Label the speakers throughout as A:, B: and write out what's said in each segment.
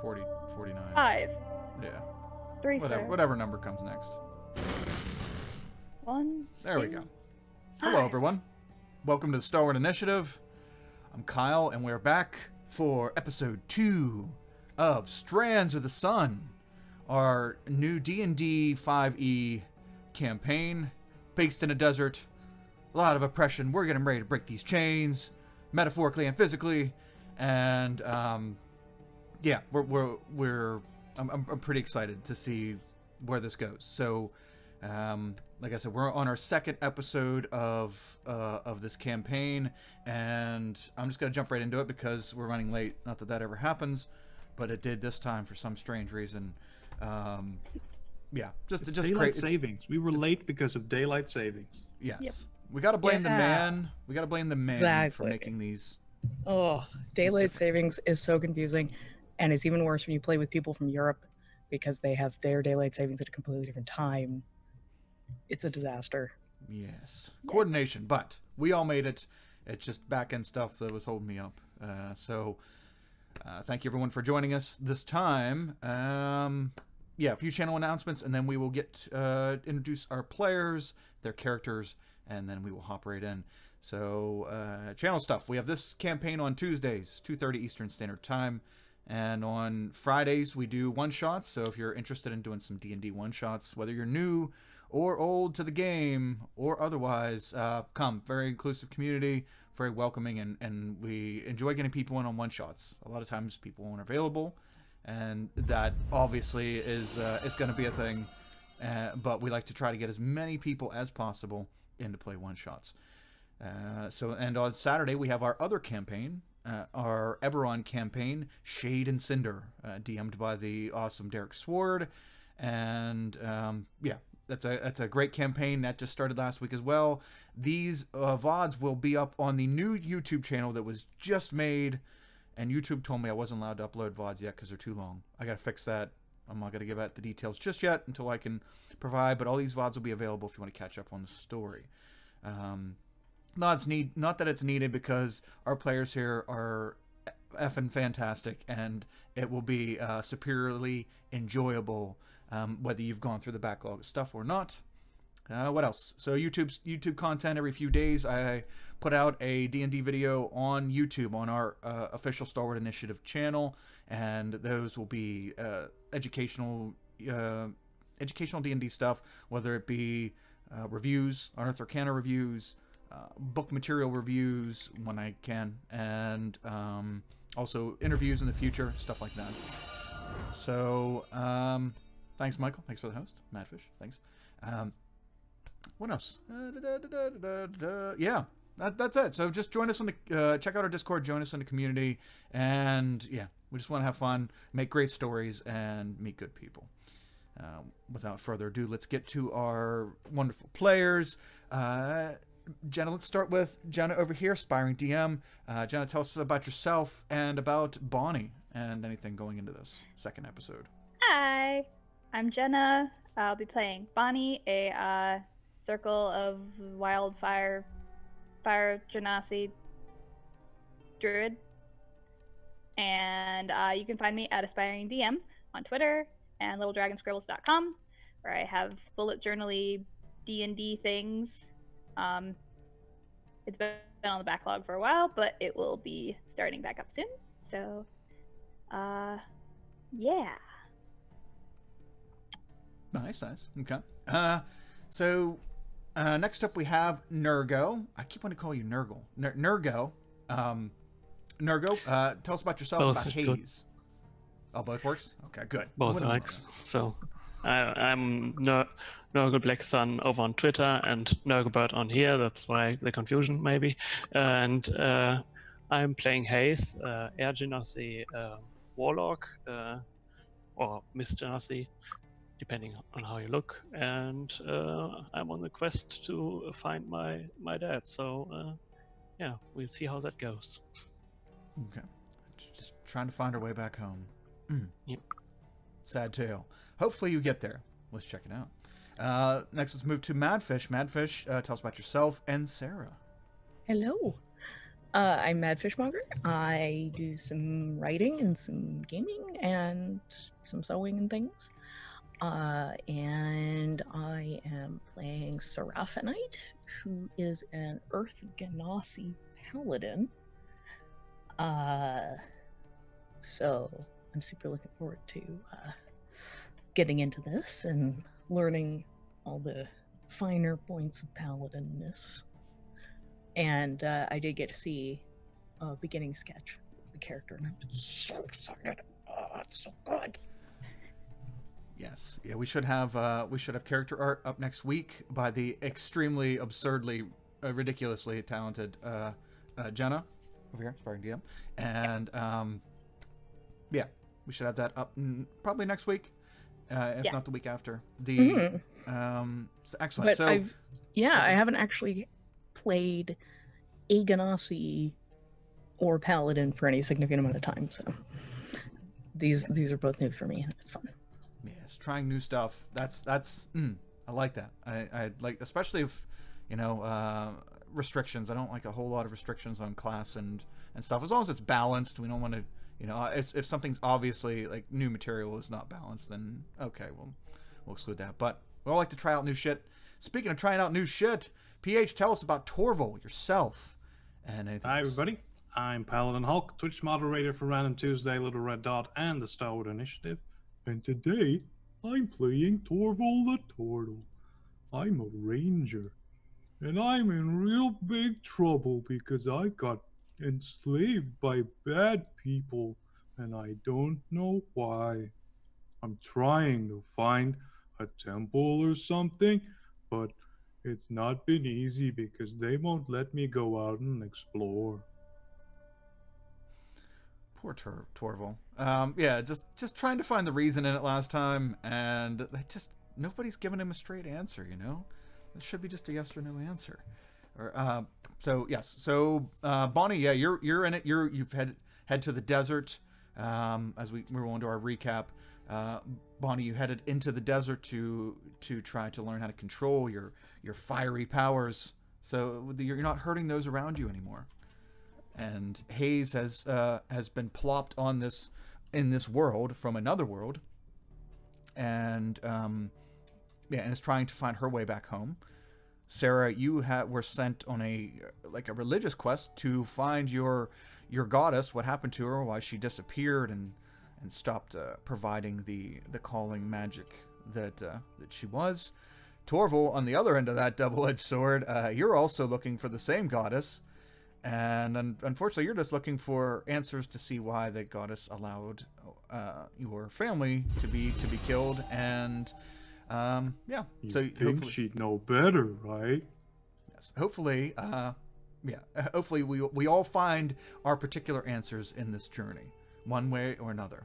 A: 40, 49.
B: 5.
A: Yeah.
B: 3, sir.
A: Whatever number comes next.
B: 1.
A: There
B: 2,
A: we go. Hello,
B: 5.
A: everyone. Welcome to the Stalwart Initiative. I'm Kyle, and we're back for episode 2 of Strands of the Sun, our new D&D 5e campaign based in a desert. A lot of oppression. We're getting ready to break these chains, metaphorically and physically, and yeah, I'm pretty excited to see where this goes. So, like I said, we're on our second episode of this campaign, and I'm just gonna jump right into it because we're running late. Not that that ever happens, but it did this time for some strange reason. Yeah, just
C: daylight savings. We were late because of daylight savings.
A: Yes,
B: Yep.
A: we gotta blame the man. We gotta blame the man for making these.
D: Oh, daylight savings is so confusing, and it's even worse when you play with people from Europe because they have their daylight savings at a completely different time. It's a disaster.
A: Yes, coordination, but we all made it. It's just back-end stuff that was holding me up. So thank you everyone for joining us this time. Yeah, a few channel announcements, and then we will get introduce our players, their characters, and then we will hop right in. So channel stuff. We have this campaign on Tuesdays, 2:30 Eastern Standard Time, and on Fridays we do one-shots. So if you're interested in doing some D&D one-shots, whether you're new or old to the game or otherwise, come. Very inclusive community, very welcoming, and we enjoy getting people in on one-shots. A lot of times people aren't available, and that obviously is going to be a thing, but we like to try to get as many people as possible in to play one-shots. And on Saturday we have our other campaign, our Eberron campaign, Shade and Cinder, DM'd by the awesome Derek Sword, and yeah, that's a great campaign that just started last week as well. These VODs will be up on the new YouTube channel that was just made, and YouTube told me I wasn't allowed to upload VODs yet because they're too long. I gotta fix that. I'm not gonna give out the details just yet until I can provide, but all these VODs will be available if you want to catch up on the story. Not that it's needed because our players here are effing fantastic, and it will be superiorly enjoyable whether you've gone through the backlog of stuff or not. What else? So YouTube content every few days. I put out a D&D video on YouTube on our official Stalwart Initiative channel, and those will be educational D&D stuff, whether it be reviews, Unearthed Arcana reviews, book material reviews when I can, and also interviews in the future, stuff like that. So thanks, Michael. Thanks for the host, Madfish. Thanks. What else? Yeah, that's it. So just join us on the check out our Discord, join us in the community, and yeah, we just want to have fun, make great stories, and meet good people. Without further ado, let's get to our wonderful players. Jenna, let's start with Jenna over here, aspiring DM. Jenna, tell us about yourself and about Bonnie and anything going into this second episode.
B: Hi, I'm Jenna. I'll be playing Bonnie, a circle of wildfire genasi druid. And you can find me at aspiring DM on Twitter and littledragonscribbles.com, where I have bullet journal-y D&D things. It's been on the backlog for a while, but it will be starting back up soon. So, yeah.
A: Nice. Okay. So, next up we have Nurgo. I keep wanting to call you Nurgle. Nurgo. Nurgo, tell us about yourself,
E: Both
A: about Haze.
E: good.
A: Oh, both works? Okay, good.
E: Both likes. So I'm Nurgle Black Sun over on Twitter and Nurglebird on here. That's why the confusion maybe. And I'm playing Haze, Air Genasi Warlock, or Miss Genasi, depending on how you look. And I'm on the quest to find my dad. So yeah, we'll see how that goes.
A: Okay. Just trying to find our way back home.
E: Yep.
A: Sad tale. Hopefully you get there. Let's check it out. Next, let's move to Madfish. Madfish, tell us about yourself and Sarah.
D: Hello. I'm Mad Fishmonger. I do some writing and some gaming and some sewing and things. And I am playing Seraphinite, who is an Earth Ganassi paladin. So I'm super looking forward to getting into this and learning all the finer points of paladinness. And I did get to see a beginning sketch of the character, and I'm so excited. Oh, it's so good.
A: Yes, yeah, we should have character art up next week by the extremely absurdly, ridiculously talented Jenna over here, Sparring DM, and yeah, we should have that up probably next week, if not the week after. The excellent.
D: But
A: so
D: I haven't actually played a Ganassi or paladin for any significant amount of time, so these are both new for me, and it's fun.
A: Yes, trying new stuff. That's I like that. I like, especially if, you know, restrictions. I don't like a whole lot of restrictions on class and stuff. As long as it's balanced, we don't want to, you know, if something's obviously like new material is not balanced, then okay, we'll exclude that. But we all like to try out new shit. Speaking of trying out new shit, PH, tell us about Torval, yourself, and anything
C: Hi,
A: else.
C: everybody. I'm Paladin Hulk, Twitch moderator for Random Tuesday, Little Red Dot, and the Stalwart Initiative. And today, I'm playing Torval the Turtle. I'm a ranger, and I'm in real big trouble because I got enslaved by bad people, and I don't know why. I'm trying to find a temple or something, but it's not been easy because they won't let me go out and explore.
A: Poor Torval. Yeah, just trying to find the reason in it last time, and they just nobody's given him a straight answer. You know, it should be just a yes or no answer. Or so yes. So Bonnie, yeah, you're in it. You've head to the desert. As we move on to our recap, Bonnie, you headed into the desert to try to learn how to control your fiery powers, so you're not hurting those around you anymore. And Hayes has been plopped on in this world from another world, and and is trying to find her way back home. Sarah, you were sent on a religious quest to find your goddess. What happened to her? Why she disappeared and stopped providing the calling magic that she was. Torval, on the other end of that double-edged sword, you're also looking for the same goddess. And unfortunately, you're just looking for answers to see why the goddess allowed your family to be killed. And yeah, so
C: you think she'd know better, right?
A: Yes, hopefully, hopefully we all find our particular answers in this journey, one way or another.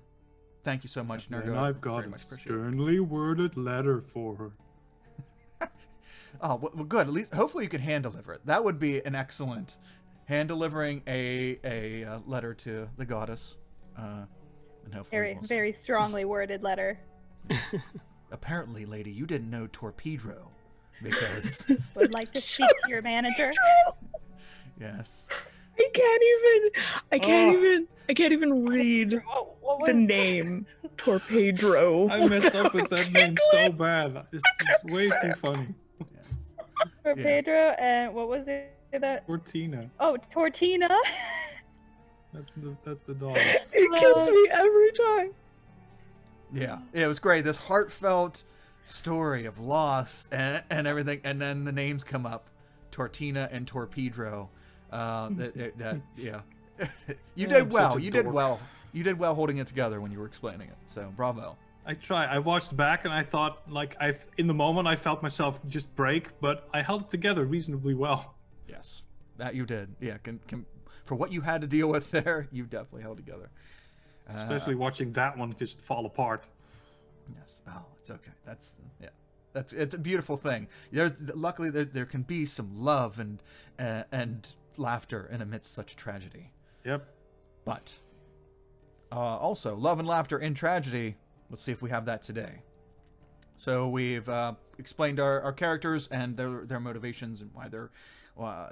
A: Thank you so much, Nergo.
C: And I've got a sternly worded letter for her.
A: Oh, well, good. At least, hopefully, you can hand deliver it. That would be an excellent. Hand delivering a letter to the goddess, and hopefully
B: very strongly worded letter.
A: Apparently, lady, you didn't know Torpedo, because
B: Would like to speak to your manager.
A: Yes.
D: I can't even read the name Torpedro.
C: I messed up with that name so bad. It's way too funny.
B: For Pedro, and what was it?
C: Tortina.
B: Oh, Tortina.
C: That's the dog.
D: It kills me every time.
A: Yeah, it was great. This heartfelt story of loss and everything, and then the names come up, Tortina and Torpedo. Yeah, you did well. You did well. You did well holding it together when you were explaining it. So bravo.
C: I tried. I watched back and I thought, in the moment, I felt myself just break, but I held it together reasonably well.
A: Yes, that you did. Yeah, for what you had to deal with there, you definitely held together.
C: Especially watching that one just fall apart.
A: Yes. Oh, it's okay. It's a beautiful thing. Luckily there can be some love and laughter in amidst such tragedy.
C: Yep.
A: But also love and laughter in tragedy. Let's see if we have that today. So we've explained our characters and their motivations and why they're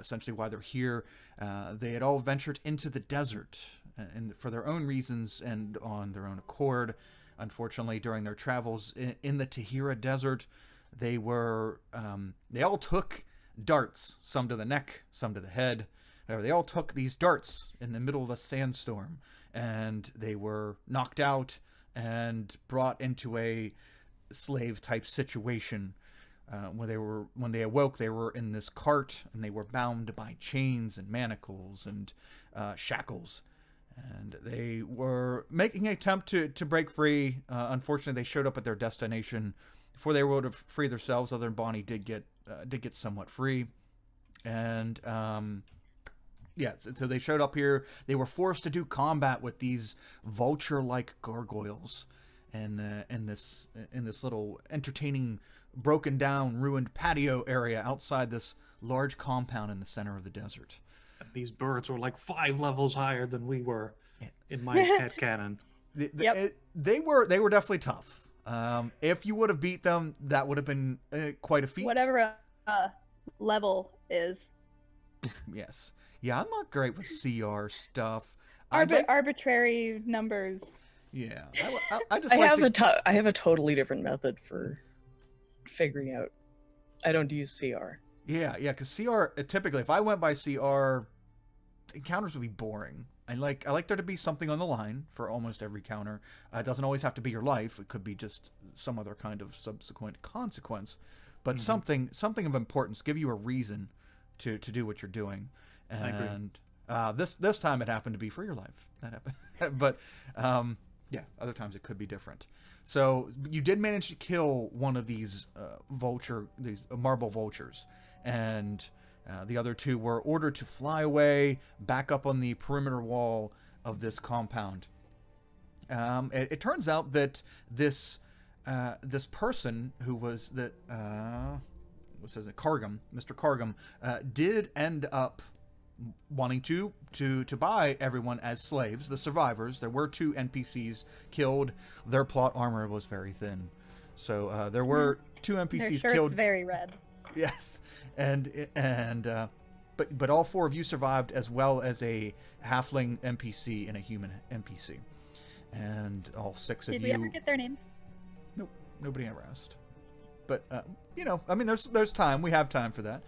A: essentially why they're here. They had all ventured into the desert and for their own reasons and on their own accord. Unfortunately, during their travels in the Tahira Desert, they all took darts, some to the neck, some to the head. They all took these darts in the middle of a sandstorm, and they were knocked out and brought into a slave-type situation. When they awoke, they were in this cart, and they were bound by chains and manacles and shackles. And they were making an attempt to break free. Unfortunately, they showed up at their destination before they were able to free themselves. Other than Bonnie did get somewhat free, and yeah. So they showed up here. They were forced to do combat with these vulture-like gargoyles, and in this little entertaining, broken down, ruined patio area outside this large compound in the center of the desert.
C: These birds were like 5 levels higher than we were in my headcanon.
A: They were definitely tough. If you would have beat them, that would have been quite a feat.
B: Whatever level is.
A: Yes. Yeah, I'm not great with CR stuff.
B: Arbitrary numbers.
A: Yeah. I
D: have a totally different method for figuring out. I don't use CR.
A: Yeah, because CR, typically, if I went by CR, encounters would be boring. I like there to be something on the line for almost every counter. It doesn't always have to be your life. It could be just some other kind of subsequent consequence. But something of importance, give you a reason to do what you're doing. And this time it happened to be for your life. That happened. But yeah, other times it could be different. So you did manage to kill one of these marble vultures. And the other 2 were ordered to fly away back up on the perimeter wall of this compound. It turns out that this person who was Mr. Cargum, did end up wanting to buy everyone as slaves. The survivors. There were 2 NPCs killed. Their plot armor was very thin, so there were 2 NPCs
B: Their
A: killed.
B: shirt's very red.
A: Yes, but all 4 of you survived, as well as a halfling NPC and a human NPC, and all 6 of you.
B: Did we ever get their names?
A: Nope, nobody ever asked. But I mean, there's time. We have time for that.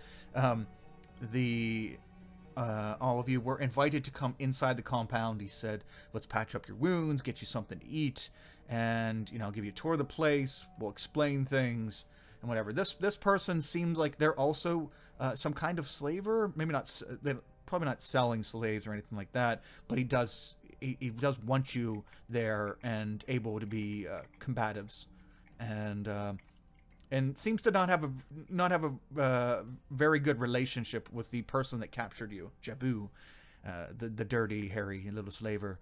A: All of you were invited to come inside the compound. He said, "Let's patch up your wounds, get you something to eat, and I'll give you a tour of the place. We'll explain things." And whatever. This person seems like they're also some kind of slaver. Maybe not. They're probably not selling slaves or anything like that. But he does want you there and able to be combatives, and seems to not have a very good relationship with the person that captured you, Jabu, the dirty, hairy little slaver.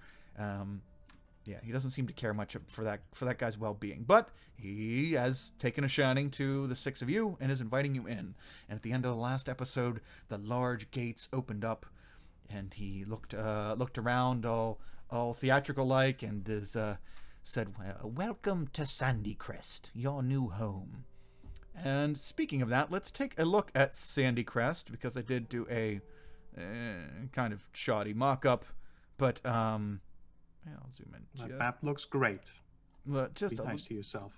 A: Yeah, he doesn't seem to care much for that guy's well-being, but he has taken a shining to the 6 of you and is inviting you in. And at the end of the last episode, the large gates opened up, and he looked around, all theatrical-like, and said, "Welcome to Sandycrest, your new home." And speaking of that, let's take a look at Sandycrest, because I did do a kind of shoddy mock-up, but I'll zoom in.
C: That map looks great.
A: Just
C: be nice to yourself.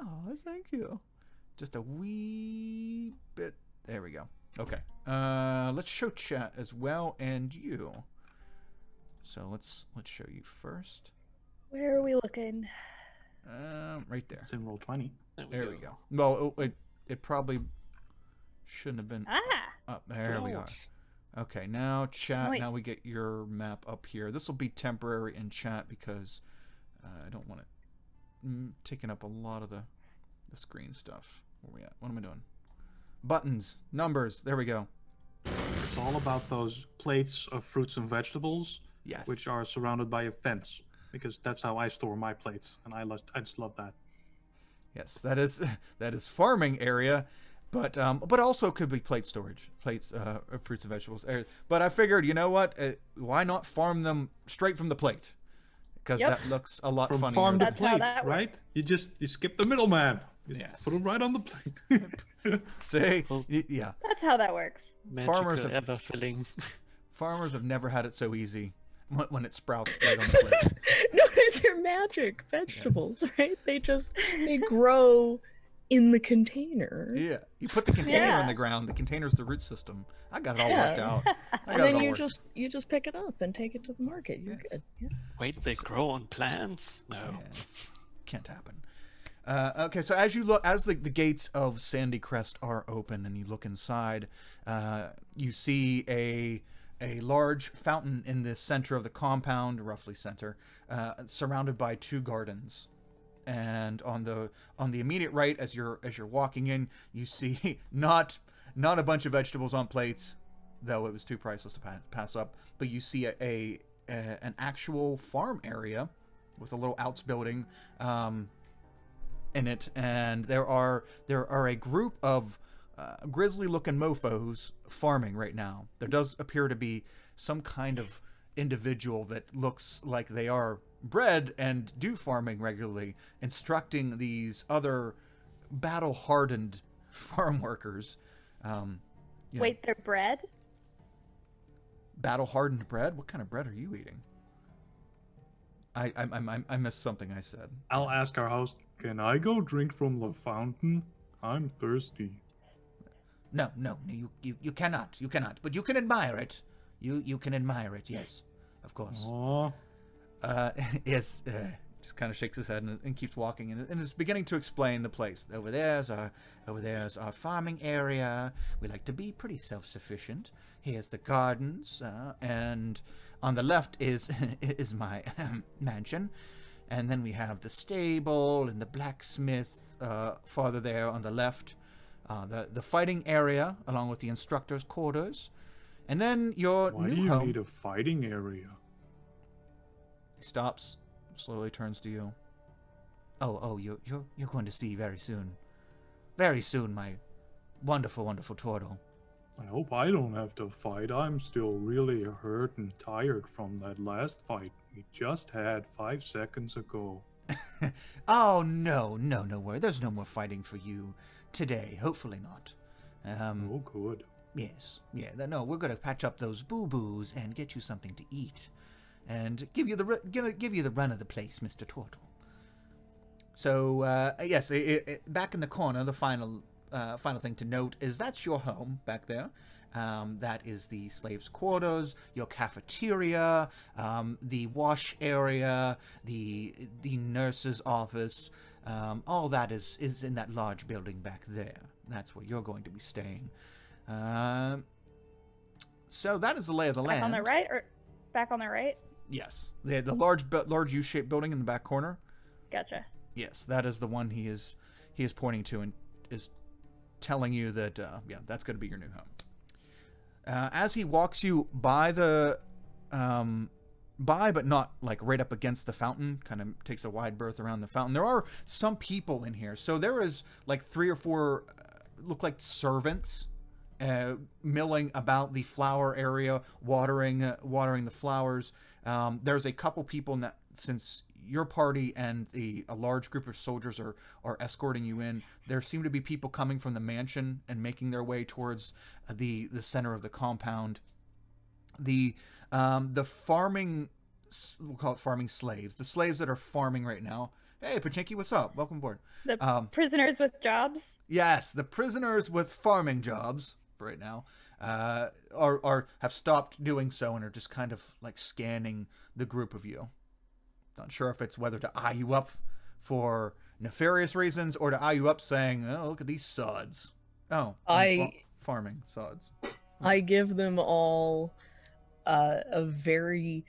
A: Oh, thank you. Just a wee bit. There we go. Okay. Let's show chat as well, and you. So let's show you first.
B: Where are we looking?
A: Right there.
C: It's in Roll20.
A: There we go. Well, it probably shouldn't have been up. There we are. Okay, now chat.
B: Nice.
A: Now we get your map up here. This will be temporary in chat because I don't want it taking up a lot of the screen stuff. Where we at? What am I doing? Buttons, numbers. There we go.
C: It's all about those plates of fruits and vegetables,
A: Yes.
C: which are surrounded by a fence, because that's how I store my plates, and I just love that.
A: Yes, that is farming area. But also could be plate storage, plates of fruits and vegetables. But I figured, you know what? Why not farm them straight from the plate? Because that looks a lot
C: From
A: funnier.
C: farm to
B: That's how
C: plate,
B: that
C: right? You skip the middleman. Just
A: Yes.
C: put them right on the plate.
A: See,
E: Well,
A: yeah,
B: That's how that works.
E: Magical,
A: have-
E: ever filling.
A: farmers have never had it so easy when it sprouts right on the plate.
D: No, they're magic vegetables, right? They grow in the container.
A: Yeah, you put the container in the
B: Yes.
A: ground. The container's the root system. I got it all
D: Yeah.
A: worked out. I got
D: And
A: it
D: then
A: all
D: you
A: worked.
D: just pick it up and take it to the market. You're
A: Yes.
D: good. Yeah.
E: Wait, they grow on plants? No.
A: Yes. Can't happen. Okay, so as you look, as the gates of Sandy Crest are open and you look inside, you see a large fountain in the center of the compound, roughly center, surrounded by 2 gardens. And on the immediate right, as you're walking in, you see not a bunch of vegetables on plates, though it was too priceless to pass up. But you see an actual farm area with a little outs building in it, and there are a group of grisly-looking mofos farming right now. There does appear to be some kind of individual that looks like they are bred and do farming regularly, instructing these other battle-hardened farm workers. You know,
B: Wait, they're bred?
A: battle-hardened bread? What kind of bread are you eating? I missed something I said.
C: I'll ask our host, can I go drink from the fountain? I'm thirsty.
A: No, you cannot. You cannot. But you can admire it. You can admire it, yes. Of course.
C: Aw.
A: Yes, just kind of shakes his head and keeps walking and is beginning to explain the place. Over there's our farming area. We like to be pretty self-sufficient. Here's the gardens, and on the left is my mansion. And then we have the stable and the blacksmith farther there on the left. The fighting area, along with the instructor's quarters. And then your
C: Why
A: new
C: do you
A: home.
C: need a fighting area?
A: He stops, slowly turns to you. Oh, you're going to see very soon. Very soon, my wonderful, wonderful turtle.
C: I hope I don't have to fight. I'm still really hurt and tired from that last fight we just had 5 seconds ago.
A: Oh, no worry. There's no more fighting for you today. Hopefully not.
C: Oh, good.
A: Yes. Yeah, no, we're going to patch up those boo-boos and get you something to eat. And give you the run of the place, Mr. Turtle. So, yes, back in the corner, the final thing to note is that's your home back there. That is the slaves' quarters, your cafeteria, the wash area, the nurse's office. All that is in that large building back there. That's where you're going to be staying. So that is the lay of the land.
B: Back on the right or back on the right?
A: Yes, the large U-shaped building in the back corner.
B: Gotcha.
A: Yes, that is the one he is pointing to and is telling you that yeah, that's going to be your new home. As he walks you by the but not like right up against the fountain, kind of takes a wide berth around the fountain. There are some people in here, so there is like 3 or 4 look like servants milling about the flower area, watering the flowers. There's a couple people in that, since your party and a large group of soldiers are escorting you in. There seem to be people coming from the mansion and making their way towards the center of the compound. The farming, we'll call it farming slaves. The slaves that are farming right now. Hey, Pachinki, what's up? Welcome aboard.
B: The prisoners with jobs?
A: Yes, the prisoners with farming jobs right now have stopped doing so and are just kind of like scanning the group of you. Not sure if it's whether to eye you up for nefarious reasons or to eye you up saying, "Oh, look at these sods." Oh, farming sods.
D: I give them all a very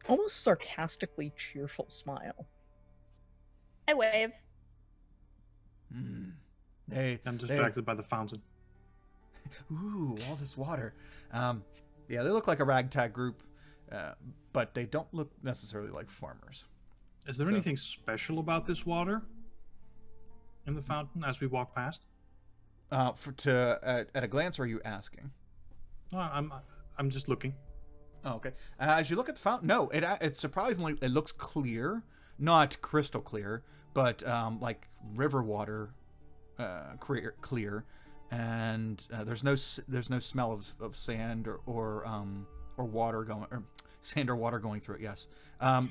D: almost sarcastically cheerful smile.
B: I wave.
C: I'm distracted by the fountain.
A: Ooh, all this water. Yeah, they look like a ragtag group, but they don't look necessarily like farmers.
C: Is there anything special about this water in the fountain as we walk past?
A: At a glance, or are you asking?
C: I'm just looking.
A: Oh, okay. As you look at the fountain, no, it surprisingly it looks clear, not crystal clear, but like river water, clear, and there's no smell of sand or water going, or sand or water going through it. Yes,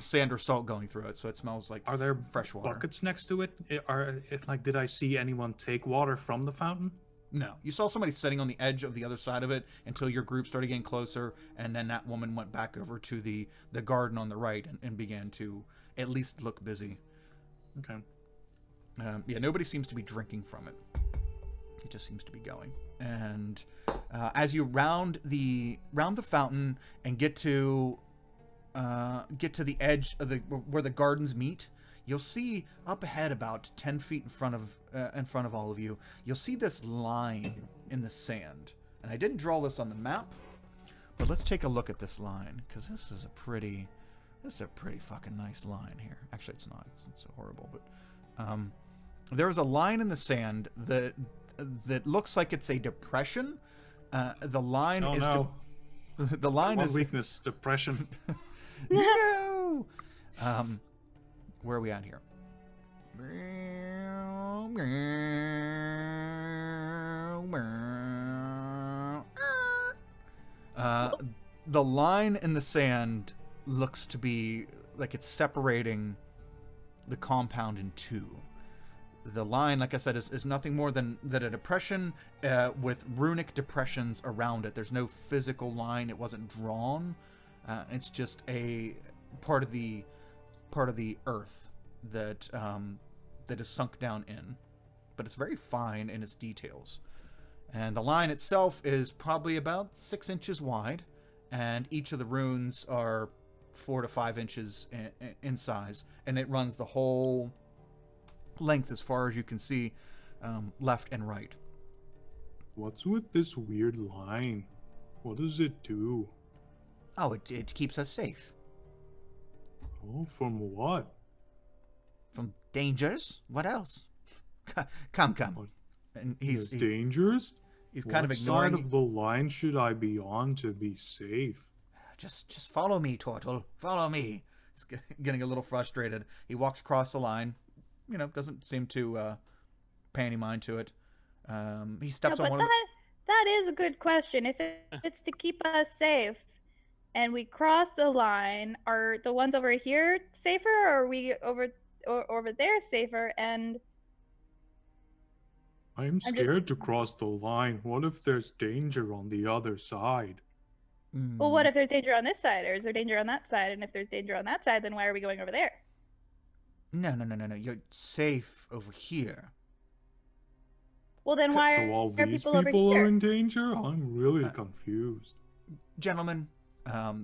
A: sand or salt going through it, so it smells like
C: Are there
A: fresh water.
C: buckets next to it? Did I see anyone take water from the fountain?
A: No, you saw somebody sitting on the edge of the other side of it until your group started getting closer, and then that woman went back over to the garden on the right and began to at least look busy.
C: Okay.
A: Yeah, nobody seems to be drinking from it. It just seems to be going. And as you round the fountain and get to the edge of where the gardens meet, you'll see up ahead, about 10 feet in front of all of you, you'll see this line in the sand. And I didn't draw this on the map, but let's take a look at this line, because this is a pretty fucking nice line here. Actually, it's not. It's so horrible, but there's a line in the sand that looks like it's a depression. The line
C: oh,
A: is
C: no.
A: the line
C: One
A: is
C: weakness, depression.
A: no. Where are we at here? The line in the sand looks to be like it's separating the compound in two. The line, like I said, is nothing more than a depression with runic depressions around it. There's no physical line. It wasn't drawn. It's just a part of the earth that is sunk down in. But it's very fine in its details. And the line itself is probably about 6 inches wide, and each of the runes are 4 to 5 inches in size, and it runs the whole length as far as you can see, left and right.
C: What's with this weird line? What does it do?
A: Oh, it keeps us safe.
C: Oh, from what?
A: From dangers? What else? Come.
C: What?
A: And
C: There's dangers?
A: He's kind of
C: What
A: ignoring.
C: side of the line should I be on to be safe?
A: Just follow me, Turtle. Follow me. He's getting a little frustrated. He walks across the line. You know, doesn't seem to pay any mind to it. He steps on one.
B: That is a good question. If it's to keep us safe, and we cross the line, are the ones over here safer, or are we over there safer? And
C: I'm scared to cross the line. What if there's danger on the other side?
B: Well, what if there's danger on this side, or is there danger on that side? And if there's danger on that side, then why are we going over there?
A: No. You're safe over here.
B: Well, then why
C: So all
B: are
C: these
B: people over
C: people
B: here?
C: are in danger? I'm really confused.
A: Gentlemen,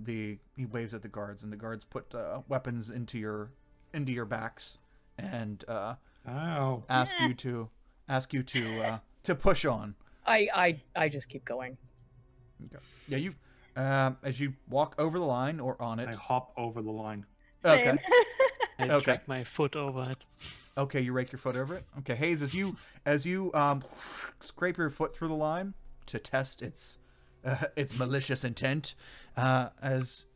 A: he waves at the guards, and the guards put weapons into your backs and
C: Ow.
A: ask you to push on.
D: I just keep going.
A: Okay. Yeah, you as you walk over the line or on it.
C: I hop over the line.
A: Okay.
B: Same.
E: I
A: Okay.
E: drag my foot over it.
A: Okay, you rake your foot over it. Okay, Hayes, as you scrape your foot through the line to test its malicious intent, I guess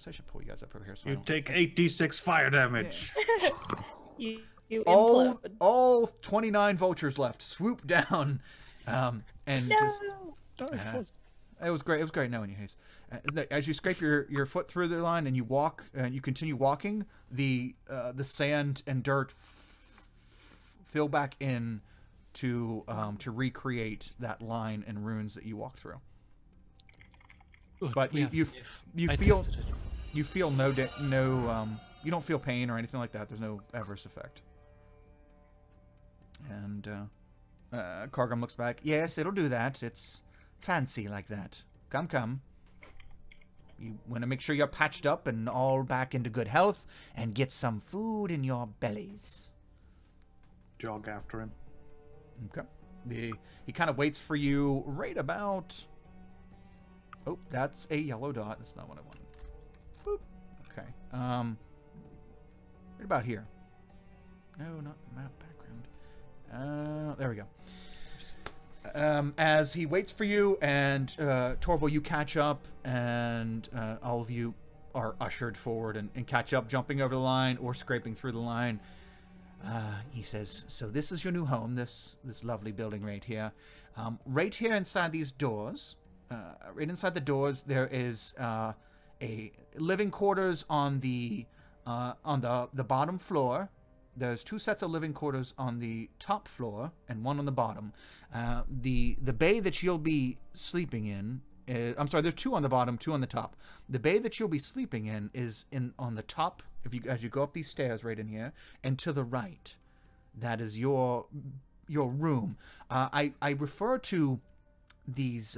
A: I should pull you guys up over here. So
C: You take 8d6 fire damage.
B: you
A: all
B: implode.
A: all 29 vultures left swoop down, and
B: No.
A: just. It was great. It was great knowing you, Hayes. As you scrape your foot through the line and you walk, and you continue walking, the sand and dirt fill back in to recreate that line and runes that you walked through.
E: Good,
A: But
E: we are
A: you
E: safe. I
A: feel
E: tested it.
A: you feel you don't feel pain or anything like that. There's no adverse effect. And Kargam looks back. Yes, it'll do that. It's fancy like that. Come. You want to make sure you're patched up and all back into good health and get some food in your bellies.
C: Jog after him.
A: Okay. He kind of waits for you right about... Oh, that's a yellow dot. That's not what I wanted. Boop. Okay. Right about here. No, not the map background. There we go. As he waits for you, and Torval, you catch up, and all of you are ushered forward and catch up, jumping over the line or scraping through the line. He says, so this is your new home, this lovely building right here. Right here inside these doors, right inside the doors, there is a living quarters on the bottom floor. There's 2 sets of living quarters on the top floor and 1 on the bottom. The bay that you'll be sleeping in, I'm sorry, there's 2 on the bottom, 2 on the top. The bay that you'll be sleeping in is on the top. As you go up these stairs right in here, and to the right, that is your room. I refer to these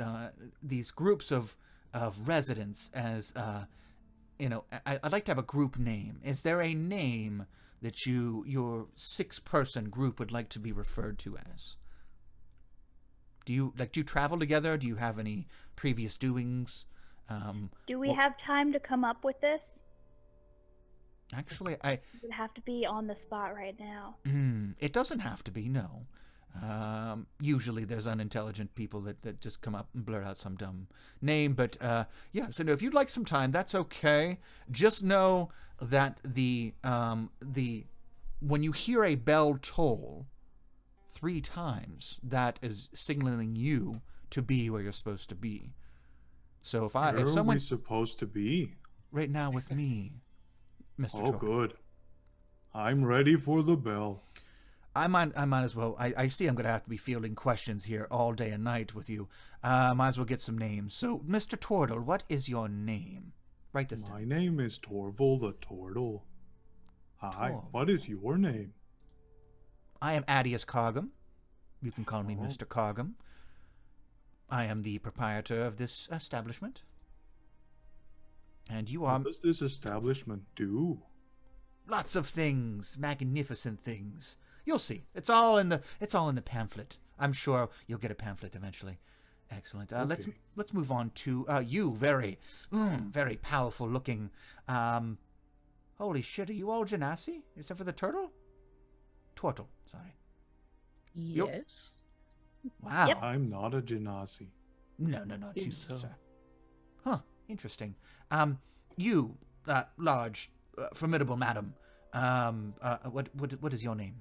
A: groups of residents as I'd like to have a group name. Is there a name that your 6-person group would like to be referred to as? Do you travel together? Do you have any previous doings?
B: Do we have time to come up with this?
A: Actually,
B: It would have to be on the spot right now.
A: It doesn't have to be, no. Usually there's unintelligent people that just come up and blurt out some dumb name. But, yeah, so no, if you'd like some time, that's okay. Just know that when you hear a bell toll 3 times, that is signaling you to be where you're supposed to be. So if someone...
C: Where are we supposed to be?
A: Right now with me, Mr.
C: Oh,
A: Tor.
C: good. I'm ready for the bell.
A: I might as well. I see I'm going to have to be fielding questions here all day and night with you. Might as well get some names. So, Mr. Tortle, what is your name? Write this down.
C: My name is Torval the Tortle. Hi,
A: Torval.
C: what is your name?
A: I am Adius Cargum. You can call me Mr. Cargum. I am the proprietor of this establishment. And you are...
C: What does this establishment do?
A: Lots of things. Magnificent things. You'll see. It's all in the pamphlet. I'm sure you'll get a pamphlet eventually. Excellent.
C: Okay.
A: Let's move on to you. Very powerful looking. Holy shit! Are you all Genasi except for the turtle? Tortle. Sorry.
D: Yes.
A: Wow.
B: Yep.
C: I'm not a Genasi.
A: No, you,
E: so.
A: sir. Huh. Interesting. You, large, formidable madam. What is your name?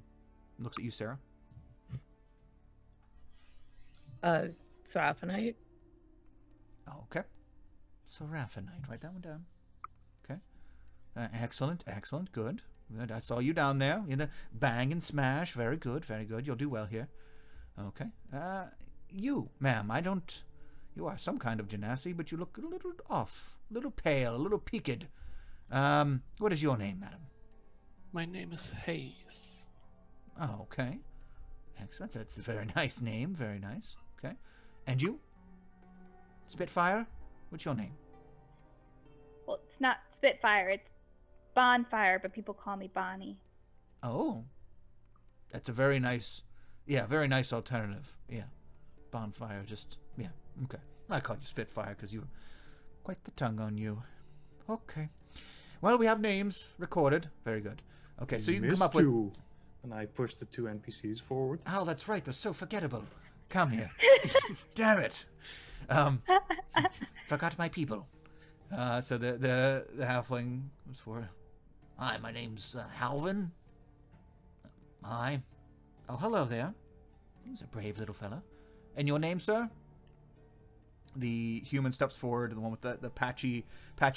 A: Looks at you, Sarah.
D: Seraphinite.
A: Okay. Seraphinite. Write that one down. Okay. Excellent. Good. I saw you down there in the bang and smash. Very good. You'll do well here. Okay. You, ma'am, you are some kind of Genasi, but you look a little off, a little pale, a little peaked. What is your name, madam?
E: My name is Hayes.
A: Oh, okay. Excellent. That's a very nice name. Very nice. Okay. And you? Spitfire? What's your name?
B: Well, it's not Spitfire, it's Bonfire, but people call me Bonnie.
A: Oh. That's a very nice alternative. Yeah. Bonfire, okay. I call you Spitfire because you quite the tongue on you. Okay. Well, we have names recorded. Very good. Okay, so you can come up with...
C: And I push the 2 NPCs forward.
A: Oh, that's right. They're so forgettable. Come here. Damn it. Forgot my people. So the halfling was for... Hi, my name's Halvin. Hi. Oh, hello there. He's a brave little fella. And your name, sir? The human steps forward. The one with the patchy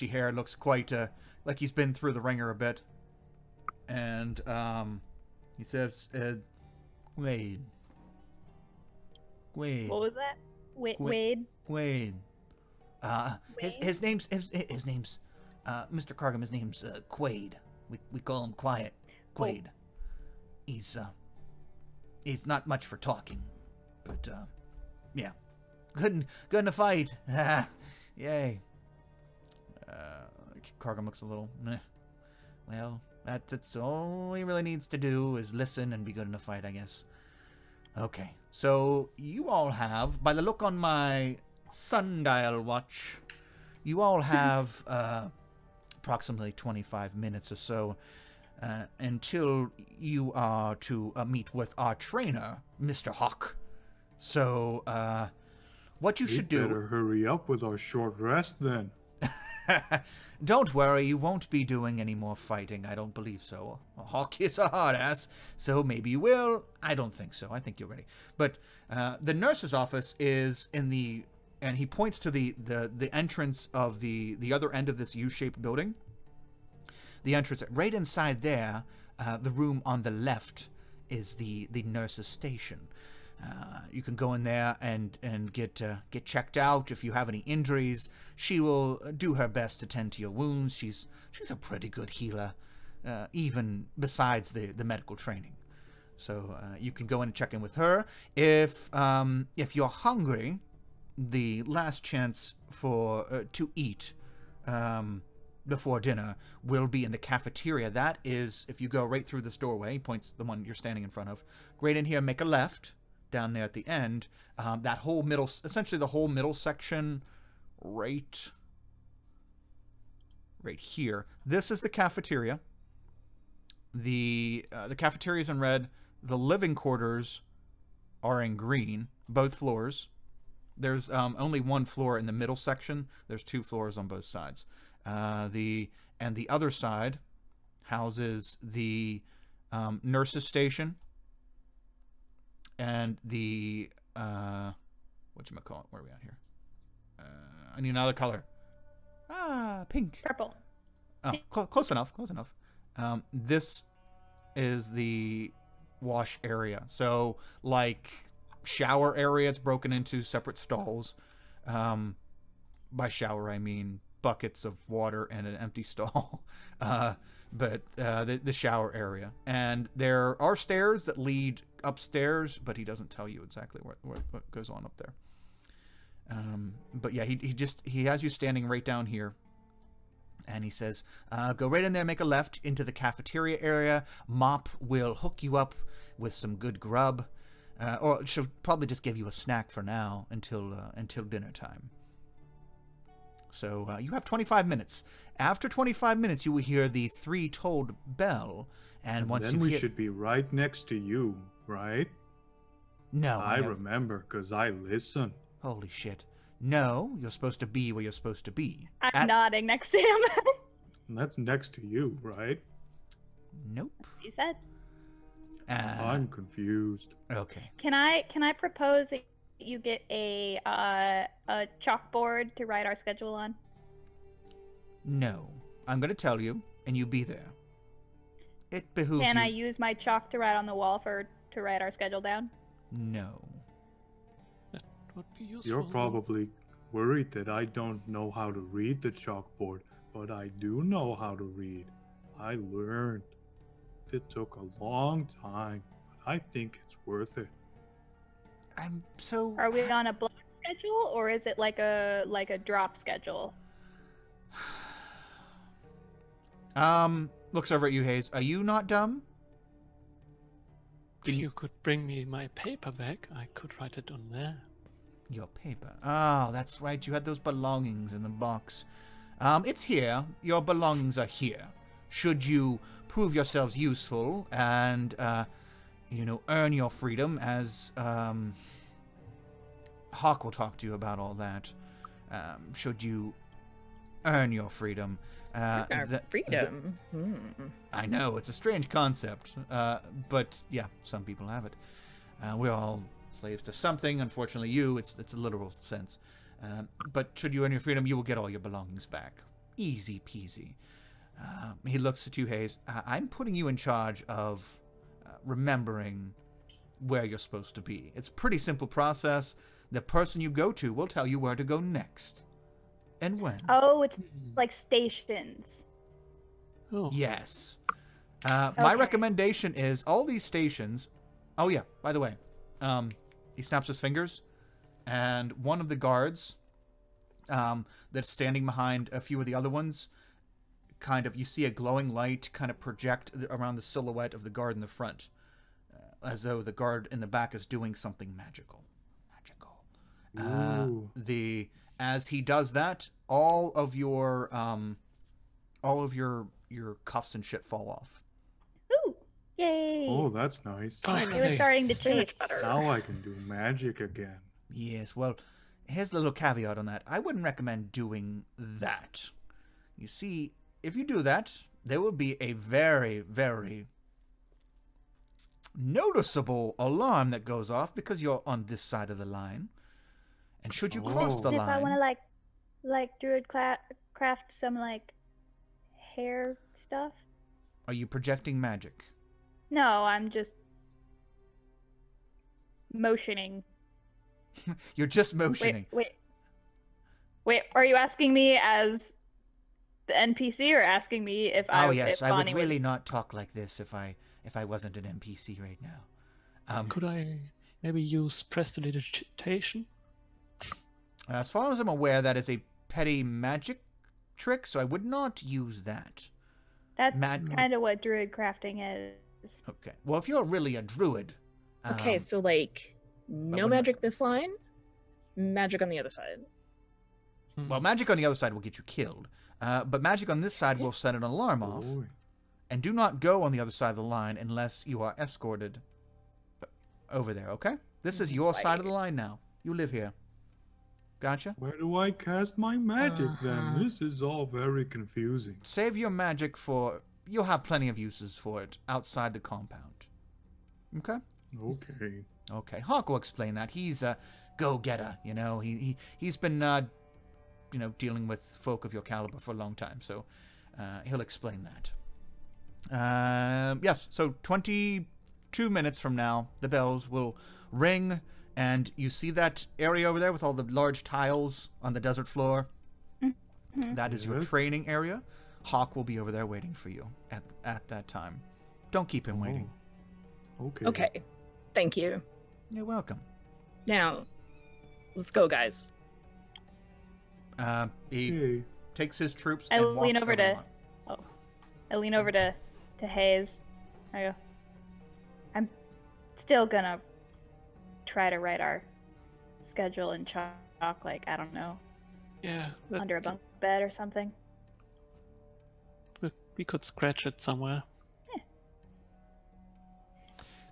A: hair looks quite like he's been through the ringer a bit. And he says, Wade.
B: What was that? Wade?
A: Wade. His name's Mr. Cargum. His name's Quaid. We call him Quiet. Quaid. Oh. He's not much for talking, but yeah, good in the fight. Yay. Cargum looks a little meh. Well, that's all he really needs to do is listen and be good in a fight, I guess. Okay, so you all have, by the look on my sundial watch, you all have approximately 25 minutes or so until you are to meet with our trainer, Mr. Hawk. So, what you should do...
C: Better hurry up with our short rest then.
A: Don't worry, you won't be doing any more fighting. I don't believe so. Hawk is a hard ass, so maybe you will. I don't think so. I think you're ready. But the nurse's office is in the... And he points to the entrance of the other end of this U-shaped building. The entrance, right inside there, the room on the left is the nurse's station. You can go in there and get checked out if you have any injuries. She will do her best to tend to your wounds. She's a pretty good healer, even besides the medical training. So you can go in and check in with her. If you're hungry, the last chance for to eat before dinner will be in the cafeteria. That is, if you go right through this doorway, he points the one you're standing in front of, right in here, make a left down there at the end. That whole middle, essentially the whole middle section, right here. This is the cafeteria. The cafeteria is in red. The living quarters are in green, both floors. There's only one floor in the middle section. There's 2 floors on both sides. The other side houses the nurse's station and the whatchamacallit? Where are we at here? I need another color. Pink.
B: Purple.
A: Oh, close enough. Close enough. This is the wash area. So, like, shower area, it's broken into separate stalls. By shower, I mean buckets of water and an empty stall. But the shower area. And there are stairs that lead upstairs, but he doesn't tell you exactly what goes on up there. But yeah, he has you standing right down here. And he says, go right in there, make a left into the cafeteria area. Mop will hook you up with some good grub. Or she'll probably just give you a snack for now until dinner time. So you have 25 minutes. After 25 minutes, you will hear the 3-tolled bell. And once
C: then we should be right next to you, right?
A: No.
C: I remember, because I listen.
A: Holy shit. No, you're supposed to be where you're supposed to be.
B: I'm nodding next to him.
C: That's next to you, right?
A: Nope.
B: You said.
C: I'm confused.
A: Okay.
B: Can I propose that you get a chalkboard to write our schedule on?
A: No. I'm going to tell you, and you be there. It behooves you.
B: Can I use my chalk to write on the wall to write our schedule down?
A: No.
E: That would be useful.
C: You're probably worried that I don't know how to read the chalkboard, but I do know how to read. I learned. It took a long time, but I think it's worth it.
A: I'm so...
B: Are we on a block schedule, or is it like a drop schedule?
A: Looks over at you, Hayes. Are you not dumb?
E: If you could bring me my paper back, I could write it on there.
A: Your paper. Oh, that's right. You had those belongings in the box. It's here. Your belongings are here. Should you prove yourselves useful and, earn your freedom, as, Hawk will talk to you about all that. Should you earn your freedom.
D: Freedom.
A: I know, it's a strange concept. But, yeah, some people have it. We're all slaves to something. Unfortunately, it's a literal sense. But should you earn your freedom, you will get all your belongings back. Easy peasy. He looks at you, Hayes. I'm putting you in charge of remembering where you're supposed to be. It's a pretty simple process. The person you go to will tell you where to go next. And when.
B: Oh, it's like stations.
E: Oh.
A: Yes. My recommendation is all these stations... Oh, yeah, by the way. He snaps his fingers, and one of the guards that's standing behind a few of the other ones, you see a glowing light kind of project around the silhouette of the guard in the front, as though the guard in the back is doing something magical. As he does that, all of your cuffs and shit fall off.
B: Ooh! Yay!
C: Oh, that's nice.
B: It was starting to change better.
C: Now I can do magic again.
A: Yes, well, here's the little caveat on that. I wouldn't recommend doing that. You see, if you do that, there will be a very, very noticeable alarm that goes off because you're on this side of the line. And should you cross the
B: If I want
A: line...
B: to like druid craft some like hair stuff.
A: Are you projecting magic?
B: No, I'm just motioning.
A: You're just motioning.
B: Wait, are you asking me as the NPC or asking me if I?
A: Oh yes,
B: if
A: I would
B: Bonnie
A: really
B: was...
A: not talk like this if I wasn't an NPC right now.
E: Could I maybe use prestidigitation?
A: As far as I'm aware, that is a petty magic trick, so I would not use that.
B: That's kind of what druid crafting is.
A: Okay. Well, if you're really a druid...
D: Okay, so like, no magic this line, magic on the other side.
A: Well, magic on the other side will get you killed. But magic on this side will set an alarm off. And do not go on the other side of the line unless you are escorted over there, okay? This is your side of the line now. You live here. Gotcha?
C: Where do I cast my magic then? This is all very confusing.
A: Save your magic for... You'll have plenty of uses for it outside the compound. Okay?
C: Okay.
A: Okay. Hawk will explain that. He's a go-getter, you know. He's been, you know, dealing with folk of your caliber for a long time, so he'll explain that. Yes, so 22 minutes from now, the bells will ring, and you see that area over there with all the large tiles on the desert floor? Mm-hmm. That is your training area. Hawk will be over there waiting for you at that time. Don't keep him waiting.
C: Okay.
D: Okay. Thank you.
A: You're welcome.
D: Now, let's go, guys.
A: He takes his troops
B: I
A: and walks
B: lean over to...
A: everyone.
B: Oh. I lean over to Hayes. I go, I'm still gonna try to write our schedule in chalk, like, I don't know,
E: Yeah.
B: under a bunk bed or something.
E: We could scratch it somewhere.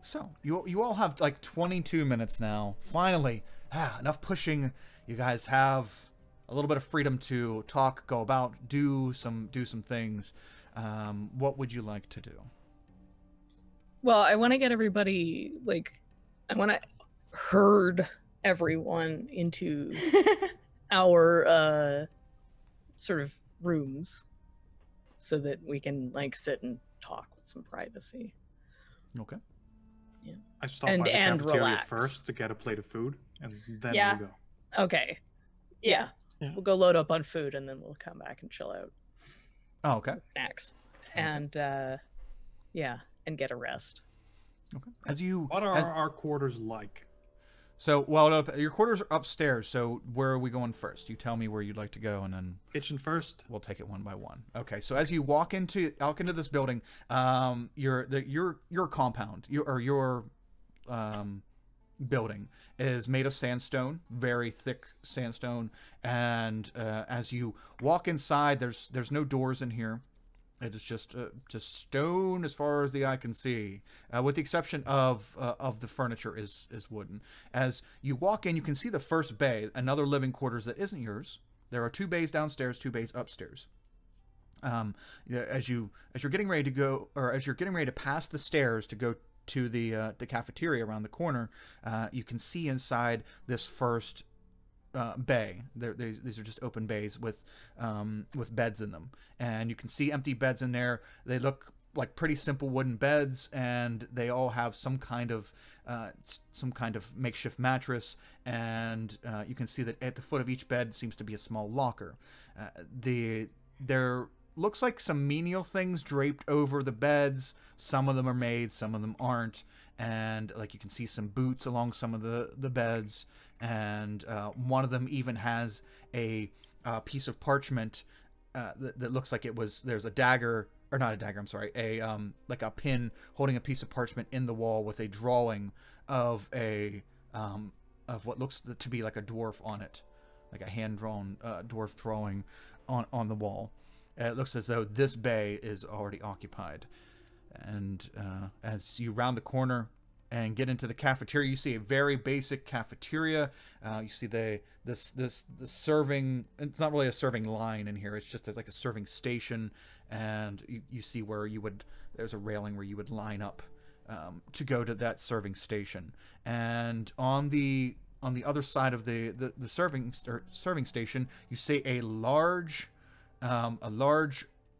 A: So, you all have like 22 minutes now. Finally, enough pushing. You guys have a little bit of freedom to talk, go about, do some things. What would you like to do?
D: Well, I want to get everybody, like, I want to herd everyone into our sort of rooms so that we can, like, sit and talk with some privacy.
A: Okay.
D: Yeah.
C: I stop by the cafeteria
D: relax.
C: first to get a plate of food, and then
B: Yeah.
C: we'll go.
D: Okay. Yeah. We'll go load up on food, and then we'll come back and chill out.
A: Oh, okay.
D: Snacks. And, yeah, and get a rest.
A: Okay. As you...
C: What are our quarters like?
A: So, well, your quarters are upstairs, so where are we going first? You tell me where you'd like to go, and then...
C: Kitchen first.
A: We'll take it one by one. Okay, so as you walk into this building, your compound, your building is made of sandstone, very thick sandstone, and as you walk inside, there's no doors in here. It is just stone as far as the eye can see, with the exception of the furniture is wooden. As you walk in, you can see the first bay, another living quarters that isn't yours. There are 2 bays downstairs, 2 bays upstairs. As you're getting ready to go, or as you're getting ready to pass the stairs to go to the cafeteria around the corner, you can see inside this first bay. These are just open bays with beds in them, and you can see empty beds in there. They look like pretty simple wooden beds, and they all have some kind of makeshift mattress, and you can see that at the foot of each bed seems to be a small locker. There looks like some menial things draped over the beds. Some of them are made, some of them aren't, and like you can see some boots along some of the beds, and one of them even has a piece of parchment that looks like there's a dagger, or not a dagger, I'm sorry, like a pin holding a piece of parchment in the wall with a drawing of of what looks to be like a dwarf on it, like a hand-drawn dwarf drawing on the wall. It looks as though this bay is already occupied. And as you round the corner and get into the cafeteria. You see a very basic cafeteria. You see the serving. It's not really a serving line in here. It's just like a serving station, and you see where you would. There's a railing where you would line up to go to that serving station, and on the other side of the serving station, you see a large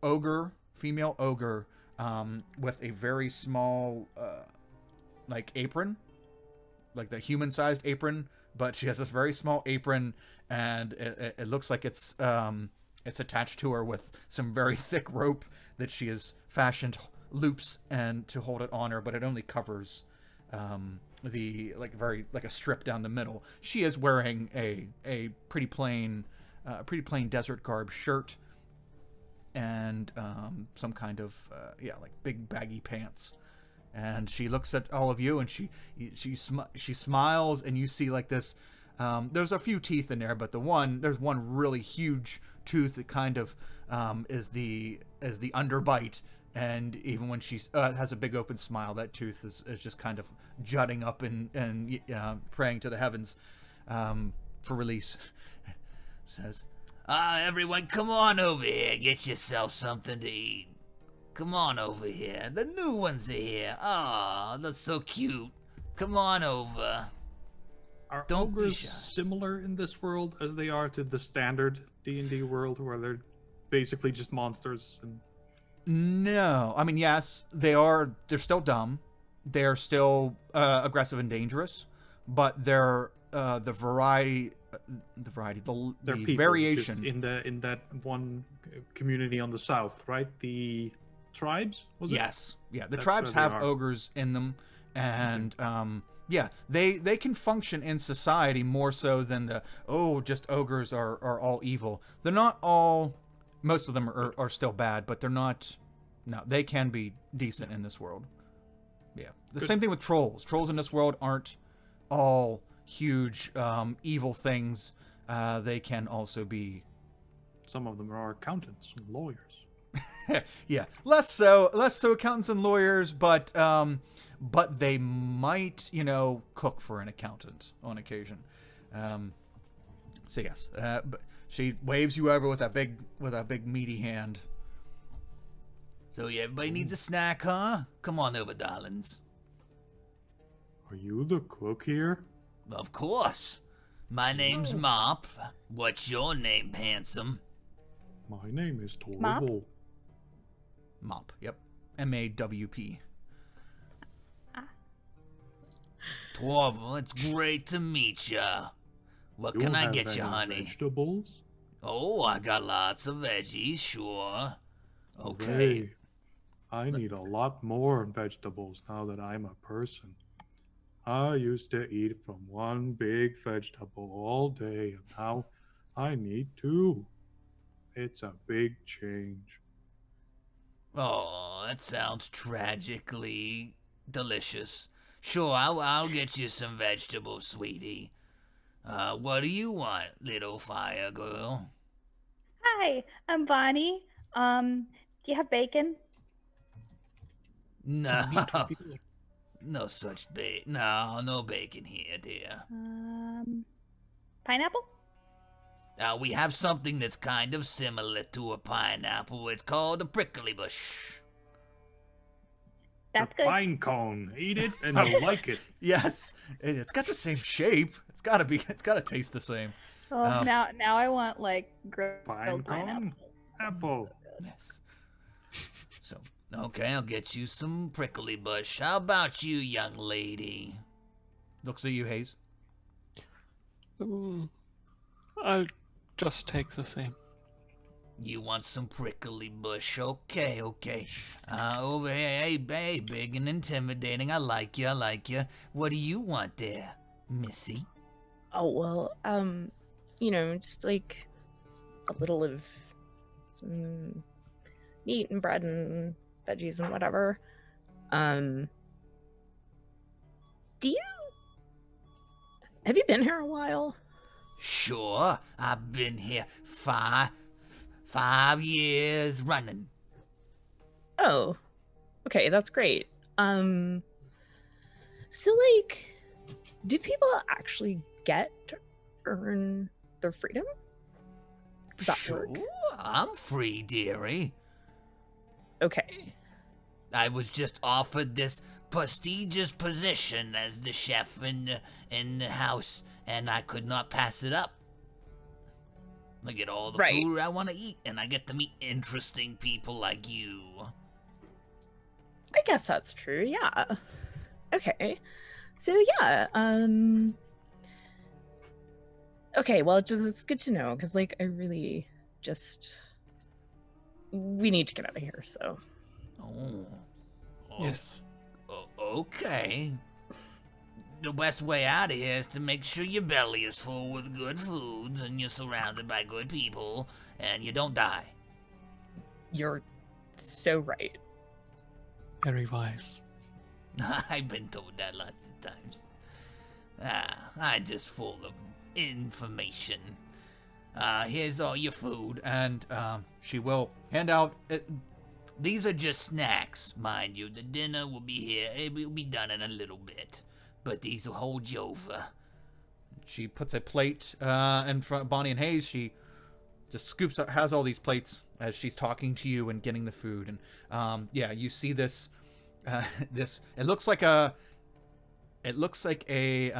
A: ogre, female ogre, with a very small like apron, like the human-sized apron, but she has this very small apron, and it looks like it's attached to her with some very thick rope that she has fashioned loops and to hold it on her, but it only covers the like a strip down the middle. She is wearing a pretty plain desert garb shirt and some kind of like big baggy pants. And she looks at all of you, and she smiles, and you see like this. There's a few teeth in there, but there's one really huge tooth that kind of is the underbite. And even when she has a big open smile, that tooth is just kind of jutting up and praying to the heavens for release. Says,
F: everyone, come on over here. Get yourself something to eat. Come on over here. The new ones are here. Aw, that's so cute. Come on over.
C: Are
F: Don't be
C: ogres
F: shy.
C: similar in this world as they are to the standard D&D world, where they're basically just monsters? And...
A: No, I mean, yes, they are. They're still dumb. They're still aggressive and dangerous, but they're the variety, the
C: people,
A: variation
C: just in that one community on the south, right? The tribes, was it?
A: Yes, yeah. The
C: That's
A: tribes
C: where they
A: have
C: are.
A: ogres in them, and yeah, they can function in society more so than just ogres are all evil. They're not all. Most of them are still bad, but they're not. No, they can be decent in this world. Yeah, the
C: Good.
A: same thing with trolls. Trolls in this world aren't all huge evil things. They can also be.
C: Some of them are accountants and lawyers.
A: Yeah, less so accountants and lawyers, but they might, cook for an accountant on occasion. So yes, but she waves you over with a big meaty hand.
F: So everybody needs a snack, huh? Come on over, darlings.
C: Are you the cook here?
F: Of course. My name's Mop. What's your name, handsome?
C: My name is
B: Mop?
C: Torval.
A: Mop. Yep. MAWP.
F: Torval, it's great to meet ya. What
C: You
F: can I
C: have
F: get you,
C: any
F: honey?
C: Vegetables?
F: Oh, I got lots of veggies, sure. Okay.
C: Hooray. I need a lot more vegetables now that I'm a person. I used to eat from one big vegetable all day, and now I need two. It's a big change.
F: Oh, that sounds tragically delicious. Sure, I'll get you some vegetables, sweetie. What do you want, little fire girl?
B: Hi, I'm Bonnie. Do you have bacon?
F: No,
E: Some meat would be good.
F: no such bacon. No bacon here, dear.
B: Pineapple?
F: We have something that's kind of similar to a pineapple. It's called a prickly bush.
B: That's
C: it's a
B: good.
C: pine cone. Eat it and you'll like it.
A: Yes, it's got the same shape. It's got to taste the same.
B: Oh, now I want like grilled
C: Pine
B: pineapple.
C: cone? Apple.
A: Yes.
F: So, okay, I'll get you some prickly bush. How about you, young lady?
A: Looks at you, Hayes.
E: I'll just take the same.
F: You want some prickly bush? Okay. Over here, hey, big and intimidating. I like you. What do you want there, Missy?
D: Oh, well, just like a little of some meat and bread and veggies and whatever. Have you been here a while?
F: Sure, I've been here 5 years running.
D: Oh, okay, that's great. So, like, do people actually get to earn their freedom? Does that
F: Sure,
D: work?
F: I'm free, dearie.
D: Okay.
F: I was just offered this prestigious position as the chef in the house, and I could not pass it up. I get all the
D: Right.
F: food I want to eat, and I get to meet interesting people like you.
D: I guess that's true, yeah. Okay. So, yeah, okay, well, it's good to know, because, like, I really just... We need to get out of here, so...
F: Oh.
E: Yes.
F: Okay. The best way out of here is to make sure your belly is full with good foods and you're surrounded by good people and you don't die.
D: You're so right.
E: Very wise.
F: I've been told that lots of times. I'm just full of information. Here's all your food.
A: And she will hand out.
F: These are just snacks, mind you. The dinner will be here. It will be done in a little bit. But these will hold you over.
A: She puts a plate in front of Bonnie and Hayes. She just scoops up, has all these plates as she's talking to you and getting the food. And yeah, you see this. This it looks like a. It looks like a.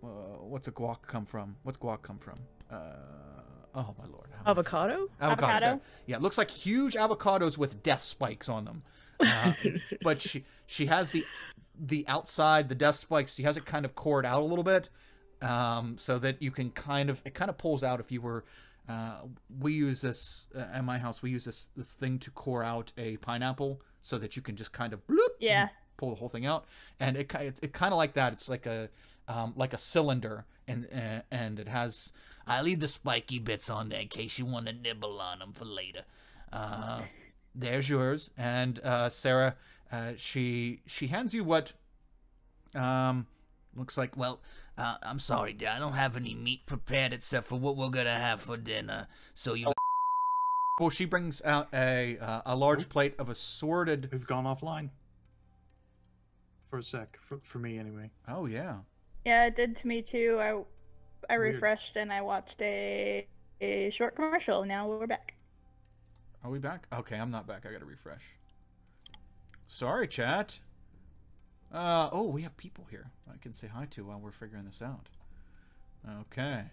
A: What's a guac come from? What's guac come from? Oh my lord.
D: Avocado?
B: Avocado?
A: Yeah, it looks like huge avocados with death spikes on them. But she has the outside, the death spikes, she has it kind of cored out a little bit, so that you can it kind of pulls out if you were, we use this, at my house, we use this thing to core out a pineapple so that you can just kind of bloop,
B: Yeah.
A: pull the whole thing out. And it kind of like that. It's like a cylinder, and it has...
F: I leave the spiky bits on there in case you want to nibble on them for later.
A: There's yours. And Sarah, she hands you what looks like...
F: Well, I'm sorry, dear. I don't have any meat prepared except for what we're gonna have for dinner. So you...
A: Well, she brings out a large plate of assorted...
C: We've gone offline. For a sec. For me, anyway.
A: Oh, yeah.
B: Yeah, it did to me too. I
C: Weird.
B: refreshed and I watched a short commercial. Now we're back.
A: Are we back? Okay, I'm not back. I gotta refresh. Sorry, chat. Oh, we have people here I can say hi to while we're figuring this out. Okay.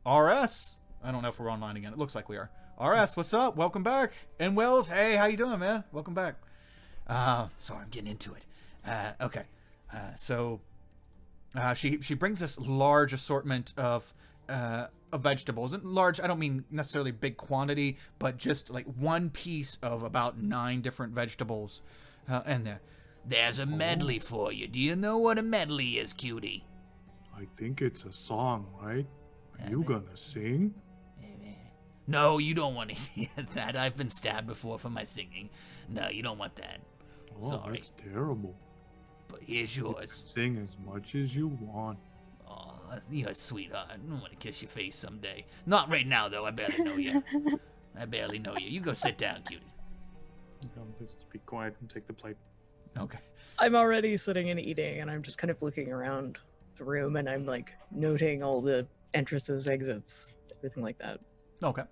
A: RS. I don't know if we're online again. It looks like we are. RS, what's up? Welcome back. And Wells, hey, how you doing, man? Welcome back.
F: Sorry, I'm getting into it.
A: Okay. So she brings this large assortment of vegetables. And large, I don't mean necessarily big quantity, but just like one piece of about 9 different vegetables. And
F: There's a medley for you. Do you know what a medley is, cutie?
C: I think it's a song, right? Are you gonna sing?
F: No, you don't want to hear that. I've been stabbed before for my singing. No, you don't want that.
C: Oh,
F: Sorry.
C: that's terrible.
F: But here's yours.
C: Sing as much as you want.
F: Oh, you're a sweetheart. I want to kiss your face someday. Not right now, though. I barely know you. I barely know you. You go sit down, cutie.
C: Just be quiet and take the plate.
A: okay.
D: I'm already sitting and eating, and I'm just kind of looking around the room, and I'm, like, noting all the entrances, exits, everything like that.
A: Okay.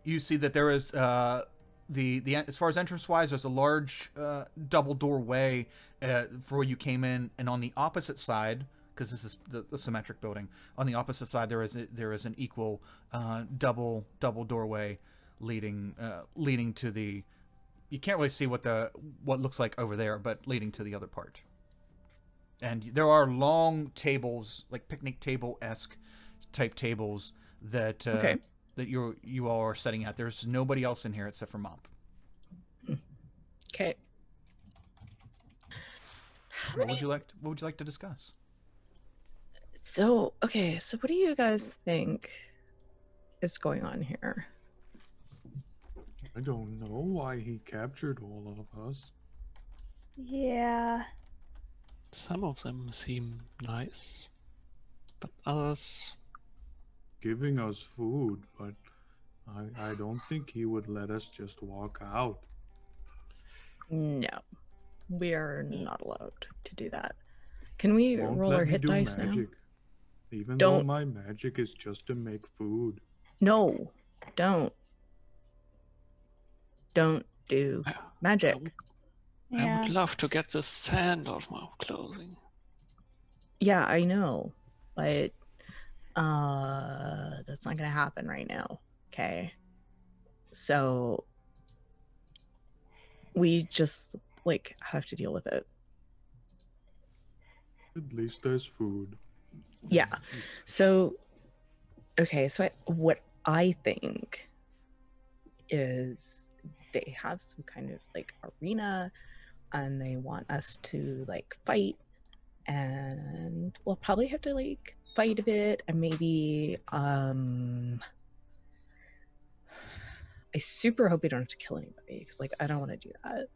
A: You see that there is the as far as entrance wise, there's a large double doorway for where you came in, and on the opposite side, because this is the symmetric building, on the opposite side there is an equal double doorway leading to the... You can't really see what looks like over there, but leading to the other part. And there are long tables, like picnic table-esque type tables that
D: Okay.
A: that you all are setting at. There's nobody else in here except for Mop.
D: Okay.
A: What would you like to discuss?
D: So, okay, so what do you guys think is going on here?
C: I don't know why he captured all of us.
B: Yeah.
E: Some of them seem nice, but others...
C: Giving us food, but I don't think he would let us just walk out.
D: No, we are not allowed to do that. Can we
C: Won't
D: roll
C: let
D: our
C: me
D: hit
C: do
D: dice
C: magic.
D: now?
C: Even though
D: Don't.
C: my magic is just to make food.
D: No, don't do
E: I
D: magic.
E: would, I
B: Yeah.
E: would love to get the sand off my clothing.
D: Yeah, I know, but that's not gonna happen right now. Okay, so we just like have to deal with it.
C: At least there's food.
D: Yeah. So, okay. So what I think is they have some kind of like arena, and they want us to like fight, and we'll probably have to like fight a bit, and maybe I super hope we don't have to kill anybody, because like I don't want to do that.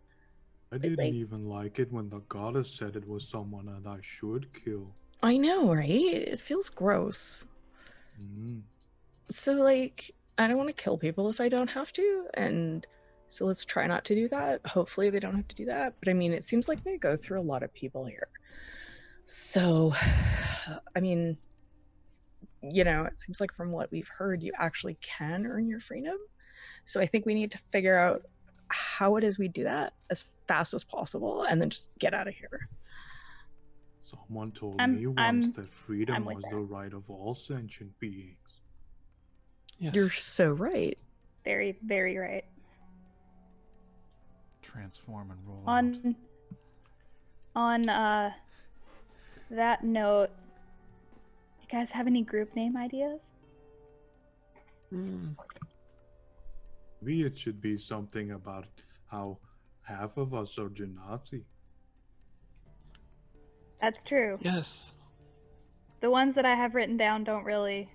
C: I didn't
D: like-
C: even like it when the goddess said it was someone that I should kill.
D: I know, right? It feels gross.
C: Mm.
D: So like I don't want to kill people if I don't have to, and so let's try not to do that. Hopefully they don't have to do that, but I mean it seems like they go through a lot of people here. So I mean, you know, it seems like from what we've heard you actually can earn your freedom. So I think we need to figure out how it is we do that as fast as possible and then just get out of here.
C: Someone told
B: I'm-
C: me once
B: I'm-
C: that freedom
B: I'm with
C: was
B: that.
C: the right of all sentient beings.
E: Yes.
D: You're so right.
B: Very, very right.
A: Transform and roll out.
B: On that note, you guys have any group name ideas?
E: Mm.
C: Maybe it should be something about how half of us are Genasi.
B: That's true.
E: Yes.
B: The ones that I have written down don't really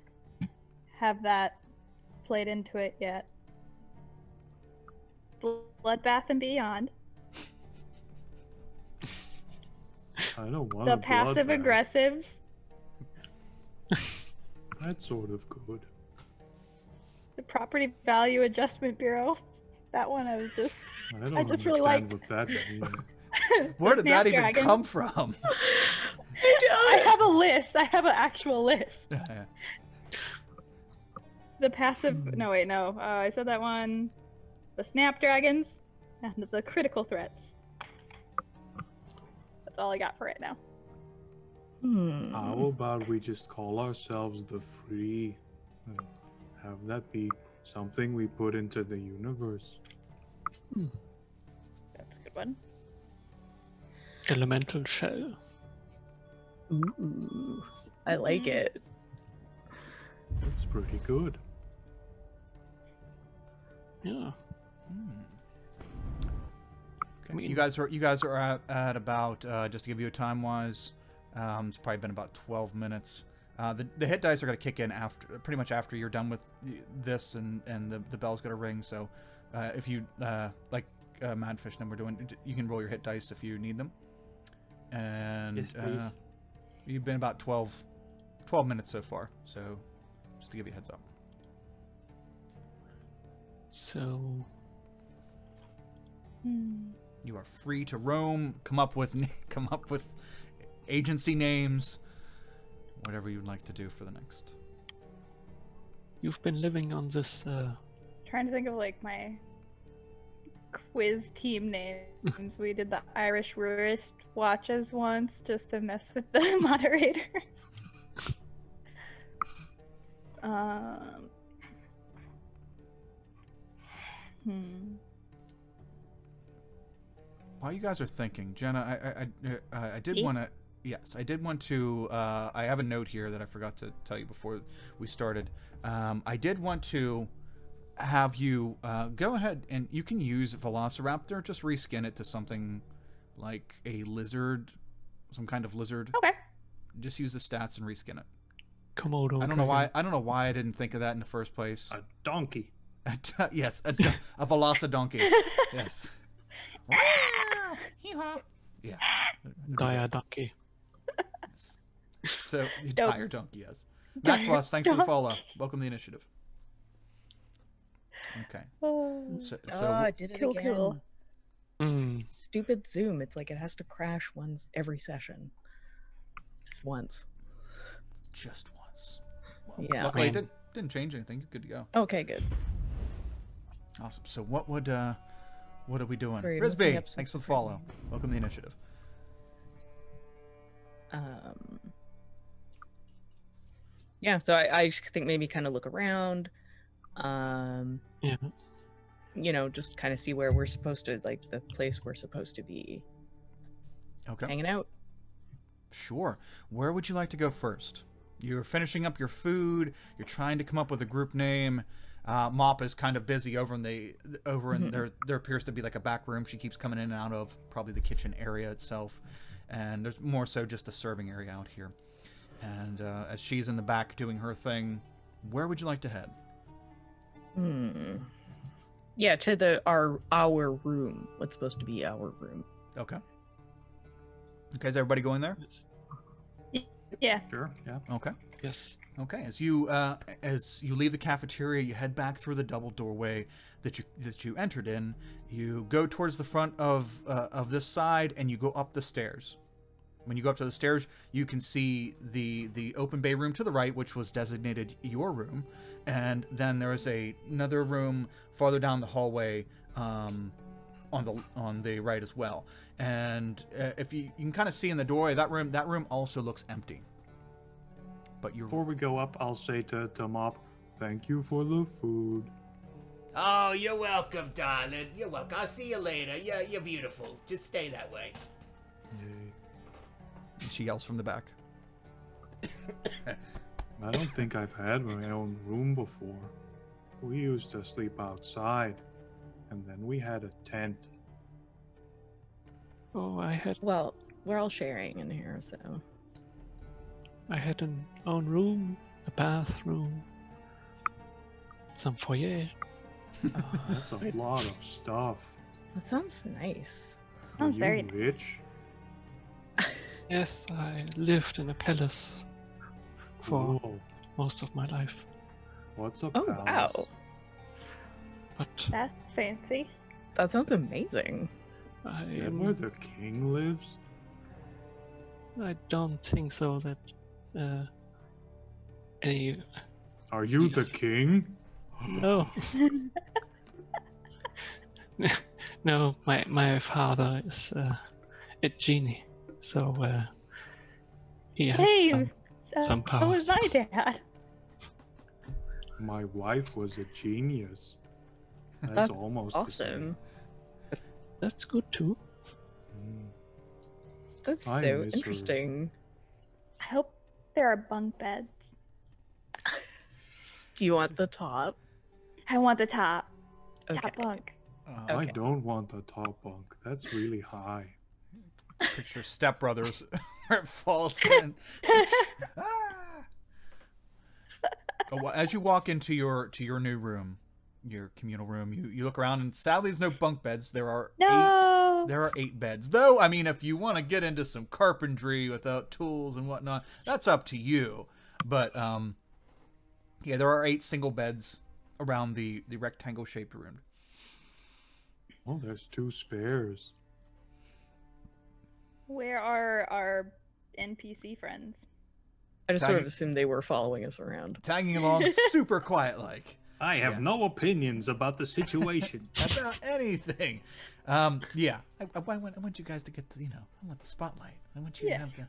B: have that played into it yet. Bloodbath and Beyond.
C: I don't want
B: The
C: a
B: passive
C: bloodbath.
B: aggressives.
C: That's sort of good.
B: The Property Value Adjustment Bureau. That one I was just...
C: I don't
B: just really
C: understand
B: liked.
C: what that means.
A: Where did that even
B: Snapdragon.
A: come from?
B: I have a list. I have an actual list.
A: Yeah.
B: The passive... No, wait, no. I said that one. The Snapdragons and the critical threats. That's all I got for right now.
C: How about we just call ourselves the Free and have that be something we put into the universe?
B: That's a good one.
E: Elemental shell.
D: Ooh, I like it.
C: That's pretty good.
E: Yeah.
A: Okay.
E: mean-
A: You guys are at about just to give you a time wise. It's probably been about 12 minutes. The hit dice are going to kick in after, pretty much after you're done with this, and the bell's going to ring. So if you like Madfish and we're doing, you can roll your hit dice if you need them. And
G: Yes, please.
A: you've been about 12 minutes so far. So just to give you a heads up.
E: So
A: You are free to roam. Come up with agency names, whatever you'd like to do for the next.
E: you've been living on this.
B: Trying to think of like my quiz team names. We did the Irish Rurist watches once just to mess with the moderators.
A: While you guys are thinking, Jenna, I did
B: Me?
A: want to. Yes, I did want to. I have a note here that I forgot to tell you before we started. I did want to have you go ahead and you can use Velociraptor. Just reskin it to something like a lizard, some kind of lizard.
B: Okay.
A: Just use the stats and reskin it.
E: Komodo.
A: I don't know why. I don't know why I didn't think of that in the first place.
C: A donkey.
A: Yes, a Velocidonkey. Yes. Yeah.
E: Gaia donkey.
A: So the
B: Dope.
A: entire donkey, yes. Mac Floss, thanks for the follow. Welcome to the initiative. Okay.
B: Oh,
A: So
D: I did it
B: Cool,
D: again.
B: cool.
E: Mm.
D: Stupid Zoom. It's like it has to crash once every session. just once.
A: Just once. Well,
D: Yeah.
A: luckily,
E: I
A: it didn't change anything. You're good to go.
D: Okay, good.
A: Awesome. So what are we doing?
D: Sorry, I'm looking
A: Risby,
D: up some
A: thanks for the
D: different
A: follow.
D: names.
A: Welcome to the initiative.
D: Yeah, so I just think maybe kind of look around.
E: Yeah.
D: Just kind of see where we're supposed to, like the place we're supposed to be
A: Okay.
D: hanging out.
A: Sure. Where would you like to go first? You're finishing up your food. You're trying to come up with a group name. Mop is kind of busy over in there appears to be like a back room she keeps coming in and out of, probably the kitchen area itself, and there's more so just a serving area out here. And as she's in the back doing her thing, where would you like to head?
D: Yeah, to our room. What's supposed to be our room.
A: Okay, is everybody going there?
E: Yes.
B: Yeah.
C: Sure, yeah.
A: Okay.
E: Yes.
A: Okay, as you leave the cafeteria, you head back through the double doorway that you entered in. You go towards the front of this side, and you go up the stairs. When you go up to the stairs, you can see the open bay room to the right, which was designated your room, and then there is another room farther down the hallway on the right as well. And if you can kind of see in the doorway, that room also looks empty. But
C: Before we go up, I'll say to Mop, thank you for the food.
F: Oh, you're welcome, darling. You're welcome. I'll see you later. You're beautiful. Just stay that way.
C: Yay.
A: she yells from the back.
C: I don't think I've had my own room before. We used to sleep outside, and then we had a tent.
E: Oh,
D: Well, we're all sharing in here, so.
E: I had an own room, a bathroom, some foyer.
C: That's a lot of stuff.
D: That sounds nice.
C: Are
B: Sounds
C: you
B: very nice.
C: rich?
E: Yes, I lived in a palace for
C: Cool.
E: most of my life.
C: What's a
D: Oh,
C: palace?
D: wow.
E: But
B: That's fancy.
D: That sounds amazing.
C: Is that where the king lives?
E: I don't think so that any.
C: Are you the
E: Yes.
C: king?
E: No. No, my father is a genie, so he has
B: Hey,
E: some
B: so was
E: powers.
B: my dad.
C: My wife was a genius. That's
D: That's
C: almost the same.
D: awesome.
E: That's good too.
C: Mm.
D: That's
C: I
D: so
C: miss her.
D: interesting.
B: I hope there are bunk beds.
D: Do you want the top?
B: I want the top.
D: Okay.
B: Top bunk.
C: I
D: Okay.
C: don't want the top bunk. That's really high.
A: Picture Step Brothers where it falls in. Ah! Oh, well, as you walk into your new room, your communal room, you look around, and sadly there's no bunk beds. There are
B: No.
A: There are 8 beds. Though, I mean, if you want to get into some carpentry without tools and whatnot, that's up to you. But yeah, there are 8 single beds around the rectangle-shaped room.
C: Oh, there's 2 spares.
B: Where are our NPC friends?
D: I just sort of
A: Tagging-
D: assumed they were following us around.
A: Tagging along super quiet like.
C: I have
A: Yeah.
C: no opinions about the situation.
A: About anything. Yeah. I want you guys to get the, I want the spotlight. I want you to have I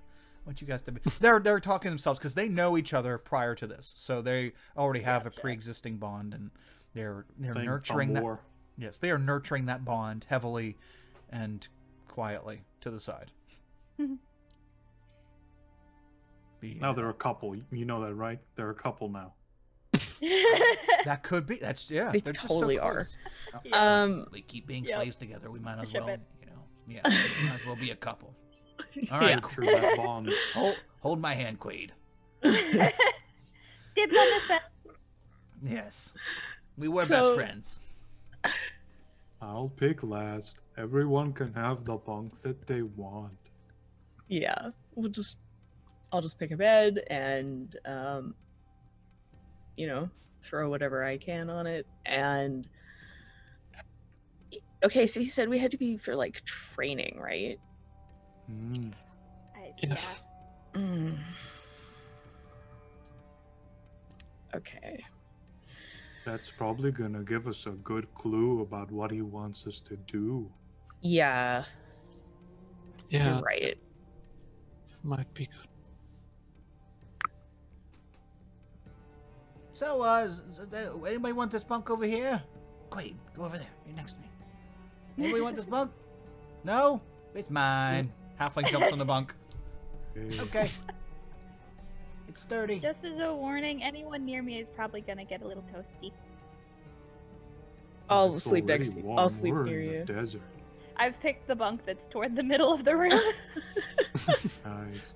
A: want you guys to be they're talking to themselves because they know each other prior to this. So they already have a pre-existing bond, and they're
C: Thank
A: nurturing
C: the
A: that.
C: war.
A: Yes, they are nurturing that bond heavily and quietly to the side.
C: Now they're a couple. You know that, right? They're a couple now.
A: That could be. That's
D: They
A: they're just so
D: totally are.
A: close.
F: We keep being
B: Yep.
F: slaves together. We might as
B: Ship
F: well,
B: it.
F: yeah, we might as well be a couple. All
D: Yeah.
F: right,
C: Nurture that bond.
F: hold my hand, Quaid.
B: Dibs on this bed.
F: Yes, we were
D: So-
F: best friends.
C: I'll pick last. Everyone can have the bunk that they want.
D: Yeah, I'll just pick a bed and throw whatever I can on it. And okay, so he said we had to be for like training, right?
C: Mm.
E: Yes.
D: Mm. Okay.
C: That's probably gonna give us a good clue about what he wants us to do.
D: Yeah,
E: Yeah,
D: you're right.
E: might be good.
F: So, anybody want this bunk over here? Great, go over there. You're next to me. Anybody want this bunk? No? It's mine.
A: Halfling jumps on the bunk.
F: Okay. It's sturdy.
B: Just as a warning, anyone near me is probably gonna get a little toasty.
D: I'll
C: It's
D: sleep
C: already
D: next to you.
C: warm.
D: I'll sleep
C: We're
D: near
C: in
D: you.
C: the desert.
B: I've picked the bunk that's toward the middle of the room.
C: Nice.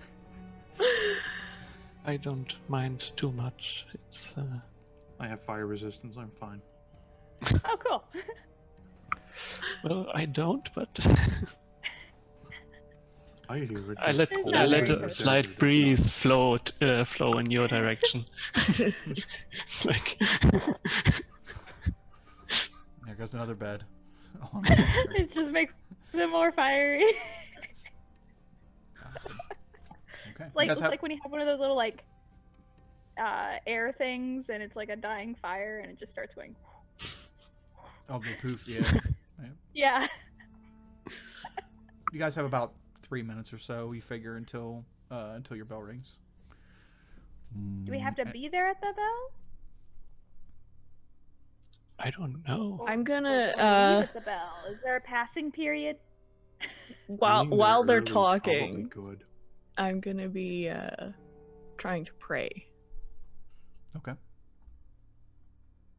E: I don't mind too much. It's
C: I have fire resistance. I'm fine.
B: Oh, cool.
E: well, I don't, but
C: I hear it.
E: I let
B: It's
E: I
B: not
E: let
B: very
E: a
B: good.
E: slight breeze flow in your direction. It's like
A: There goes another bed. Oh,
B: It just makes it more fiery.
A: awesome. Okay.
B: It's like
A: You guys
B: it's
A: have-
B: like when you have one of those little like air things, and it's like a dying fire, and it just starts going.
A: Oh, the poof. Yeah.
B: Yeah.
A: You guys have about 3 minutes or so. You figure until your bell rings.
B: Do we have to be there at the bell?
E: I don't know.
D: I'm
B: Or
D: gonna
B: leave at the bell? Is there a passing period?
D: while
C: Being there
D: while they're
C: early is probably
D: talking,
C: good.
D: I'm gonna be trying to pray.
A: Okay.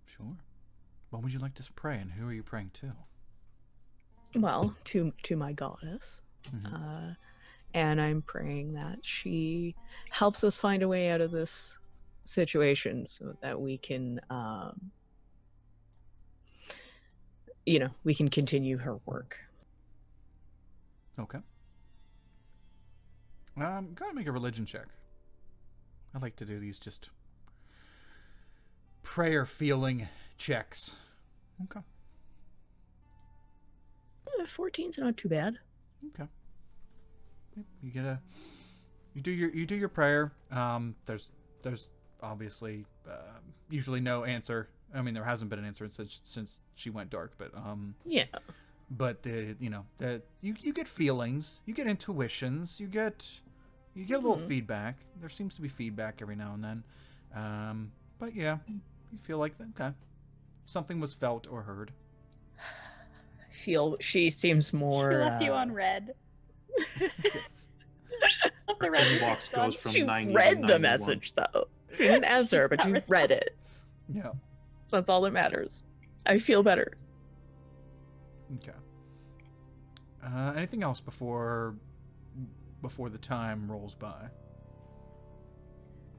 A: Sure. What would you like to pray, and who are you praying to?
D: Well, to my goddess.
A: Mhm.
D: And I'm praying that she helps us find a way out of this situation so that we can we can continue her work.
A: Okay. Go ahead and make a religion check. I like to do these just prayer feeling checks. Okay.
D: 14's not too bad.
A: Okay. Yep, you do your prayer. There's obviously usually no answer. I mean, there hasn't been an answer since she went dark, but
D: Yeah.
A: but you get feelings, you get intuitions, you get a little feedback. There seems to be feedback every now and then. But yeah, you feel like okay, something was felt or heard.
D: I feel she seems more
B: She left you on red.
A: Yes.
B: The red
C: Inbox
B: message on.
C: goes from
D: she
C: 90
D: read
C: to
D: the
C: 91.
D: message though. She didn't answer, but
B: Not
D: she
B: respond.
D: read it.
A: Yeah.
D: That's all that matters. I feel better.
A: Okay. Anything else before the time rolls by?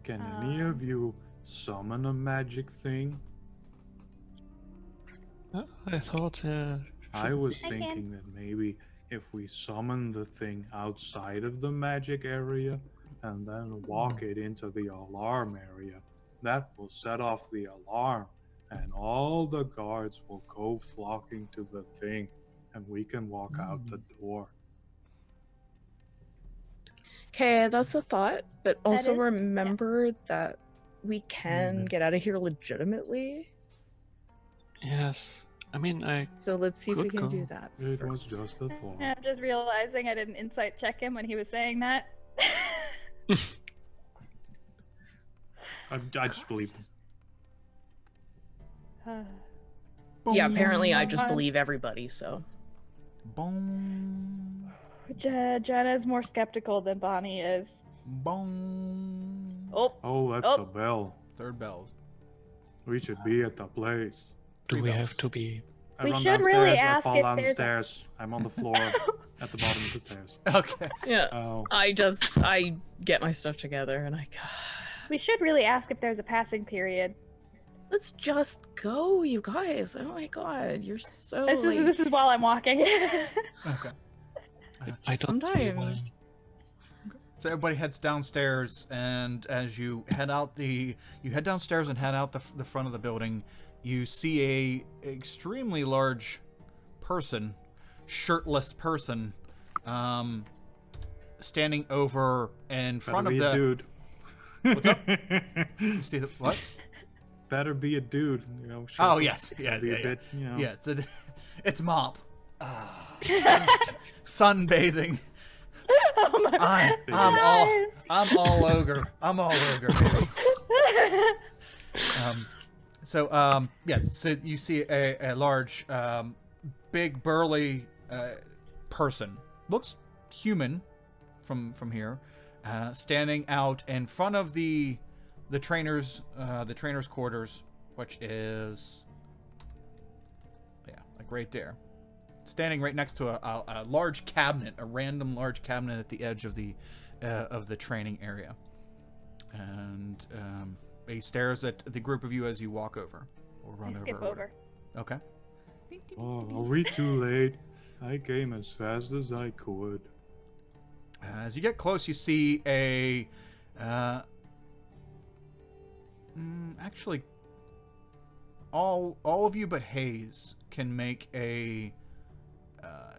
C: Can any of you summon a magic thing?
E: I thought
C: I was
B: I can.
C: thinking that maybe if we summon the thing outside of the magic area and then walk it into the alarm area, that will set off the alarm and all the guards will go flocking to the thing and we can walk out the door.
D: Okay, that's a thought, but also
B: is-
D: remember that we can
C: Mhm.
D: get out of here legitimately.
E: yes. I mean, I
D: So let's see if we
E: Good
D: can do
E: call.
D: that.
C: It was
D: first.
C: just a thought.
B: I'm just realizing I didn't insight check him when he was saying that.
C: I just believed him.
D: Yeah, apparently I
B: Boom.
D: just believe everybody, so.
A: Boom.
B: Jenna's more skeptical than Bonnie is.
A: Boom.
B: Oh,
C: Oh, that's
B: Oh.
C: the bell.
A: Third bell.
C: We should be at the place.
E: do
A: Three
E: we
A: bells.
E: have to be?
C: I
B: We
C: run
B: should
C: downstairs,
B: really
C: I
B: ask
C: fall
B: if
C: down the
B: there's a-
C: stairs. I'm on the floor at the bottom of the stairs.
A: Okay.
D: Yeah.
C: Oh,
D: I get my stuff together and
B: we should really ask if there's a passing period.
D: let's just go, you guys. Oh my god, you're so
B: This is while I'm walking.
A: Okay.
E: I don't see why.
D: Sometimes.
A: So everybody heads downstairs, and as you head downstairs and head out the front of the building, you see a extremely large person, shirtless person, standing over in front
C: Better
A: of
C: be a
A: the
C: dude.
A: What's up? You see the what?
C: Better be a dude, you know.
A: Oh yes,
C: yeah,
A: yeah,
C: be
A: yeah,
C: a bit, you know.
A: yeah. It's Mop. Sunbathing.
B: Oh my
A: I'm all ogre. I'm all ogre, baby. Yes. So you see a large, big burly person. Looks human from here, standing out in front of the trainer's quarters, which is like right there. Standing right next to a large cabinet, a random large cabinet at the edge of the training area, and he stares at the group of you as you walk over or run over.
B: Skip over.
A: Okay.
C: Oh, are we too late? I came as fast as I could.
A: As you get close, you see a actually all of you but Hayes can make a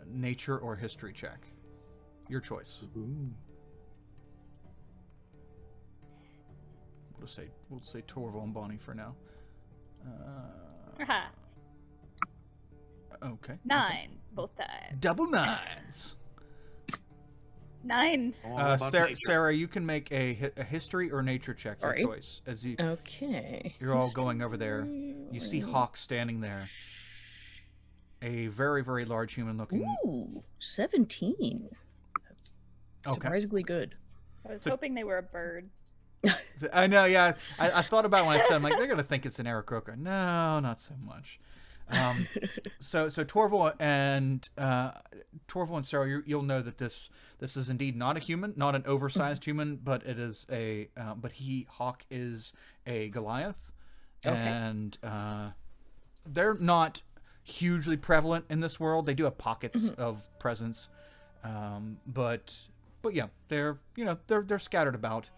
A: nature or history check. Your choice.
C: Ooh.
A: We'll say Torval and Bonnie for now. Okay.
B: 9 both times.
A: Double nines.
B: 9.
C: All about nature.
A: Sarah, you can make a history or nature check. Your
D: Alright.
A: choice. As you
D: Okay.
A: you're all going over there. You see Hawk standing there. A very, very large human-looking.
D: Ooh, 17. That's
A: Okay.
D: surprisingly good.
B: I was hoping they were a bird.
A: I know, yeah. I thought about it when I said, I'm like, they're gonna think it's an Aarakocra. No, not so much. So Torval and Sarah, you'll know that this is indeed not a human, not an oversized human, but it is Hawk is a Goliath,
D: Okay.
A: and they're not hugely prevalent in this world. They do have pockets of presence, but yeah, they're scattered about,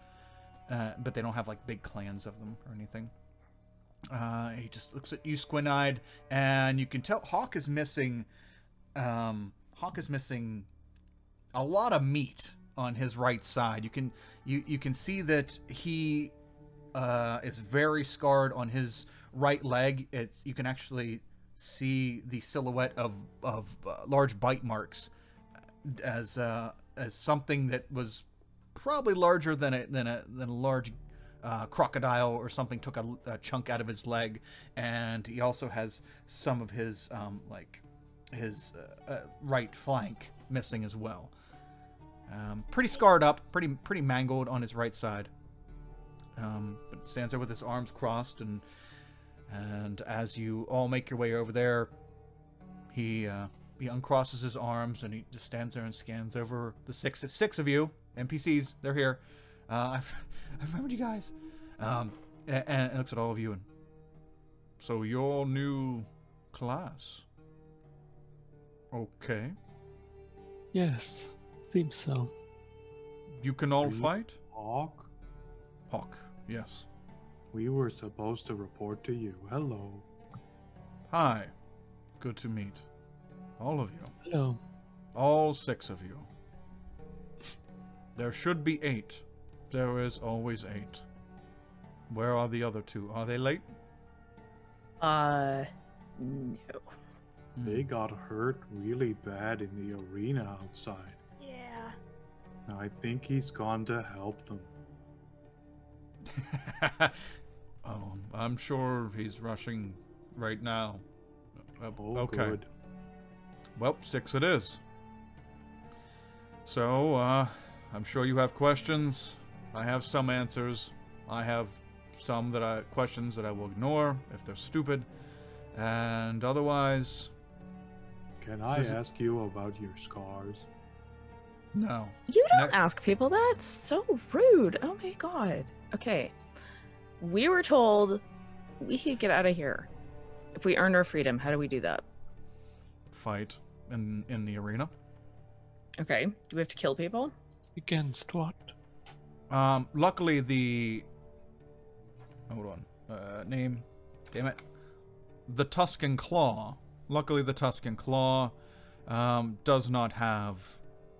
A: but they don't have like big clans of them or anything. He just looks at you squint-eyed, and you can tell Hawk is missing a lot of meat on his right side. You can see that he is very scarred on his right leg. You can actually see the silhouette of large bite marks as something that was probably larger than a large crocodile or something took a chunk out of his leg, and he also has some of his right flank missing as well. Pretty scarred up, pretty mangled on his right side, but stands there with his arms crossed, and as you all make your way over there, he uncrosses his arms and he just stands there and scans over the six of you NPCs. They're here. I remembered you guys. And looks at all of you, and so your new class. Okay.
E: Yes, seems so.
A: You can all
C: Really?
A: fight?
C: Hawk,
A: Hawk, yes.
C: we were supposed to report to you. Hello.
A: Hi. Good to meet all of you.
E: Hello.
A: All 6 of you. There should be 8. There is always 8. Where are the other 2? Are they late?
D: No.
C: They got hurt really bad in the arena outside.
B: Yeah.
C: Now I think he's gone to help them.
A: Oh, I'm sure he's rushing right now.
C: Oh,
A: okay.
C: good.
A: Well, 6 it is. So, I'm sure you have questions. I have some answers. I have some questions that I will ignore if they're stupid. And otherwise...
C: Can I ask you about your scars?
A: No.
D: You don't ask people that. It's so rude. Oh my god. Okay. We were told we could get out of here if we earned our freedom. How do we do that?
A: Fight in the arena.
D: Okay. Do we have to kill people?
E: Against what?
A: Luckily the... Hold on. Name. Damn it. The Tuscan Claw. Luckily the Tuscan Claw does not have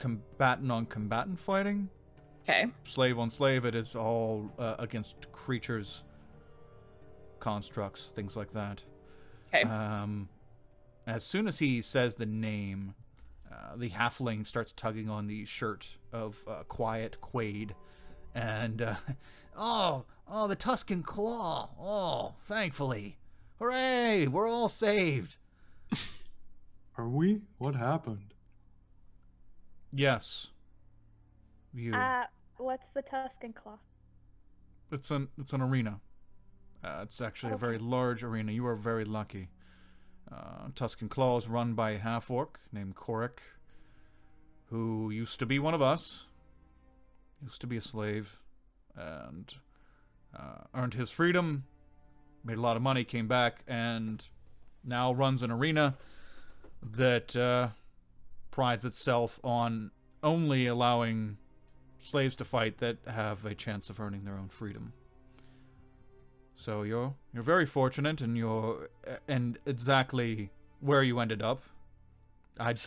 A: combatant on combatant fighting.
D: Okay.
A: Slave on slave, it is all against creatures, constructs, things like that.
D: Okay.
A: As soon as he says the name, the halfling starts tugging on the shirt of Quiet Quaid, and
F: Oh, the Tuscan Claw. Oh, thankfully. Hooray, we're all saved.
C: Are we? What happened?
A: yes, you.
B: What's the Tuscan Claw?
A: It's an arena. It's actually a very large arena. You are very lucky. Tuscan Claw is run by a half-orc named Korik, who used to be one of us. Used to be a slave, and earned his freedom, made a lot of money, came back, and now runs an arena that prides itself on only allowing slaves to fight that have a chance of earning their own freedom. So you're very fortunate, and exactly where you ended up.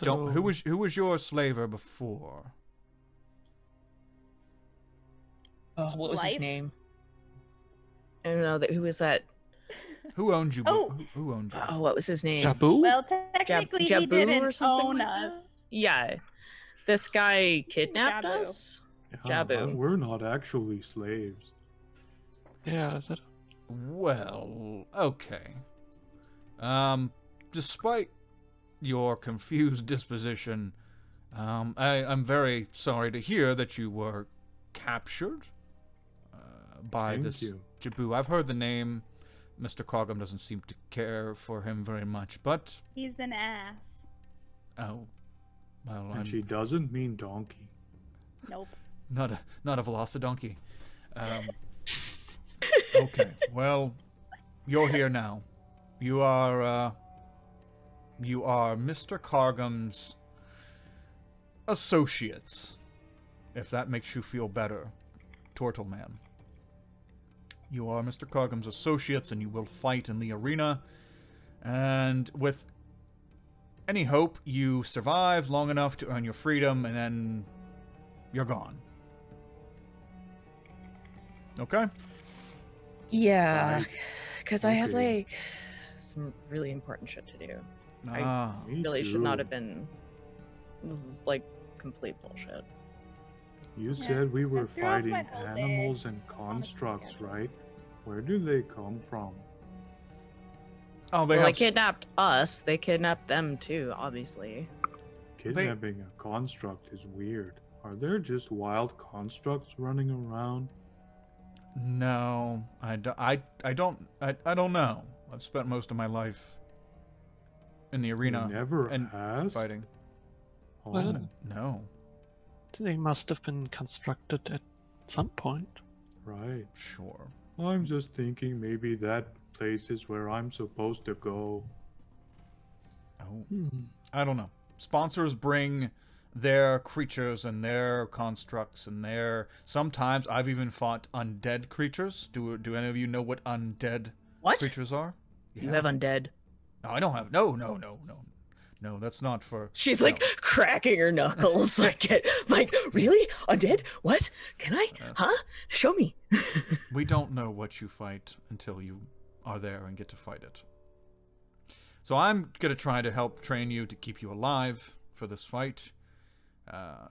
A: Who was your slaver before?
D: Oh, what was his
B: Life?
D: name? I don't know. Who was that?
A: Who owned you?
B: Oh.
A: Who owned you?
D: Oh, what was his name?
E: Jabu?
B: Well, technically, he
D: Jabu
B: didn't
D: or something
B: own
D: like
B: us.
D: that? Yeah. This guy kidnapped
B: Jabu.
D: us?
C: Yeah,
D: Jabu.
C: we're not actually slaves.
E: Yeah, is that?
A: Well, okay. Despite your confused disposition, I'm very sorry to hear that you were captured by
C: Thank
A: this
C: you.
A: Jabu. I've heard the name. Mr. Cogum doesn't seem to care for him very much, but
B: He's an ass.
A: oh, well,
C: And
A: I'm
C: she doesn't mean donkey.
B: Nope.
A: not a velocidonkey. Okay, well, you're here now. You are Mr. Cargum's associates, if that makes you feel better, Turtle Man. You are Mr. Cargum's associates, and you will fight in the arena. And with any hope, you survive long enough to earn your freedom, and then you're gone. Okay?
D: Yeah.
C: Right.
D: Because I have,
C: Okay.
D: like, some really important shit to do.
A: Ah,
C: Me
D: Really should not
C: too.
D: have been. This is, like, complete bullshit.
C: You
B: Yeah,
C: said we were
B: that threw off my
C: fighting
B: whole day.
C: animals and constructs,
B: together.
C: right? Where do they come from?
A: oh,
D: Well, they
A: have
D: kidnapped us. They kidnapped them, too, obviously.
C: Kidnapping a construct is weird. Are there just wild constructs running around?
A: No, I don't know. I've spent most of my life in the arena
C: You never
A: and
C: asked?
A: fighting.
C: Oh,
E: Well,
A: No,
E: They must have been constructed at some point.
C: right.
A: sure.
C: I'm just thinking maybe that place is where I'm supposed to go.
A: Oh, I don't know. Sponsors bring their creatures and their constructs and their. Sometimes I've even fought undead creatures. Do any of you know what undead
D: What?
A: creatures are?
D: You have undead.
A: No, I don't have. No. That's not for.
D: She's
A: no.
D: like cracking her knuckles. like, really? Undead? What? Can I?
A: Yes.
D: Huh? Show me.
A: We don't know what you fight until you are there and get to fight it. So I'm going to try to help train you to keep you alive for this fight.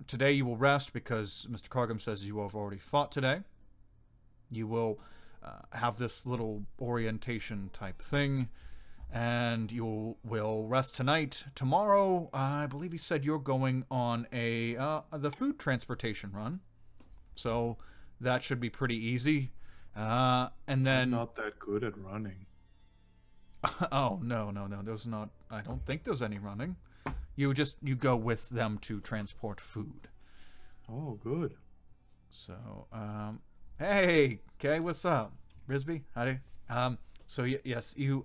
A: Today you will rest because Mr. Cargum says you have already fought today. You will have this little orientation type thing, and you will rest tonight. Tomorrow, I believe he said you're going on the food transportation run. So that should be pretty easy. And
C: I'm
A: then
C: not that good at running.
A: oh no, there's not. I don't think there's any running. You go with them to transport food.
C: Oh, good.
A: So hey, okay, what's up, Risby? Howdy. So yes, you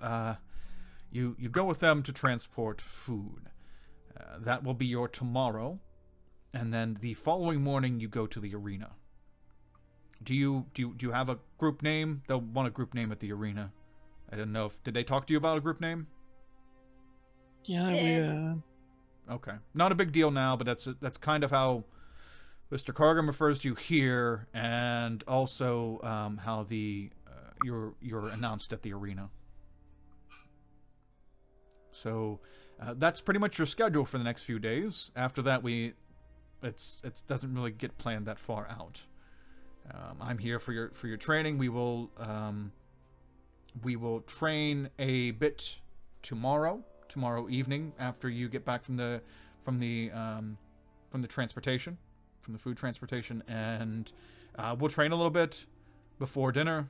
A: go with them to transport food. That will be your tomorrow, and then the following morning you go to the arena. Do you have a group name? They'll want a group name at the arena. I don't know if did they talk to you about a group name?
E: Yeah,
B: Eh.
A: Okay. Not a big deal now, but that's kind of how Mr. Cargam refers to you here, and also how you're announced at the arena. So that's pretty much your schedule for the next few days. After that, it doesn't really get planned that far out. I'm here for your training. We will train a bit tomorrow evening after you get back from the transportation, from the food transportation, and we'll train a little bit before dinner,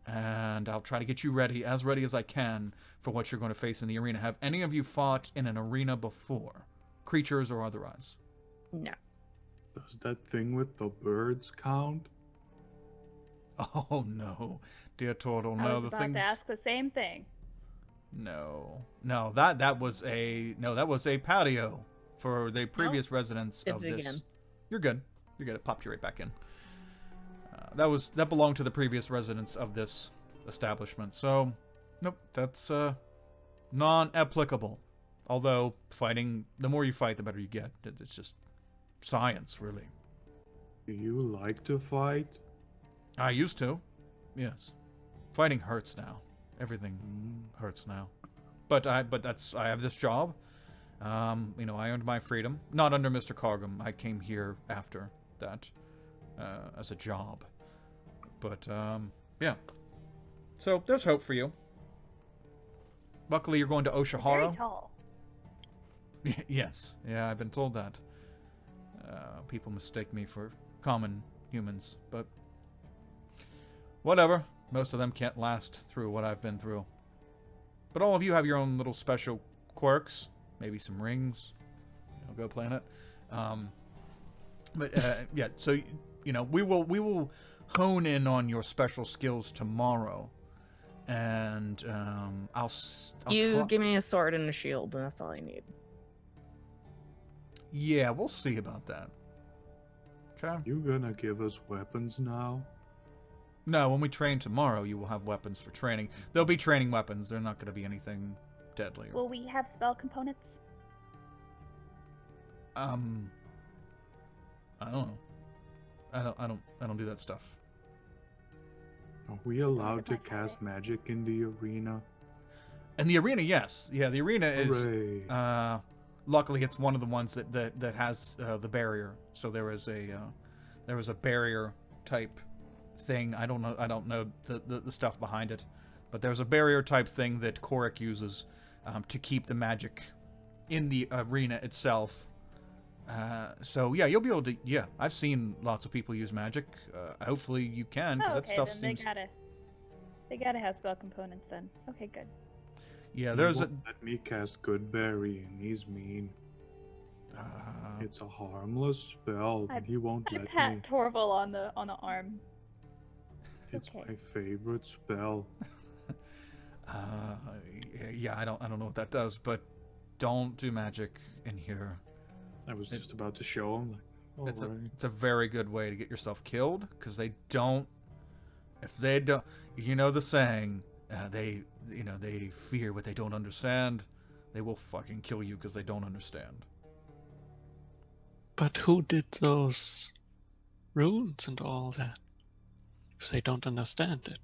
A: and I'll try to get you ready as I can for what you're going to face in the arena. Have any of you fought in an arena before, creatures or otherwise?
D: No.
C: Does that thing with the birds count?
A: Oh no, dear Turtle,
B: I
A: no.
B: was
A: The
B: about
A: things.
B: to ask the same thing.
A: No, that was a patio for the previous residents
D: Did
A: of
D: it
A: this.
D: again.
A: You're good. It popped you right back in. That belonged to the previous residents of this establishment. So, nope, that's non-applicable. Although fighting, the more you fight, the better you get. It's just science, really.
C: Do you like to fight?
A: I used to, yes. Fighting hurts now. Everything hurts now. But I have this job. I earned my freedom. Not under Mr. Cargam. I came here after that as a job. But yeah. So there's hope for you. Luckily, you're going to Oshihara.
B: Very tall.
A: Yes. Yeah, I've been told that. People mistake me for common humans, but whatever. Most of them can't last through what I've been through. But all of you have your own little special quirks. Maybe some rings. Go planet. Yeah, so, we will hone in on your special skills tomorrow. And I'll
D: give me a sword and a shield, and that's all I need.
A: Yeah, we'll see about that. Okay.
C: You gonna give us weapons now?
A: No, when we train tomorrow, you will have weapons for training. There'll be training weapons. They're not going to be anything deadly.
B: Will we have spell components?
A: I don't know. I don't do that stuff.
C: Are we allowed to cast magic in the arena?
A: In the arena, yes. Yeah, the arena is.
C: Hooray.
A: Luckily, it's one of the ones that has the barrier. So there is a barrier type thing. I don't know the stuff behind it, but there's a barrier type thing that Korik uses to keep the magic in the arena itself. So yeah, you'll be able to. Yeah, I've seen lots of people use magic. Hopefully you can, because that stuff
B: then
A: seems.
B: They gotta have spell components then. Okay, good.
A: Yeah,
C: He
A: there's a.
C: won't let me cast Goodberry, and he's mean. It's a harmless spell, and he won't
B: I
C: let
B: pat
C: me.
B: Torval on the arm.
C: It's
B: okay.
C: my favorite spell.
A: Yeah, I don't know what that does, but don't do magic in here.
C: I was just about to show him. Like,
A: It's a very good way to get yourself killed, because they don't. If they don't, the saying, they fear what they don't understand. They will fucking kill you because they don't understand.
E: But who did those runes and all that? If they don't understand it.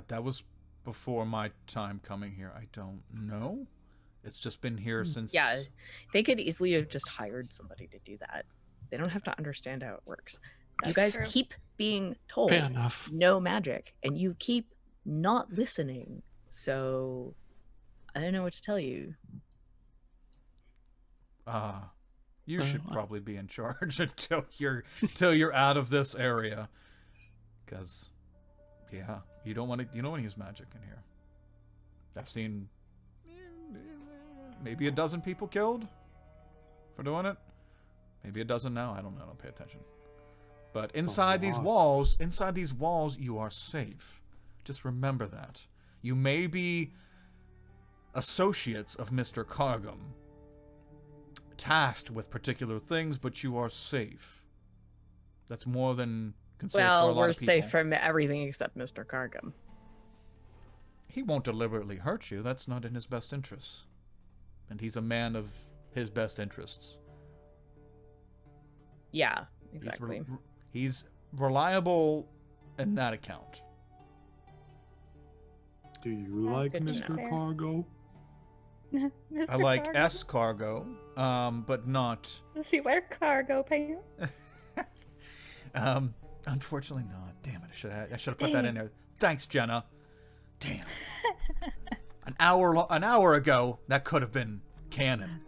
A: That was before my time coming here. I don't know. It's just been here since.
D: Yeah, they could easily have just hired somebody to do that. They don't have to understand how it works. You
B: That's
D: guys
B: true.
D: keep being told
E: Fair enough.
D: no magic, and you keep not listening. So I don't know what to tell you.
A: You should probably be in charge until you're out of this area, because yeah, you don't want to use magic in here. I've seen maybe a dozen people killed for doing it. Maybe a dozen now. I don't know. Don't pay attention. But inside these walls, you are safe. Just remember that. You may be associates of Mr. Cargam, tasked with particular things, but you are safe. That's more than can say for a
D: Well,
A: lot
D: we're
A: of people.
D: safe from everything except Mr. Cargam.
A: He won't deliberately hurt you. That's not in his best interests. And he's a man of his best interests.
D: Yeah, exactly.
A: He's reliable in that account.
C: Do you like
D: good to
C: Mr.
B: know.
C: Cargo?
B: Mr.
A: I like
B: Cargo.
A: S cargo, but not.
B: Does he wear cargo pants?
A: Unfortunately not. Damn it! I should have put that in there. Thanks, Jenna. Damn. An hour ago, that could have been canon,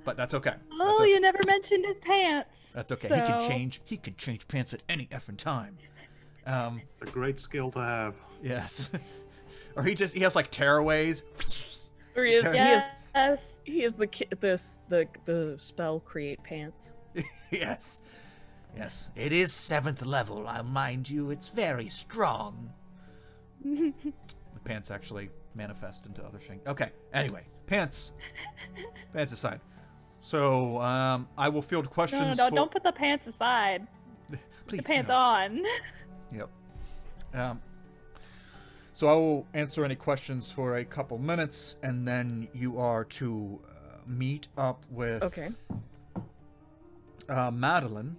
A: but that's okay.
B: Oh, you never mentioned his pants.
A: That's okay.
B: So...
A: He can change pants at any effing time.
C: It's a great skill to have.
A: Yes. Or he has like tearaways.
D: Or he is,
B: Yes.
D: he is the spell create pants.
A: Yes. Yes.
F: It is 7th level, I'll mind you. It's very strong.
A: The pants actually manifest into other things. Okay. Anyway, pants aside. So, I will field questions.
B: No, don't put the pants aside.
A: Please,
B: The pants
A: no.
B: on.
A: Yep. So I will answer any questions for a couple minutes, and then you are to meet up with Madeline.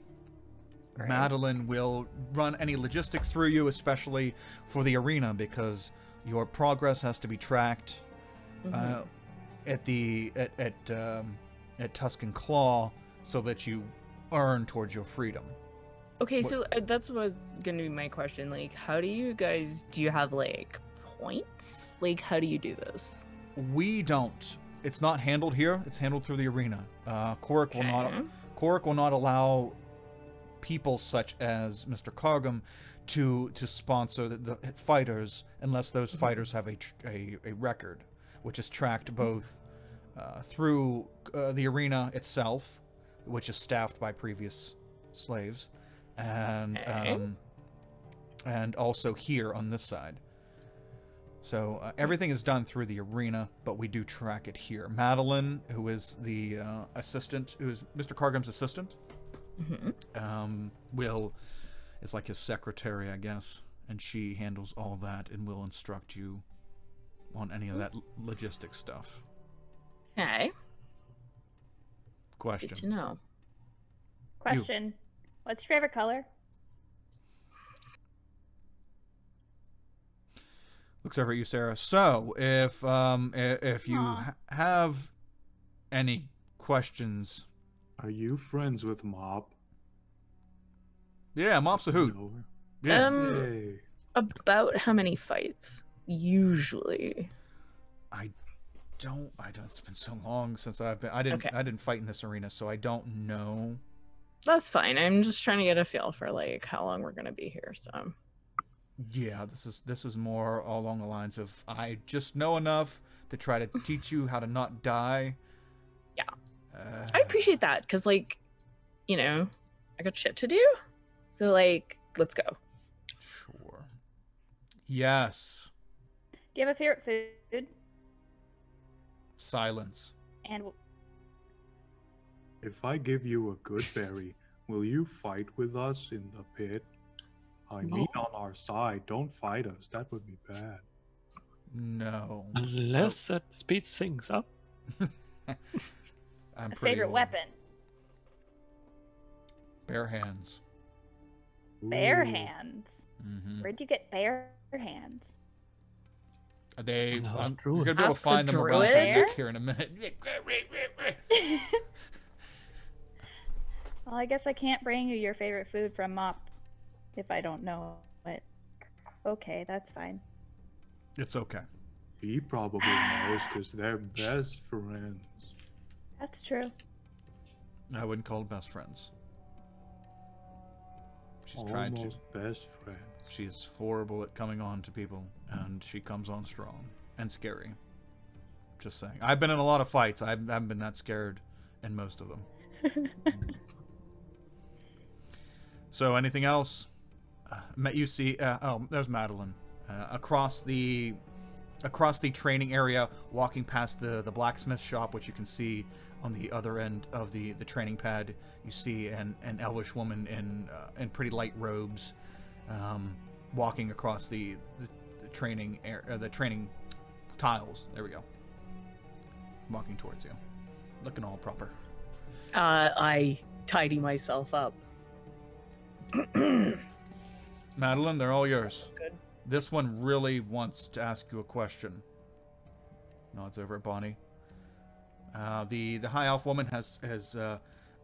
D: Right.
A: Madeline will run any logistics through you, especially for the arena, because your progress has to be tracked at Tuscan Claw, so that you earn towards your freedom.
D: Okay, so that's what was gonna be my question. Like, how do you have like points? Like, how do you do this?
A: We don't. It's not handled here. It's handled through the arena. Korik will not allow people such as Mr. Cargum to sponsor the fighters unless those fighters have a record, which is tracked both through the arena itself, which is staffed by previous slaves, and also here on this side. So everything is done through the arena, but we do track it here. Madeline, who is the assistant, who is Mr. Cargum's assistant, is like his secretary, I guess, and she handles all that and will instruct you on any of that logistic stuff.
D: Okay.
A: Question.
D: Good to know.
B: Question. What's your favorite color?
A: Looks over at you, Sarah. So, if you have any questions,
C: Are you friends with Mop?
A: yeah, Mop's a hoot.
C: No.
A: Yeah,
C: Yay.
D: About how many fights usually?
A: I don't. It's been so long since I've been. I didn't fight in this arena, so I don't know.
D: That's fine. I'm just trying to get a feel for like how long we're gonna be here. So.
A: Yeah, this is more along the lines of I just know enough to try to teach you how to not die.
D: Yeah, I appreciate that because, like, you know, I got shit to do. So, like, let's go.
A: Sure. Yes.
B: Do you have a favorite food?
A: Silence.
B: And
C: If I give you a good berry, will you fight with us in the pit? I mean, on our side. Don't fight us. That would be bad.
A: No.
E: Unless that speed syncs up.
A: I'm
B: a
A: pretty
B: favorite
A: old.
B: weapon?
A: Bare hands.
B: Bare
C: Ooh.
B: hands.
A: Mm-hmm.
B: Where'd you get bare hands?
A: You're
E: No,
A: gonna
E: druid.
A: be able to
D: Ask the
A: find them around
D: druid?
A: Nick here in a minute.
B: Well, I guess I can't bring you your favorite food from Mop if I don't know it. Okay, that's fine.
A: It's okay.
C: He probably knows because they're best friends.
B: That's true.
A: I wouldn't call them best friends. She's tried to.
C: Almost best friends.
A: She's horrible at coming on to people, and she comes on strong and scary. Just saying. I've been in a lot of fights. I haven't been that scared in most of them. So, anything else? You see? There's Madeline across the training area, walking past the blacksmith shop, which you can see on the other end of the training pad. You see an elvish woman in pretty light robes, walking across the training the training tiles. There we go. Walking towards you. looking all proper.
D: I tidy myself up.
A: Madeline, they're all yours.
D: Good.
A: This one really wants to ask you a question. Nods over at Bonnie. The high elf woman has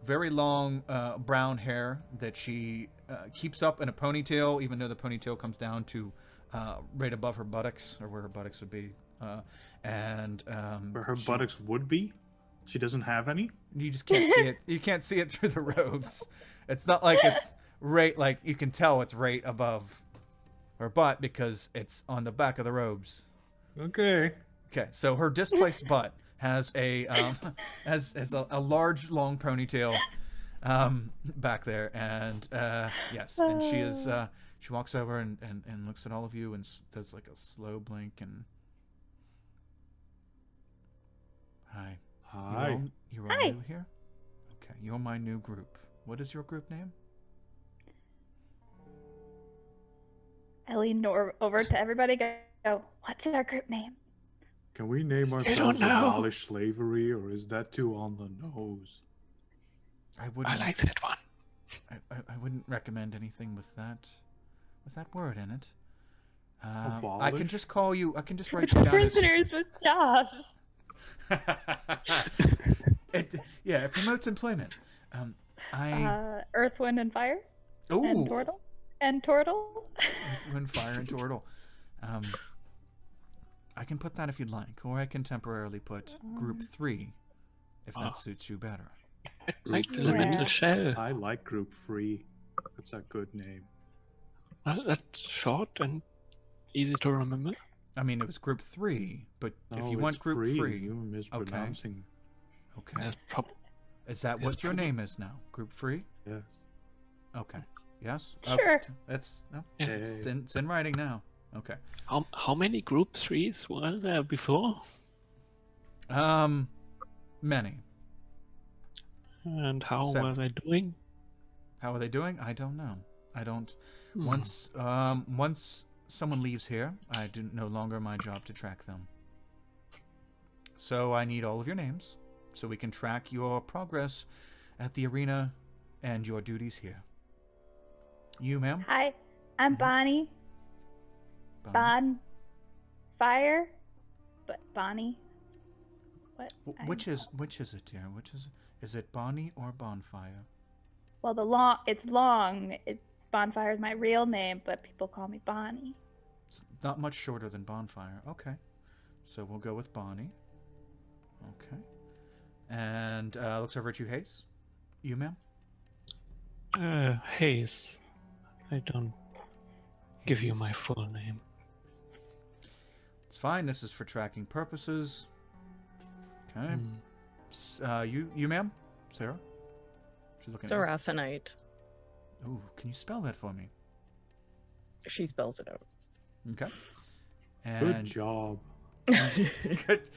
A: very long brown hair that she keeps up in a ponytail, even though the ponytail comes down to right above her buttocks, or where her buttocks would be.
C: Where her buttocks would be? She doesn't have any?
A: You just can't see it. You can't see it through the robes. It's not like it's right, like you can tell it's right above her butt because it's on the back of the robes.
C: Okay.
A: Okay, so her displaced butt has a has a large long ponytail back there, and yes, and she is she walks over and looks at all of you and does like a slow blink and hi.
C: Hi.
A: You're all new here? Okay, you're my new group. What is your group name?
B: I lean over to everybody. Go. What's our group name?
C: Can we name ourselves Abolish Slavery, or is that too on the nose?
A: I wouldn't.
E: I like that one.
A: I wouldn't recommend anything with that word in it. I
C: Abolish?
A: can just call you. I can just write you down as.
B: Prisoners with jobs.
A: Yeah, it promotes employment.
B: Earth, Wind, and Fire.
A: Ooh.
B: And Turtle. And Turtle.
A: Earth, Wind, Fire, and Turtle. I can put that if you'd like, or I can temporarily put Group 3, if that suits you better.
E: Like the elemental shell.
C: I like Group 3. That's a good name.
E: Well, that's short and easy to remember.
A: I mean, it was Group 3, but if you
C: it's
A: want Group 3,
C: You're mispronouncing.
A: Okay.
E: That's
A: Is that what your name is now? Group 3?
C: Yes.
A: Okay. Yes?
B: Sure.
A: Okay. It's
E: Yeah.
A: it's in writing now. Okay.
E: How many group 3s were there before?
A: Many.
E: And how
A: 7.
E: were they doing?
A: How are they doing? I don't know. I don't.
E: Hmm.
A: Once someone leaves here, I do no longer my job to track them. So I need all of your names, so we can track your progress at the arena and your duties here. You, ma'am?
B: Hi, I'm Bonnie. Fire. But Bonnie. What?
A: Which is it, dear? Which is it Bonnie or Bonfire?
B: Well, it's long. Bonfire is my real name, but people call me Bonnie.
A: It's not much shorter than Bonfire. Okay. So we'll go with Bonnie. Okay. And looks over at you, Hayes. You, ma'am?
E: Hayes. I don't give you my full name.
A: It's fine. This is for tracking purposes. Okay. You, ma'am? Sarah? She's looking at you.
D: Seraphinite.
A: Ooh, can you spell that for me?
D: She spells it out.
A: Okay.
C: Good
A: And
C: job.
A: Good.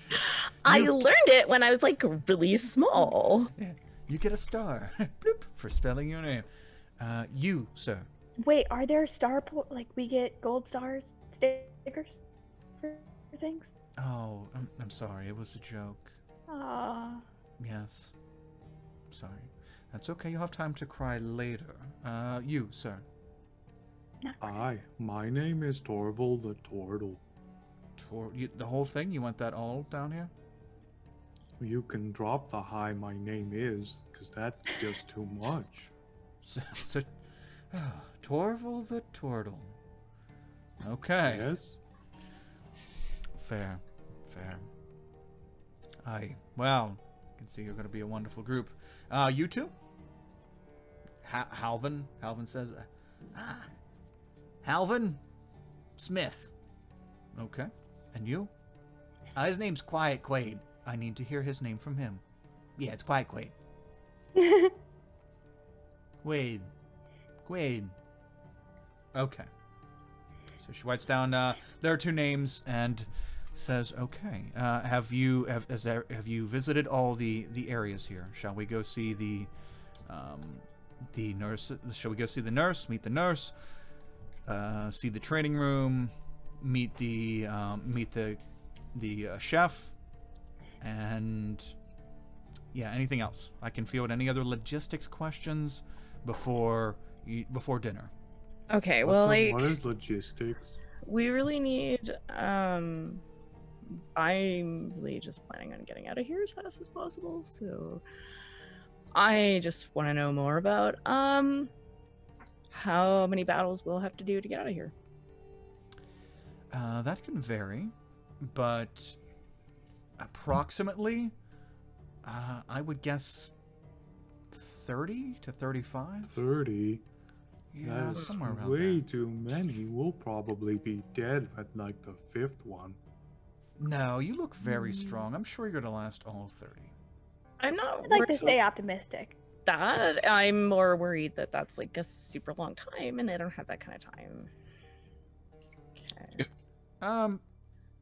D: I
A: You-
D: learned it when I was like really small.
A: Yeah. You get a star Bloop, for spelling your name. You, sir.
B: Wait, are there like we get gold stars, stickers for things?
A: Oh, I'm sorry. It was a joke.
B: Aw.
A: Yes. Sorry. That's okay. You'll have time to cry later. You, sir.
B: Not quite.
C: Hi, my name is Torval the Turtle.
A: The whole thing? You want that all down here?
C: You can drop the hi my name is, because that's just too much.
A: Torval the Turtle. Okay.
C: Yes?
A: Fair. Well, you can see you're going to be a wonderful group. You two? Halvin says,
F: Halvin Smith.
A: okay. And you?
F: His name's Quiet Quaid.
A: I need to hear his name from him.
F: Yeah, it's Quiet Quaid.
A: Quaid. Okay. So she writes down there are two names and says, okay. Have you visited all the areas here? Shall we go see the nurse? Shall we go see the nurse? Meet the nurse. See the training room. Meet the chef. And yeah, anything else? I can field any other logistics questions before dinner.
G: Okay, well,
C: What
G: like,
C: is logistics?
G: we really need, I'm really just planning on getting out of here as fast as possible, so I just want to know more about, how many battles we'll have to do to get out of here.
A: That can vary, but approximately, I would guess 30 to 35.
C: 30?
A: Yeah,
C: That's
A: somewhere around
C: way
A: there.
C: too many. We'll probably be dead at like the 5th one.
A: No, you look very strong. I'm sure you're going to last all 30.
G: I'm not
B: I'd like
G: worried
B: to stay optimistic.
G: about that. I'm more worried that that's like a super long time, and I don't have that kind of time. Okay.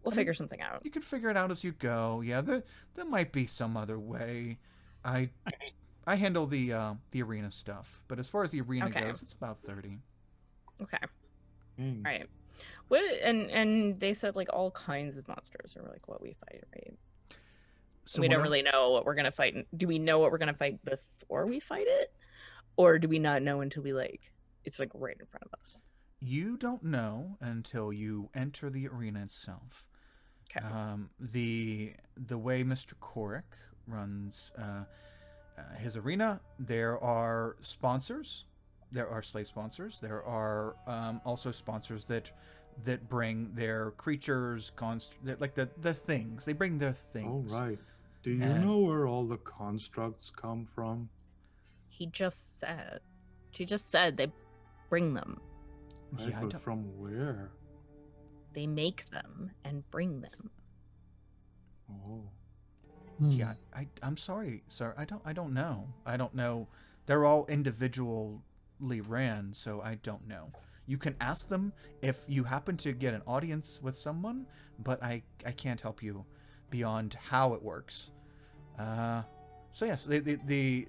G: We'll figure something out.
A: You can figure it out as you go. Yeah, there might be some other way. I handle the arena stuff, but as far as the arena goes, it's about 30.
G: Okay.
C: Dang.
G: Right. What and they said like all kinds of monsters are like what we fight, right?
A: So
G: we don't really know what we're gonna fight. Do we know what we're gonna fight before we fight it, or do we not know until we it's like right in front of us?
A: You don't know until you enter the arena itself.
G: Okay.
A: The way Mr. Korik runs his arena, there are sponsors. There are slave sponsors. There are also sponsors that bring their creatures, like the things. They bring their things.
C: Oh, right. Do you know where all the constructs come from?
G: She just said they bring them.
C: Right,
A: Yeah,
C: but from where?
G: They make them and bring them.
C: Oh.
A: Yeah, I'm sorry, sir. I don't know. I don't know. They're all individually ran, so I don't know. You can ask them if you happen to get an audience with someone, but I can't help you beyond how it works. So yes, the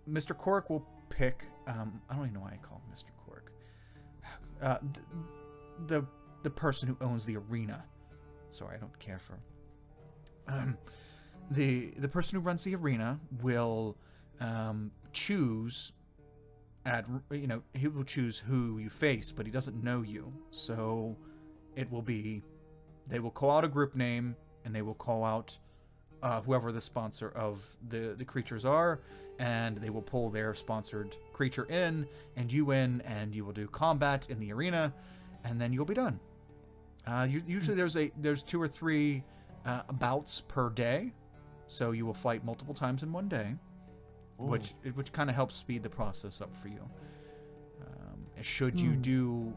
A: Mr. Korik will pick. I don't even know why I call him Mr. Korik. The person who owns the arena. Sorry, I don't care for. The person who runs the arena will choose. He will choose who you face, but he doesn't know you. So it will be, they will call out a group name, and they will call out whoever the sponsor of the creatures are, and they will pull their sponsored creature in, and you will do combat in the arena, and then you'll be done. Usually there's 2 or 3 bouts per day, so you will fight multiple times in one day. Which kind of helps speed the process up for you. Should you do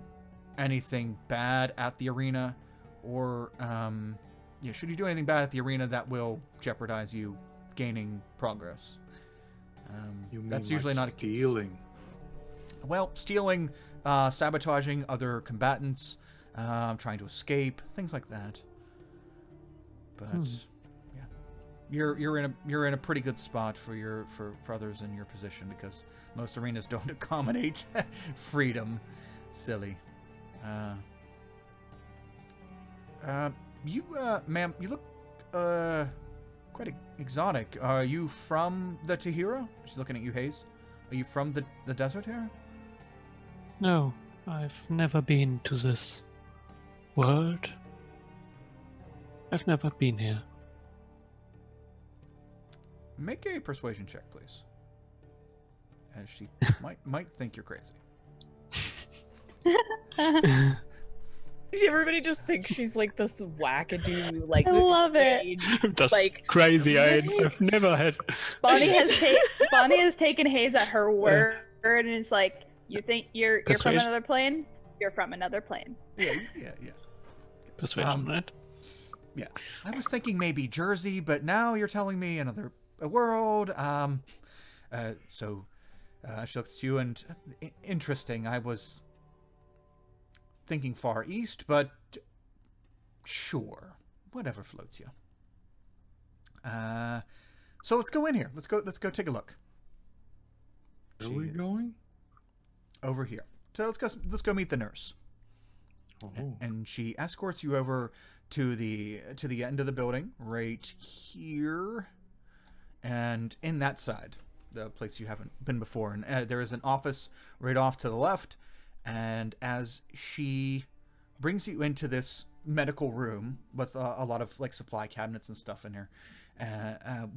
A: anything bad at the arena, or should you do anything bad at the arena that will jeopardize you gaining progress?
C: You mean
A: that's usually not a case.
C: Stealing?
A: Well, stealing, sabotaging other combatants, trying to escape, things like that. But. You're in a pretty good spot for others in your position, because most arenas don't accommodate freedom. Silly. Ma'am, you look quite exotic. Are you from the Tahira? She's looking at you, Hayes. Are you from the desert here?
E: No, I've never been to this world. I've never been here.
A: Make a persuasion check, please. As she might think you're crazy.
G: Everybody just thinks she's like this wackadoo, like
B: I love it.
E: That's
G: like
E: crazy. I've never had.
B: Bonnie has taken Hayes at her word, and it's like, you think you're from another plane? You're from another plane.
A: Yeah.
E: Persuasion, right?
A: Yeah. I was thinking maybe Jersey, but now you're telling me another world. So she looks at you, and interesting. I was thinking Far East, but sure, whatever floats you. So let's go in here. Let's go take a look.
C: Where are we going?
A: Over here. So let's go meet the nurse.
C: Oh.
A: And she escorts you over to the end of the building, right here. And in that side, the place you haven't been before, and there is an office right off to the left. And as she brings you into this medical room with a lot of like supply cabinets and stuff in here,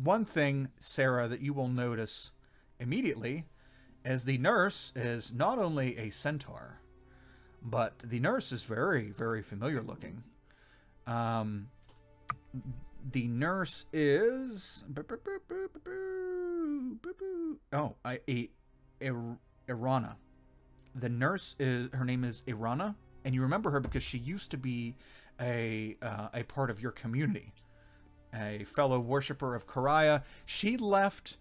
A: one thing, Sarah, that you will notice immediately is the nurse is not only a centaur, but the nurse is very, very familiar looking. The nurse is Irana. The nurse is, her name is Irana, and you remember her because she used to be a part of your community, a fellow worshiper of Karaya. She left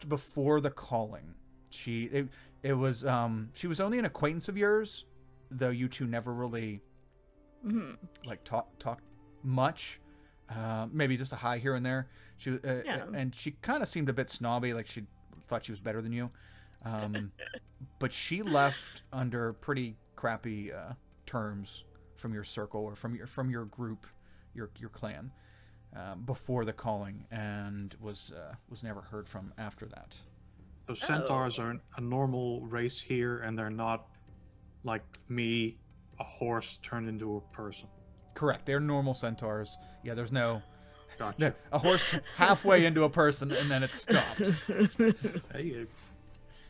A: before the calling. She was only an acquaintance of yours, though you two never really like talked much. Maybe just a hi here and there. And she kind of seemed a bit snobby, like she thought she was better than you. But she left under pretty crappy terms from your circle or from your group, your clan, before the calling, and was never heard from after that.
C: So centaurs are a normal race here, and they're not like me, a horse turned into a person.
A: Correct. They're normal centaurs. Yeah, there's no
C: Gotcha.
A: a horse halfway into a person and then it stopped.
C: Hey,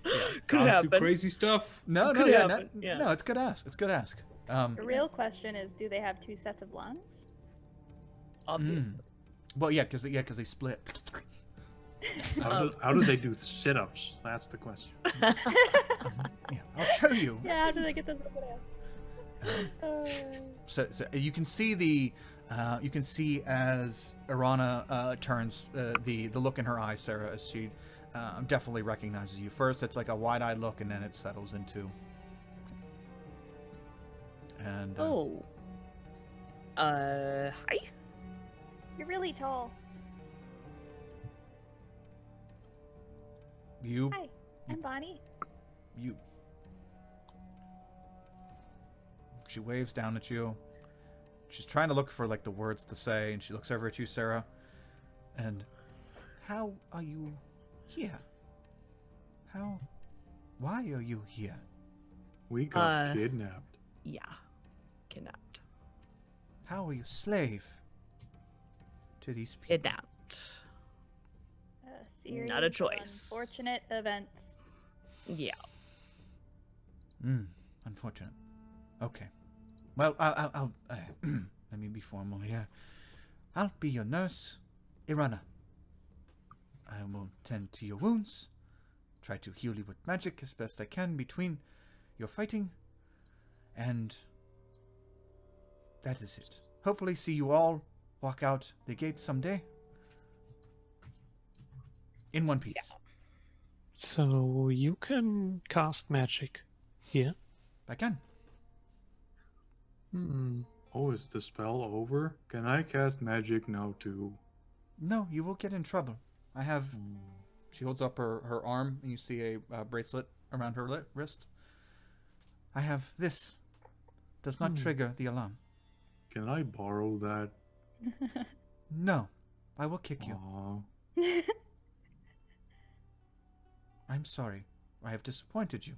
G: Could
C: gods do
G: happen.
C: crazy stuff.
A: No,
G: Could happen, yeah.
A: No, it's good ask. It's good ask.
B: The real question is, do they have 2 sets of lungs?
G: Obviously.
A: Well, yeah, because they split.
C: How do they do sit-ups? That's the question.
A: Yeah, I'll show you.
B: Yeah, how do they get those over
A: So you can see as Irana turns the look in her eyes, Sarah, as she definitely recognizes you. First, it's like a wide-eyed look, and then it settles into. And
G: Hi.
B: You're really tall.
A: you
B: Hi, I'm Bonnie.
A: She waves down at you. She's trying to look for like the words to say, and she looks over at you, Sarah. And how are you here? Why are you here?
C: We got kidnapped.
G: Yeah. Kidnapped.
A: How are you slave to these people?
G: Kidnapped.
B: A series
G: Not a
B: of
G: choice.
B: unfortunate events.
G: Yeah.
A: Unfortunate. Okay. Well, I'll let me be formal here. I'll be your nurse, Irana. I will tend to your wounds, try to heal you with magic as best I can between your fighting, and that is it. Hopefully see you all walk out the gate someday in one piece.
G: Yeah.
E: So you can cast magic here?
A: I can.
C: Oh, is the spell over? Can I cast magic now too?
A: No, you will get in trouble. I have... She holds up her arm, and you see a bracelet around her wrist. I have this. Does not trigger the alarm.
C: Can I borrow that?
A: No, I will kick you.
C: Aw.
A: I'm sorry. I have disappointed you.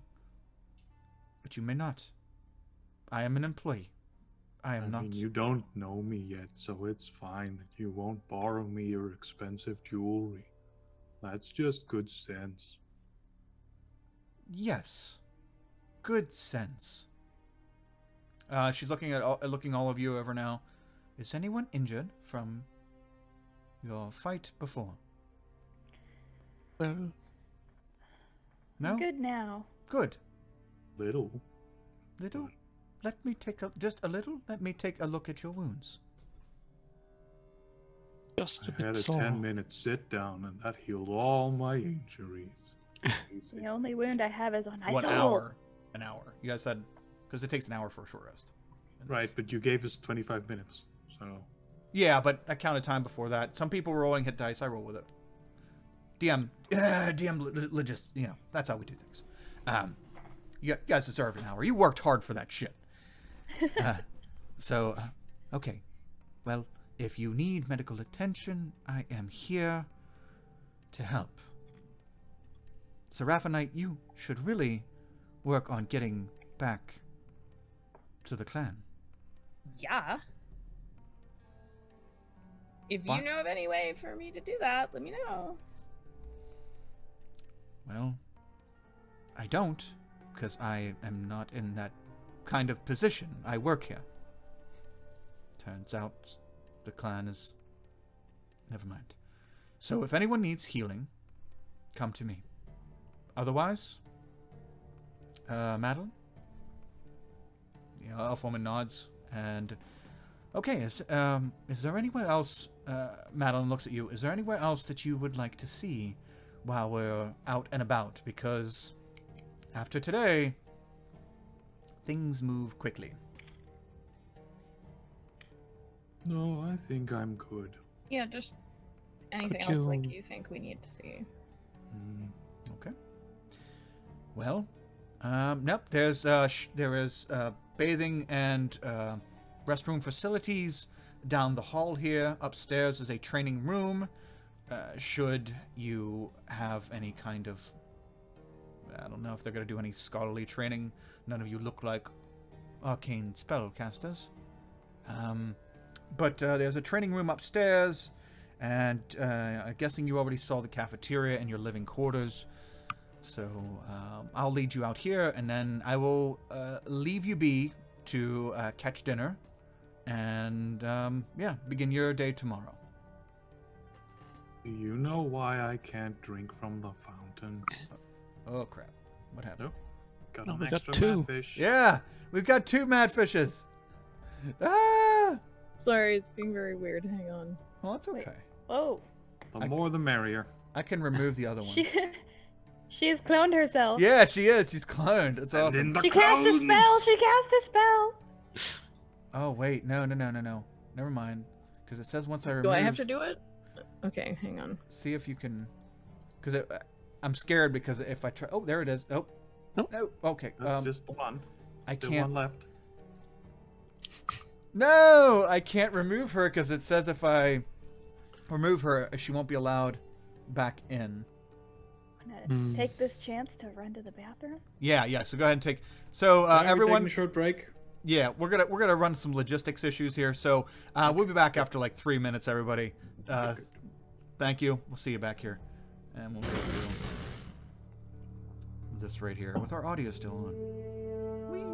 A: But you may not. I am an employee. I am not...
C: mean, you don't know me yet, so it's fine that you won't borrow me your expensive jewelry. That's just good sense.
A: Yes. Good sense. She's looking at all of you over now. Is anyone injured from your fight before?
E: Well,
A: No?
B: Good now.
A: Good.
C: Little.
A: Little? Let me take just a little? Let me take a look at your wounds.
E: just a
C: I had
E: bit
C: a
E: sore.
C: 10-minute sit down, and that healed all my injuries. Easy.
B: The only wound I have is on my
A: 1
B: soul.
A: hour. An hour. You guys said... Because it takes an hour for a short rest. And
C: Right,
A: it's-
C: but you gave us 25 minutes, so...
A: Yeah, but I counted time before that. Some people were rolling hit dice. I roll with it. DM just, you know, that's how we do things. You guys deserve an hour. You worked hard for that shit. Okay. Well, if you need medical attention, I am here to help. Seraphonite, you should really work on getting back to the clan.
G: Yeah. If
A: What?
G: you know of any way for me to do that, let me know.
A: Well, I don't, because I am not in that kind of position. I work here. Turns out the clan is... Never mind. So if anyone needs healing, come to me. Otherwise, Madeline? The elf woman nods, and... Okay, is there anywhere else... Madeline looks at you. Is there anywhere else that you would like to see while we're out and about? Because after today, things move quickly.
C: No, I think I'm good.
G: Yeah, just anything
E: Could
G: else like
E: you-
G: you think we need to see.
A: Okay. Well, nope. There is bathing and restroom facilities down the hall here. Upstairs is a training room. Should you have any kind of, I don't know if they're going to do any scholarly training. None of you look like arcane spellcasters. But there's a training room upstairs, and I'm guessing you already saw the cafeteria in your living quarters. So I'll lead you out here, and then I will leave you be to catch dinner, and yeah, begin your day tomorrow.
C: Do you know why I can't drink from the fountain?
A: Oh crap! What happened?
C: Nope. Got
E: No,
C: an
E: we got
C: extra
E: two.
C: fish.
A: Yeah, we've got 2 mad fishes. Ah!
G: Sorry, it's being very weird. Hang on.
A: Well, it's
B: Wait.
A: okay.
B: Whoa.
C: The more the merrier.
A: I can remove the other one.
B: She's cloned herself.
A: Yeah, she is. She's cloned. It's
C: And
A: awesome.
C: in the
B: She cast a spell.
C: clones!
B: She cast a spell.
A: Oh wait, no. Never mind. Because it says once I remove.
G: Do I have to do it? Okay, hang on.
A: See if you can. Because I'm scared because if I try. Oh, there it is. Oh.
E: Nope.
A: No. Okay.
C: That's just the one.
A: I
C: Still
A: can't-
C: one left.
A: No, I can't remove her because it says if I remove her, she won't be allowed back in.
B: I'm gonna take this chance to run to the bathroom.
A: Yeah. So go ahead and take. So
H: Alright, we're
A: everyone.
H: taking a short break.
A: Yeah, we're gonna run some logistics issues here. So we'll be back after like 3 minutes, everybody. Thank you. We'll see you back here, and we'll go through this right here with our audio still on. Whee!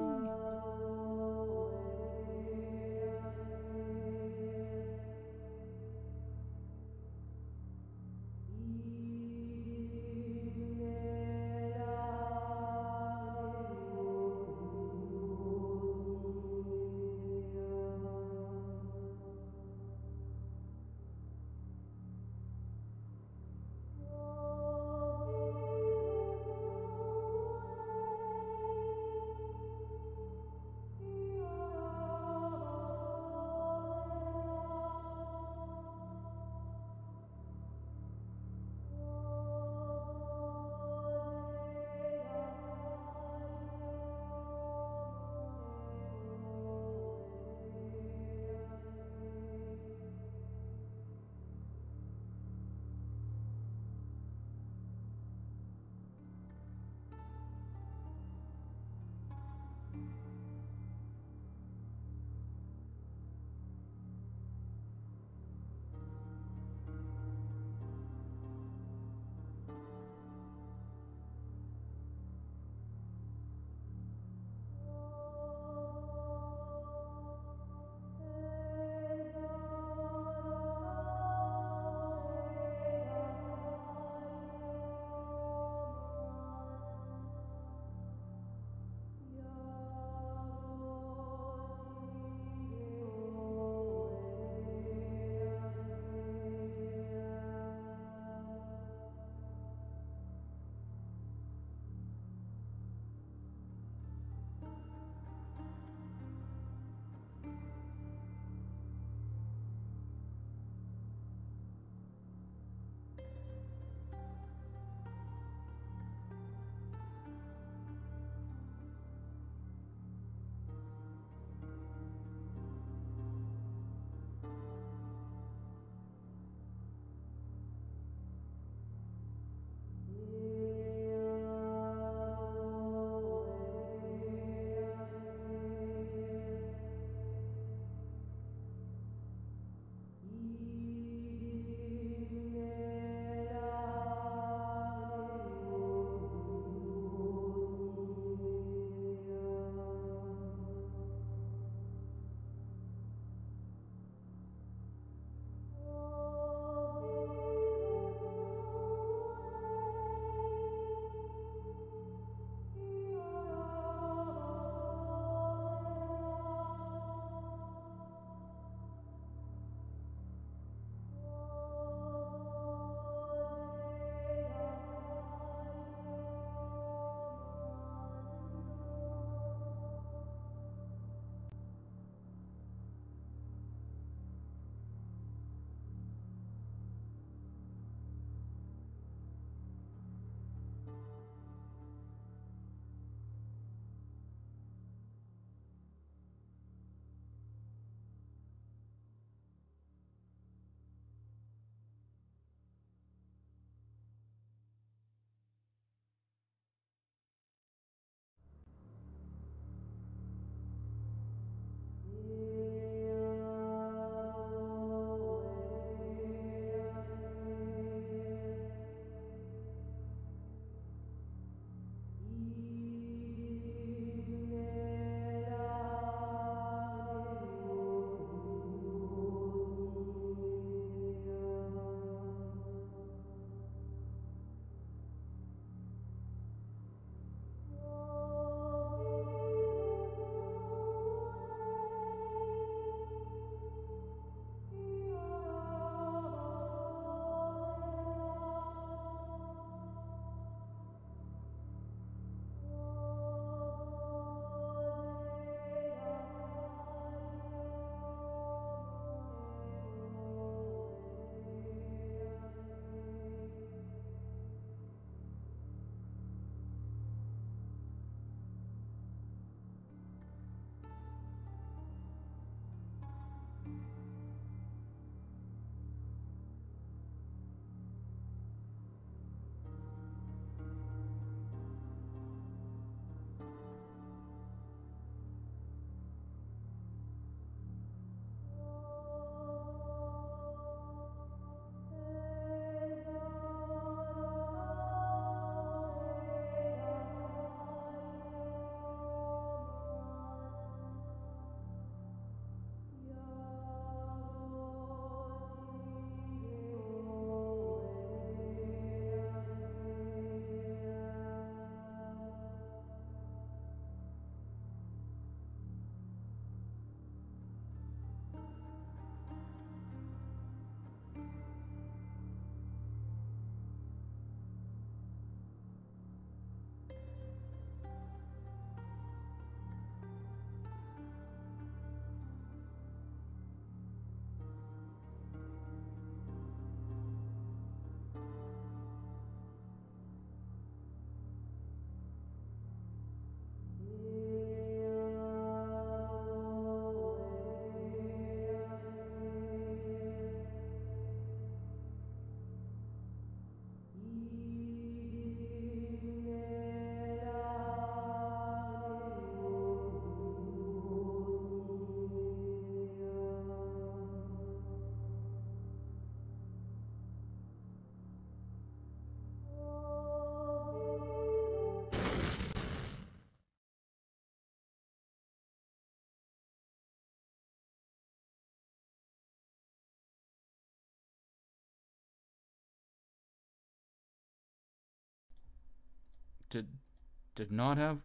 A: did not have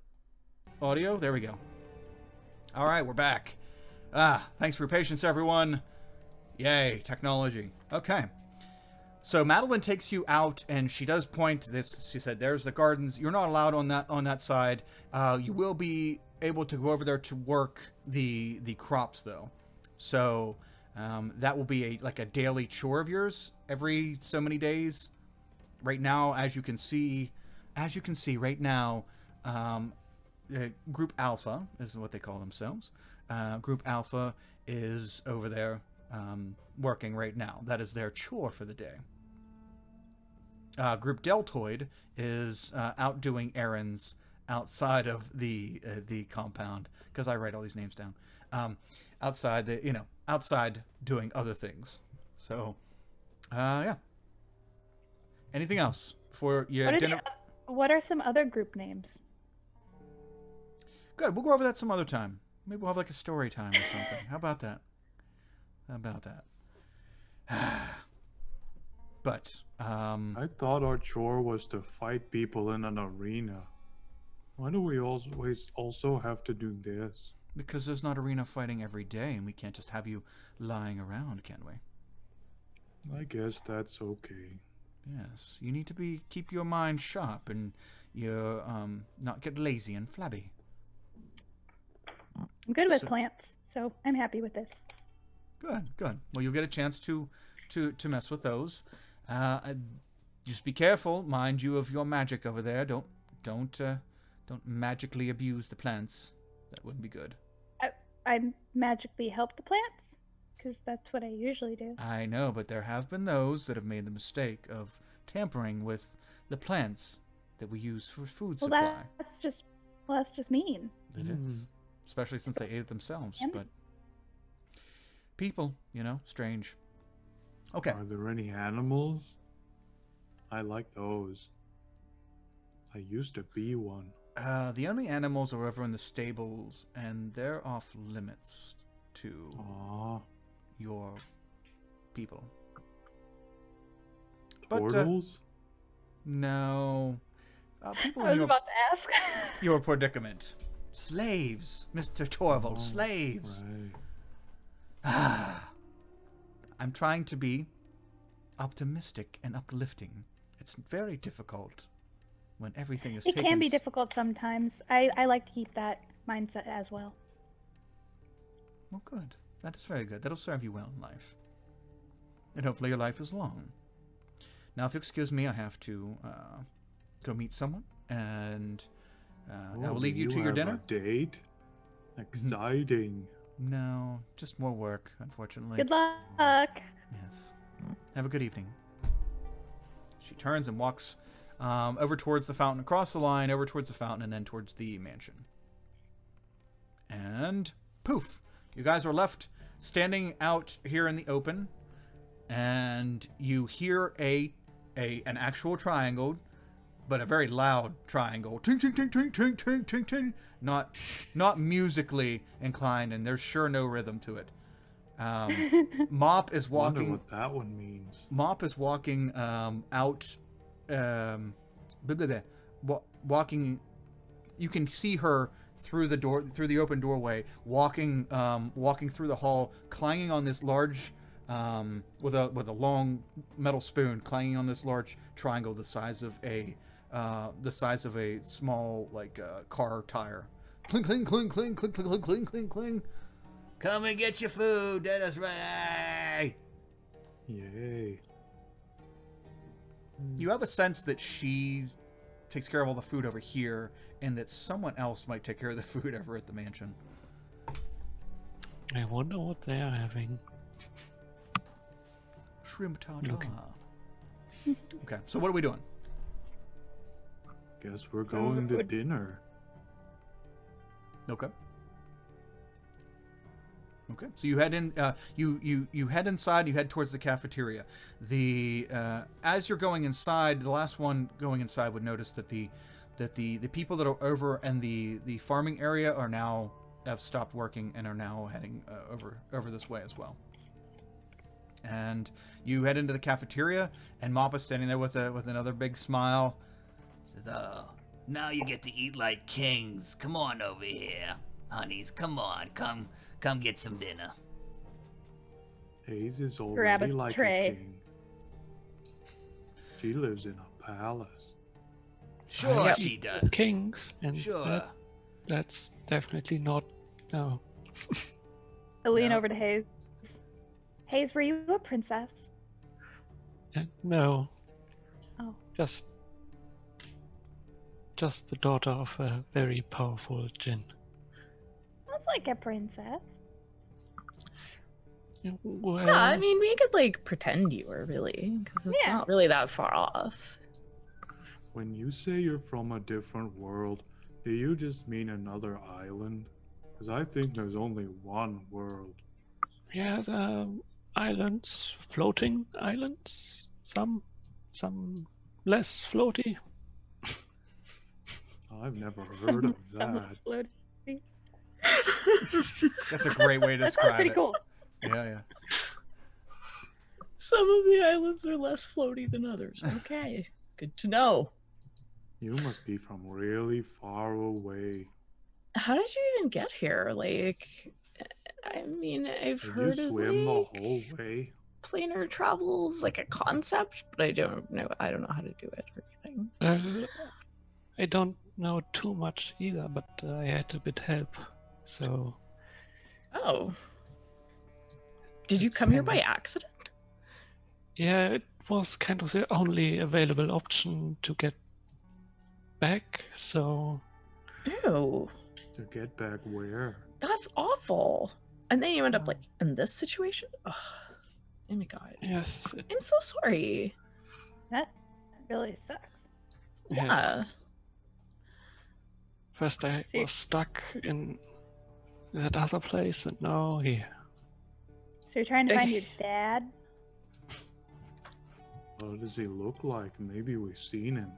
A: audio. There we go. All right, we're back. Thanks for your patience, everyone. Yay, technology. Okay. So Madeline takes you out, and she does point this. She said, "There's the gardens. You're not allowed on that side. You will be able to go over there to work the crops, though. So that will be like a daily chore of yours every so many days. Right now, as you can see right now, Group Alpha is what they call themselves. Group Alpha is over there working right now. That is their chore for the day. Group Deltoid is out doing errands outside of the compound, because I write all these names down. Outside doing other things. So, yeah. Anything else for your dinner?
B: What are some other group names?
A: Good. We'll go over that some other time. Maybe we'll have like a story time or something. How about that? But
C: I thought our chore was to fight people in an arena. Why do we always also have to do this?
A: because there's not arena fighting every day, and we can't just have you lying around, can we?
C: I guess that's okay.
A: Yes, you need to keep your mind sharp and you not get lazy and flabby.
B: I'm good with plants, so I'm happy with this.
A: Good, good. Well, you'll get a chance to mess with those. Just be careful, mind you, of your magic over there. Don't magically abuse the plants. That wouldn't be good.
B: I magically help the plants, because that's what I usually do.
A: I know, but there have been those that have made the mistake of tampering with the plants that we use for food supply.
B: That's just mean.
A: It is, especially since they ate it themselves.
B: Yeah.
A: But people, strange. Okay.
C: Are there any animals? I like those. I used to be one.
A: The only animals are over in the stables, and they're off limits to your people.
C: Turtles?
A: No. People
B: I was
A: in
B: about to ask.
A: your predicament. Slaves, Mr. Torvald, slaves.
C: Right.
A: I'm trying to be optimistic and uplifting. It's very difficult when everything is taken.
B: It can be difficult sometimes. I like to keep that mindset as well.
A: Well, good. That is very good. That'll serve you well in life. And hopefully your life is long. Now, if you excuse me, I have to go meet someone, and I will leave you to your dinner.
C: A date? Exciting.
A: No, just more work, unfortunately.
B: Good luck.
A: Yes. Have a good evening. She turns and walks over towards the fountain, across the line, over towards the fountain, and then towards the mansion. And poof! You guys are left standing out here in the open, and you hear an actual triangle, but a very loud triangle. Ting, ting, ting, ting, ting, ting, ting, ting. Not musically inclined, and there's sure no rhythm to it. Mop is walking.
C: I wonder what that one means.
A: Mop is walking out. Walking. You can see her through the door, through the open doorway, walking through the hall, clanging on this large, with a long metal spoon, clanging on this large triangle the size of a small car tire. Cling, cling, cling, cling, cling, cling, cling, cling, cling, cling.
F: Come and get your food. That is right.
C: Yay.
A: You have a sense that she takes care of all the food over here, and that someone else might take care of the food over at the mansion.
E: I wonder what they are having.
A: Shrimp tartare. Okay, so what are we doing?
C: Guess we're going to dinner.
A: Okay. Okay, so you head in. You head inside. You head towards the cafeteria. As you're going inside, the last one going inside would notice that the people that are over in the farming area have stopped working and are now heading over this way as well. And you head into the cafeteria, and Mop is standing there with another big smile.
F: Says, Now you get to eat like kings. Come on over here. Honeys, come on. Come get some dinner.
C: Hayes is
B: Grab a
C: already like
B: tray.
C: a king. She lives in a palace.
F: Sure
E: I
F: she
E: eat
F: does.
E: with kings, and
F: Sure.
E: that's definitely not. No.
B: I lean
F: No.
B: over to Hayes. Hayes, were you a princess?
E: No.
B: Oh.
E: Just the daughter of a very powerful djinn.
B: That's like a princess.
E: Well,
G: Yeah, I mean, we could like pretend you were really, because it's
B: Yeah.
G: not really that far off.
C: When you say you're from a different world, do you just mean another island? Because I think there's only one world.
E: yeah, islands, floating islands. Some less floaty.
C: I've never heard of that.
B: Floaty.
A: That's a great way to
B: That sounds
A: describe
B: pretty
A: it.
B: cool.
A: Yeah.
G: Some of the islands are less floaty than others. Okay, good to know.
C: You must be from really far away.
G: How did you even get here? Like, I mean, I've
C: Did
G: heard
C: you
G: of
C: swim the
G: like
C: whole way?
G: planar travel is like a concept, but I don't know how to do it or anything.
E: I don't know too much either, but I had a bit help. So
G: Oh. Did you
E: It's
G: come here by
E: handy.
G: accident?
E: yeah, it was kind of the only available option to get back. So
G: Ew.
C: To get back where?
G: That's awful. And then you end up like in this situation? Ugh. Oh my god.
E: yes,
G: I'm so sorry.
B: That really sucks.
E: yes.
G: Yeah.
E: First I
B: So you-
E: was stuck in that other place, and now here.
B: So you're trying to find your
G: Okay.
B: dad?
C: What does he look like? Maybe we've seen him.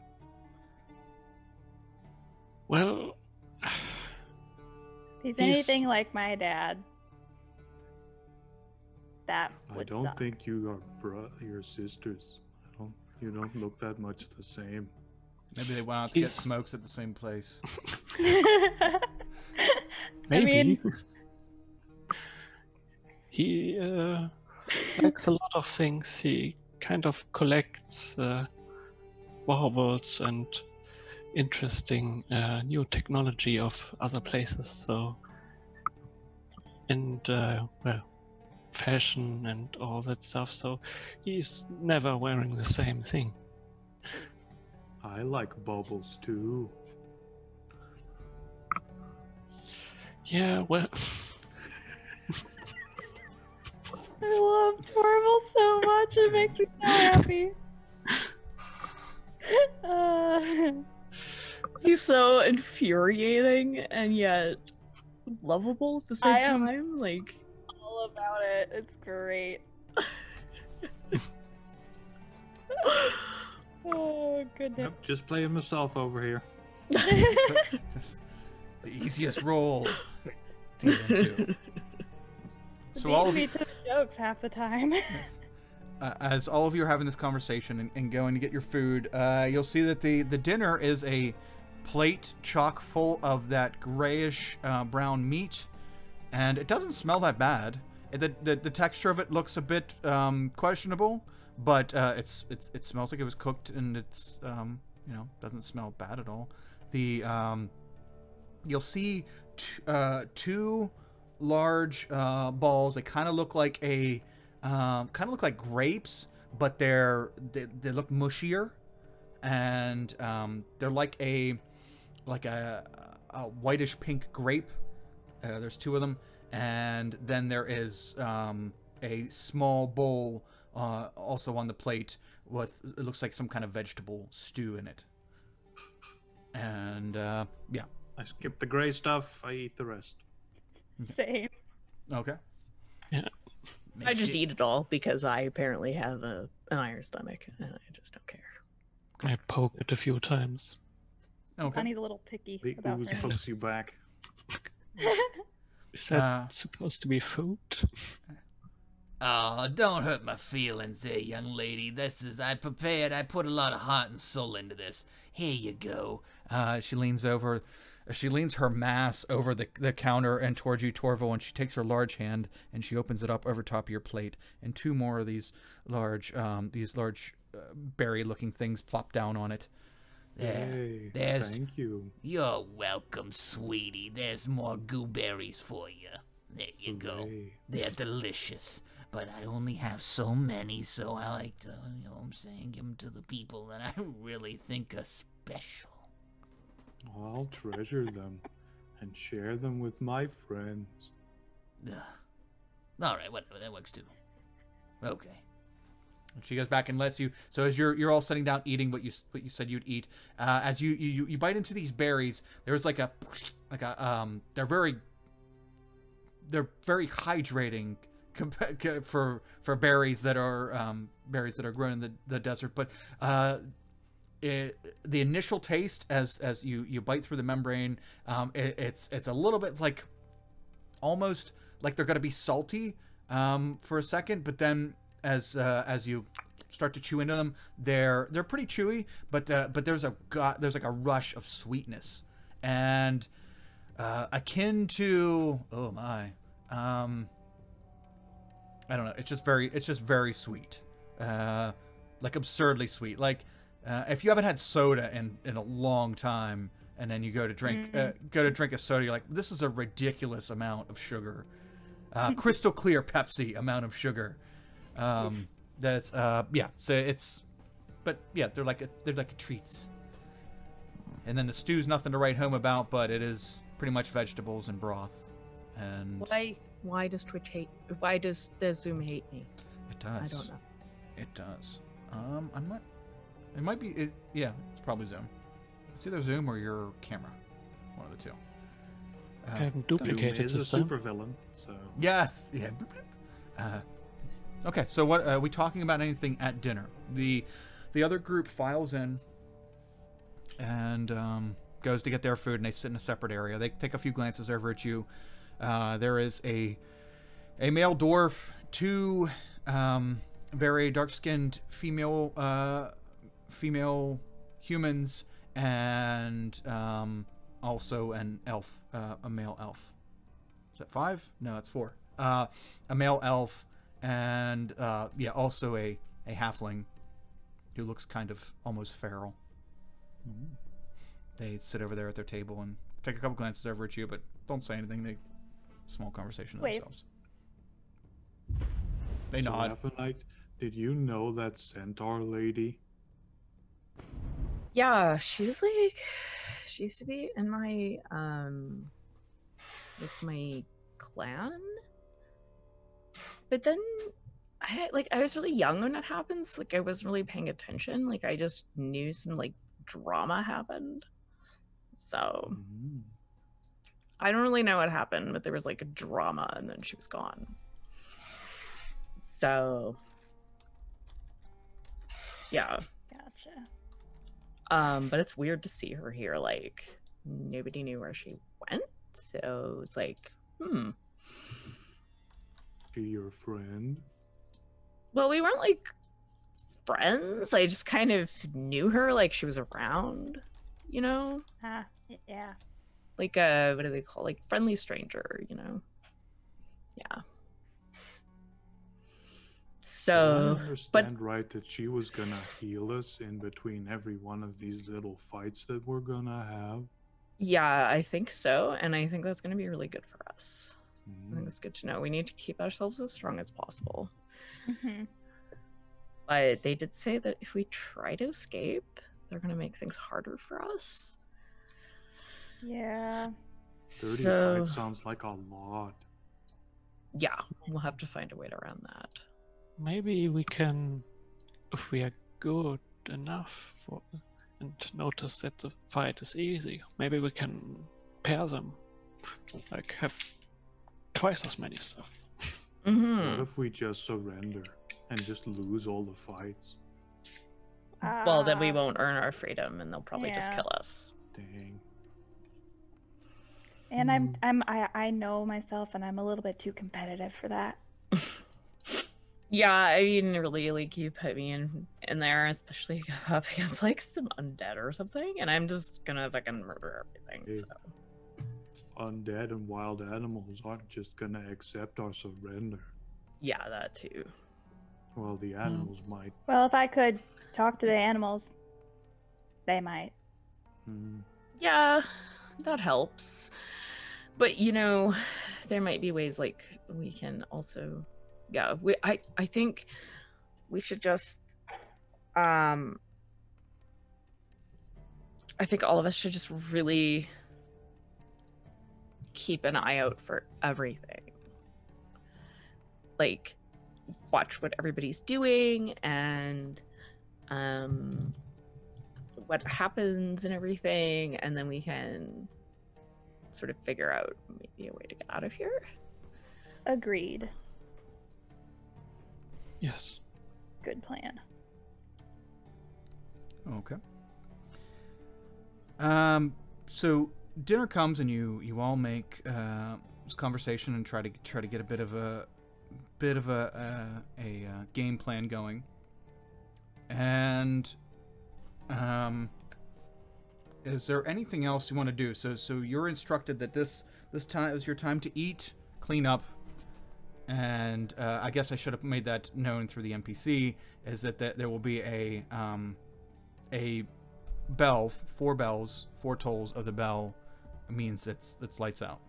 E: Well,
B: If he's
E: He's-
B: anything like my dad, that
C: I
B: would
C: don't
B: suck.
C: think you are your sisters. You don't look that much the same.
A: Maybe they went out to get
E: He's-
A: smokes at the same place.
E: maybe.
B: I mean,
E: He likes a lot of things. He kind of collects baubles and interesting new technology of other places. So, and well, fashion and all that stuff. So he's never wearing the same thing.
C: I like bubbles too.
E: Yeah, well,
B: I love Torval so much. It makes me so happy.
G: He's so infuriating and yet lovable at the same
B: I am-
G: time. Like,
B: all about it. It's great. Oh goodness.
C: Yep, just playing myself over here.
A: Just the easiest role to get into. So all of
B: Beat
A: you,
B: me to the jokes half the time.
A: as all of you are having this conversation and going to get your food, you'll see that the dinner is a plate chock full of that grayish brown meat, and it doesn't smell that bad. The texture of it looks a bit questionable, but it smells like it was cooked, and it's doesn't smell bad at all. You'll see two large balls. They kind of look like grapes, but they look mushier, and they're like a whitish pink grape. There's two of them, and then there is a small bowl also on the plate with, it looks like some kind of vegetable stew in it. And yeah.
C: I skip the gray stuff. I eat the rest.
B: Same.
A: Okay.
E: Yeah.
G: I just eat it all because I apparently have an iron stomach and I just don't care.
E: I poke it a few times.
A: Okay.
B: Bunny's a little picky
C: The
B: about
C: ooze
B: her.
C: hooks you back.
E: Is that supposed to be food?
F: Oh, don't hurt my feelings there, young lady. I put a lot of heart and soul into this. Here you go.
A: She leans her mass over the counter and towards you, Torval, and she takes her large hand and she opens it up over top of your plate, and two more of these large berry-looking things plop down on it.
C: Hey, thank you.
F: You're welcome, sweetie. There's more gooberries for you. There you go. They're delicious. But I only have so many, so I like to, you know what I'm saying, give them to the people that I really think are special.
C: I'll treasure them and share them with my friends.
F: All right, whatever, that works too. Okay.
A: And she goes back and lets you. So as you're all sitting down eating what you said you'd eat, as you bite into these berries, there's like a they're very hydrating for berries that are grown in the desert, but the initial taste as you bite through the membrane, it's a little bit like almost like they're gonna be salty for a second, but then as you start to chew into them, they're pretty chewy, but there's like a rush of sweetness and akin to I don't know. It's just very sweet, like absurdly sweet. Like if you haven't had soda in a long time, and then you go to drink a soda, you're like, this is a ridiculous amount of sugar, crystal clear Pepsi amount of sugar. That's yeah. So it's, but yeah, they're like treats. And then the stew's nothing to write home about, but it is pretty much vegetables and broth. And
G: why does Twitch hate? Why does the Zoom hate me?
A: It does.
G: I don't know.
A: It does. I'm not. It might be. Yeah, it's probably Zoom. It's either Zoom or your camera. One of the two.
E: I haven't duplicated
C: Zoom is
E: this
C: a
E: time.
C: supervillain, so
A: Yes. Yeah. Okay. So what are we talking about? Anything at dinner? The other group files in and goes to get their food, and they sit in a separate area. They take a few glances over at you. There is a male dwarf, two very dark-skinned female humans, and also an elf, a male elf. Is that 5? No, it's 4. A male elf, and yeah, also a halfling who looks kind of almost feral. They sit over there at their table and take a couple glances over at you, but don't say anything. They small conversation to themselves. They nod.
C: Aphanite, did you know that centaur lady?
G: Yeah, she was like, she used to be in my with my clan, but then I was really young when it happens. Like I wasn't really paying attention. Like I just knew some like drama happened. So I don't really know what happened, but there was like a drama and then she was gone. So yeah.
B: Gotcha.
G: But it's weird to see her here. Like nobody knew where she went. So it's like,
C: She your friend?
G: Well, we weren't like friends. I just kind of knew her, like she was around, you know?
B: Yeah.
G: Like a, what do they call, like friendly stranger, you know? Yeah. So,
C: I understand right that she was gonna heal us in between every one of these little fights that we're gonna have.
G: Yeah, I think so, and I think that's gonna be really good for us. I think it's good to know. We need to keep ourselves as strong as possible. But they did say that if we try to escape, they're gonna make things harder for us.
B: Yeah.
C: 35 sounds like a lot.
G: Yeah, we'll have to find a way around that.
E: Maybe we can, if we are good enough and notice that the fight is easy, maybe we can pair them. Like have twice as many stuff.
C: What if we just surrender and just lose all the fights?
G: Well, then we won't earn our freedom and they'll probably just kill us.
C: Dang.
B: And I know myself, and I'm a little bit too competitive for that.
G: Yeah, I mean, really, like, you put me in there, especially up against, like, some undead or something, and I'm just gonna fucking murder everything,
C: Yeah.
G: so.
C: Undead and wild animals aren't just gonna accept our surrender.
G: Yeah, that too.
C: Well, the animals might.
B: Well, if I could talk to the animals, they might.
G: Yeah, that helps. But, you know, there might be ways, like, we can also... Yeah, I think we should just... I think all of us should just really keep an eye out for everything. Like, watch what everybody's doing and what happens and everything, and then we can sort of figure out maybe a way to get out of here.
B: Agreed.
E: Yes.
B: Good plan.
A: Okay. So dinner comes and you all make this conversation and try to get a bit of a game plan going. And is there anything else you want to do? So you're instructed that this time is your time to eat, clean up, and I guess I should have made that known through the NPC. Is that there will be a bell, 4 bells, 4 tolls of the bell means it's lights out.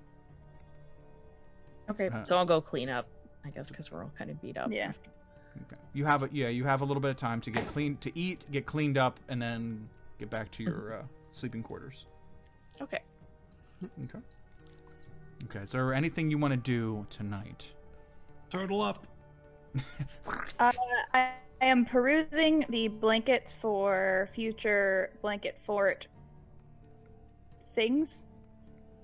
G: Okay, so I'll go clean up, I guess, because we're all kind of beat up.
B: Yeah.
A: Okay. You have a little bit of time to get clean, to eat, get cleaned up, and then get back to your sleeping quarters.
G: Okay.
A: Okay. Okay. Is there anything you want to do tonight?
C: Turtle up.
B: I am perusing the blankets for future blanket fort things.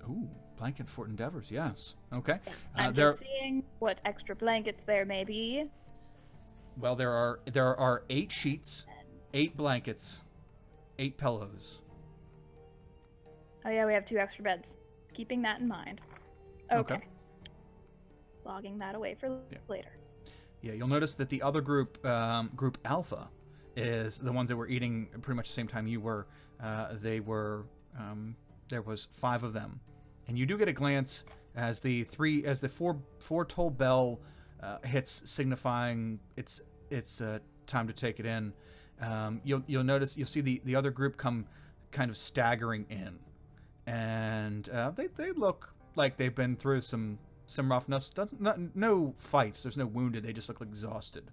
A: Ooh, blanket fort endeavors. Yes. Okay.
B: I'm just seeing what extra blankets there may be.
A: Well, there are 8 sheets, 8 blankets, 8 pillows.
B: Oh yeah, we have 2 extra beds. Keeping that in mind. Okay. Logging that away for later.
A: Yeah, you'll notice that the other group, Group Alpha, is the ones that were eating pretty much the same time you were. They were, there was 5 of them, and you do get a glance as the 4 toll bell hits, signifying it's time to take it in. You'll notice, you'll see the other group come kind of staggering in, and they look like they've been through some roughness. No fights. There's no wounded. They just look exhausted.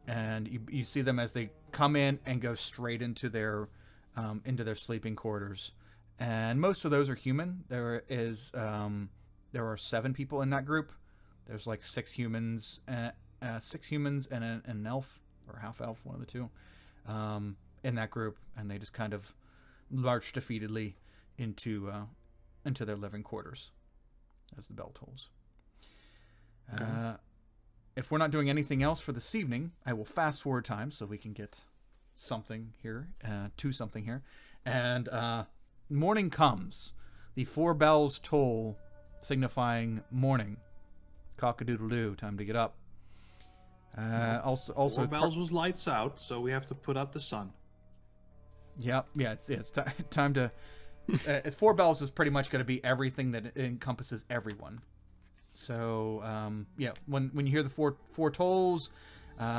A: And you see them as they come in and go straight into their sleeping quarters. And most of those are human. There are 7 people in that group. There's like 6 humans, and an elf or half elf, one of the two, in that group, and they just kind of march defeatedly into their living quarters as the bell tolls. If we're not doing anything else for this evening, I will fast forward time so we can get something here, to something here. And morning comes. The 4 bells toll, signifying morning. Cock-a-doodle-doo, time to get up. Also
C: 4 bells was lights out, so we have to put out the sun.
A: Yep, yeah, it's time to... 4 bells is pretty much going to be everything that encompasses everyone. So, yeah, when you hear the four tolls,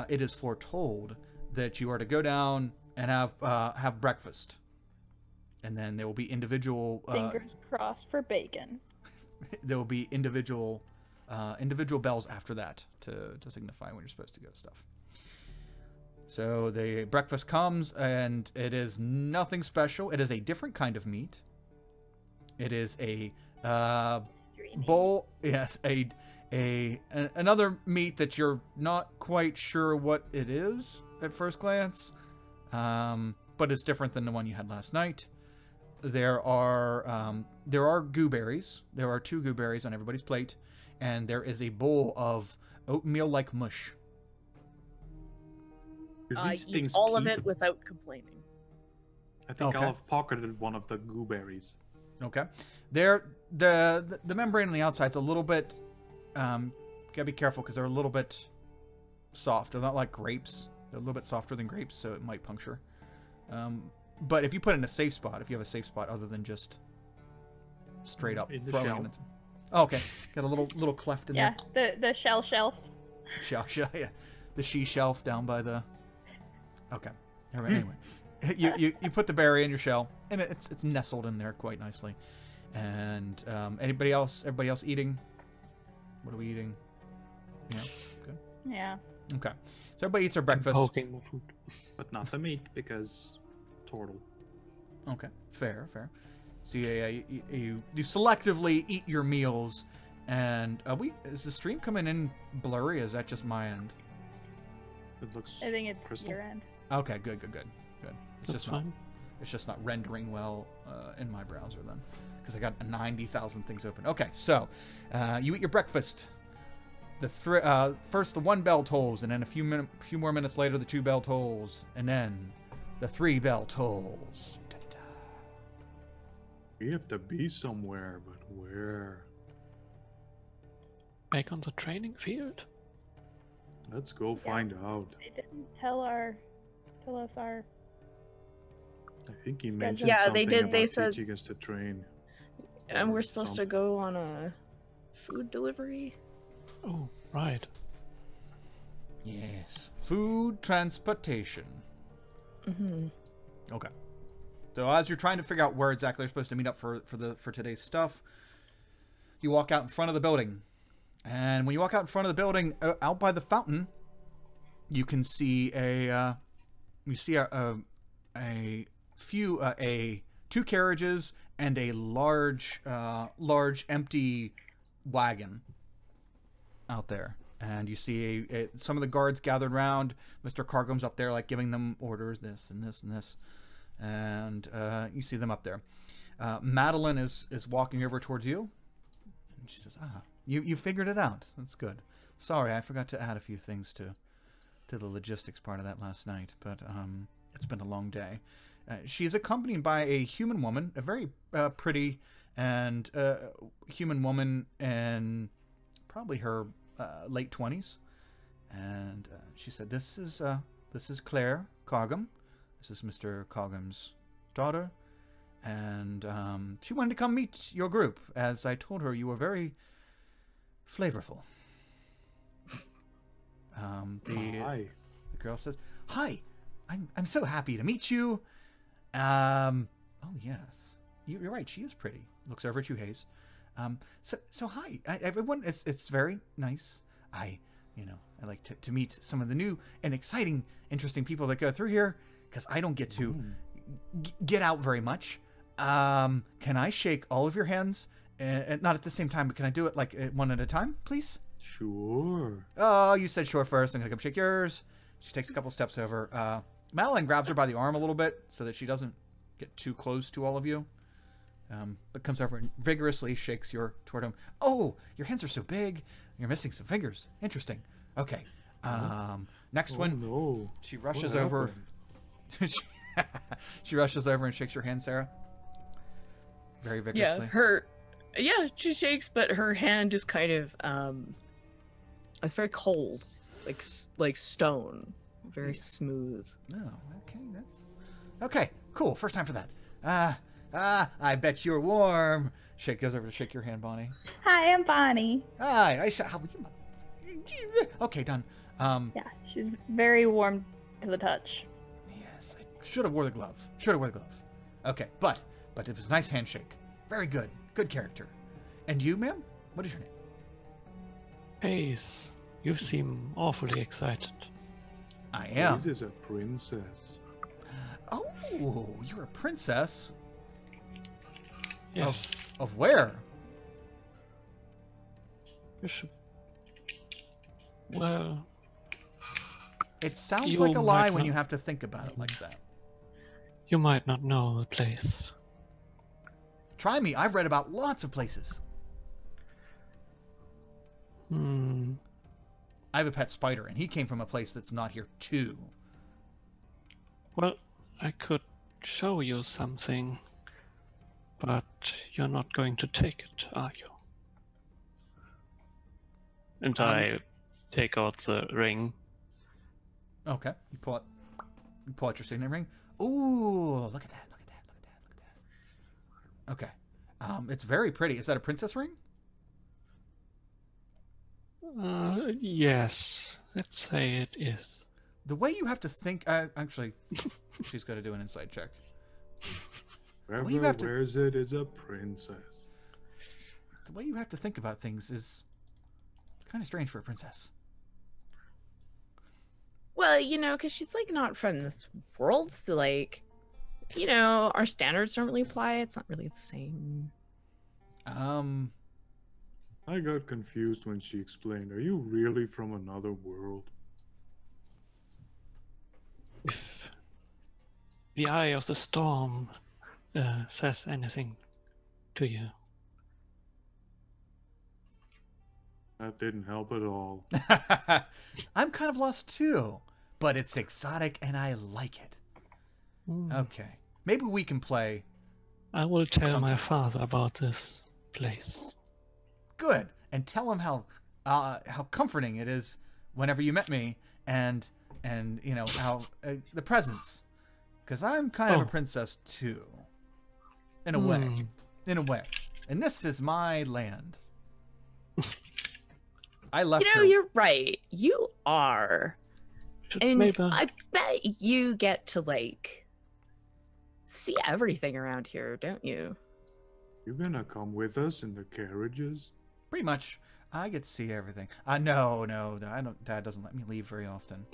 A: it is foretold that you are to go down and have breakfast, and then there will be individual
B: fingers crossed for bacon.
A: There will be individual bells after that to signify when you're supposed to go to stuff. So the breakfast comes, and it is nothing special. It is a different kind of meat. It is a bowl. Yes, another meat that you're not quite sure what it is at first glance, but it's different than the one you had last night. There are gooberries. There are 2 gooberries on everybody's plate, and there is a bowl of oatmeal-like mush.
G: Eat all of it without complaining.
C: I think I'll have pocketed one of the gooberries.
A: Okay. The membrane on the outside's a little bit, gotta be careful because they're a little bit soft. They're not like grapes. They're a little bit softer than grapes, so it might puncture. But if you put it in a safe spot, if you have a safe spot other than just straight up
C: In the
A: throwing
C: shell.
A: it into... Oh, okay. Got a little cleft in
B: Yeah,
A: there.
B: the shell shelf.
A: Shell, yeah. The she shelf down by the... Okay. All right, anyway. You put the berry in your shell, and it's nestled in there quite nicely. And everybody else eating? What are we eating? Yeah, good.
B: Yeah.
A: Okay. So everybody eats their breakfast.
E: Poking the food.
C: But not the meat, because turtle.
A: Okay, fair. So you selectively eat your meals, and is the stream coming in blurry? Or is that just my end?
C: It looks
B: I think it's
C: crystal.
B: your end.
A: Okay, good. It's
E: That's
A: just not.
E: fine.
A: It's just not rendering well in my browser then, because I got 90,000 things open. Okay, so you eat your breakfast. First the 1 bell tolls, and then a few more minutes later the 2 bell tolls, and then the 3 bell tolls. Da-da-da.
C: We have to be somewhere, but where?
E: Back on the training field?
C: Let's go find out.
B: They didn't tell us our.
C: I think he
B: Schedule.
C: mentioned
G: Yeah,
C: something
G: they did.
C: about
G: They said-
C: teaching us to train.
G: And
C: or
G: we're supposed to
C: something.
G: go on a food delivery.
E: Oh, right.
A: Yes, food transportation.
G: Mm-hmm.
A: Okay. So as you're trying to figure out where exactly you're supposed to meet up for today's stuff, you walk out in front of the building, and when you walk out in front of the building, out by the fountain, you can see a 2 carriages and a large empty wagon out there. And you see some of the guards gathered around. Mr. Cargum's up there, like, giving them orders, this and this and this. And you see them up there. Madeline is walking over towards you. And she says, you figured it out. That's good. Sorry, I forgot to add a few things to the logistics part of that last night. But it's been a long day. She is accompanied by a human woman, a very pretty and human woman, and probably her late 20s, and she said, "This is Claire Cargum. This is Mr. Cargum's daughter, and she wanted to come meet your group, as I told her you were very flavorful."
C: Hi.
A: The girl says, "Hi, I'm so happy to meet you. Oh yes, you're right. She is pretty." Looks over at you, Hayes. So hi, everyone. It's very nice. I like to meet some of the new and exciting, interesting people that go through here, because I don't get to get out very much. Can I shake all of your hands? Not at the same time, but can I do it like one at a time, please?
C: Sure.
A: Oh, you said sure first. I'm gonna come shake yours. She takes a couple steps over. Madeline grabs her by the arm a little bit so that she doesn't get too close to all of you. But comes over and vigorously shakes toward him. Oh, your hands are so big. You're missing some fingers. Interesting. Okay. Next one.
C: No.
A: She rushes
C: What
A: over. She rushes over and shakes your hand, Sarah. Very vigorously.
G: She shakes, but her hand is kind of it's very cold, like stone, very smooth.
A: Oh, okay. Okay. Cool. First time for that. I bet you're warm. Shake goes over to shake your hand, Bonnie.
B: Hi, I'm Bonnie.
A: Hi. Okay, done.
B: Yeah, she's very warm to the touch.
A: Yes, I should have wore the glove. Okay, but it was a nice handshake. Very good. Good character. And you, ma'am? What is your name?
E: Hayes, you seem awfully excited.
A: I am.
C: This is a princess.
A: Oh, you're a princess?
E: Yes,
A: Of where?
E: you should. Well,
A: It sounds
E: You
A: like a lie
E: might
A: when
E: not-
A: you have to think about it like that.
E: you might not know the place.
A: Try me. I've read about lots of places. I have a pet spider, and he came from a place that's not here, too.
E: Well, I could show you something, but you're not going to take it, are you? And I take out the ring
A: Okay. You pull out your signet ring. Ooh, look at that. Look at that. Look at that. Look at that. Okay. It's very pretty. Is that a princess ring?
E: Yes. Let's say it is.
A: The way you have to think... actually, she's got to do an insight check.
C: Whoever
A: you have to-
C: wears it is a princess.
A: The way you have to think about things is kind of strange for a princess.
G: Well, because she's like not from this world, so like, our standards don't really apply. It's not really the same.
C: I got confused when she explained, are you really from another world?
E: If the eye of the storm says anything to you.
C: That didn't help at all.
A: I'm kind of lost too, but it's exotic and I like it. Okay. Maybe we can play.
E: I will tell
A: Sometime.
E: my father about this place.
A: Good. And tell him how comforting it is whenever you met me and how the presents. Because I'm kind of a princess too. In a way. In a way. And this is my land. I left her.
G: You're right. You are. And
E: maybe...
G: I bet you get to like see everything around here, don't you?
C: You gonna come with us in the carriages?
A: Pretty much. I get to see everything. No, I don't. Dad doesn't let me leave very often.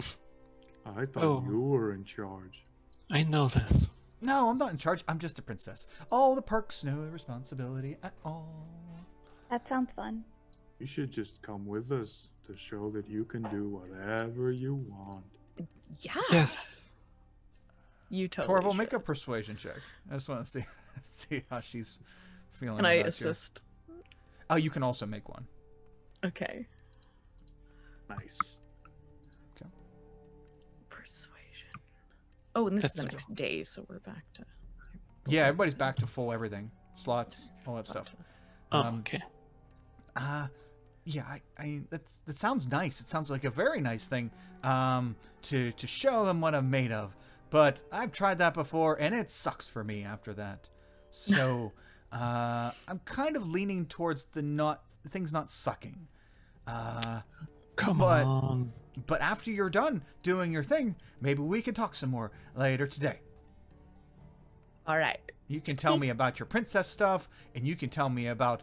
C: I thought you were in charge.
E: I know this.
A: No, I'm not in charge. I'm just a princess. All the perks, no responsibility at all.
B: That sounds fun.
C: You should just come with us to show that you can do whatever you want.
G: Yeah.
E: Yes.
G: You totally
A: Torval,
G: should.
A: make a persuasion check. I just want to see how she's feeling.
G: Can I
A: about
G: assist?
A: You. Oh, you can also make one.
G: Okay.
C: Nice.
A: Okay.
G: Persuasion. Oh, and this is the
E: That's
G: next day, so we're back to.
A: Yeah, everybody's back to full everything. Slots, all that stuff.
E: Okay.
A: Yeah, that sounds nice. It sounds like a very nice thing to show them what I'm made of. But I've tried that before, and it sucks for me after that. So I'm kind of leaning towards things not sucking.
E: Come on.
A: But after you're done doing your thing, maybe we can talk some more later today.
G: All right.
A: You can tell me about your princess stuff, and you can tell me about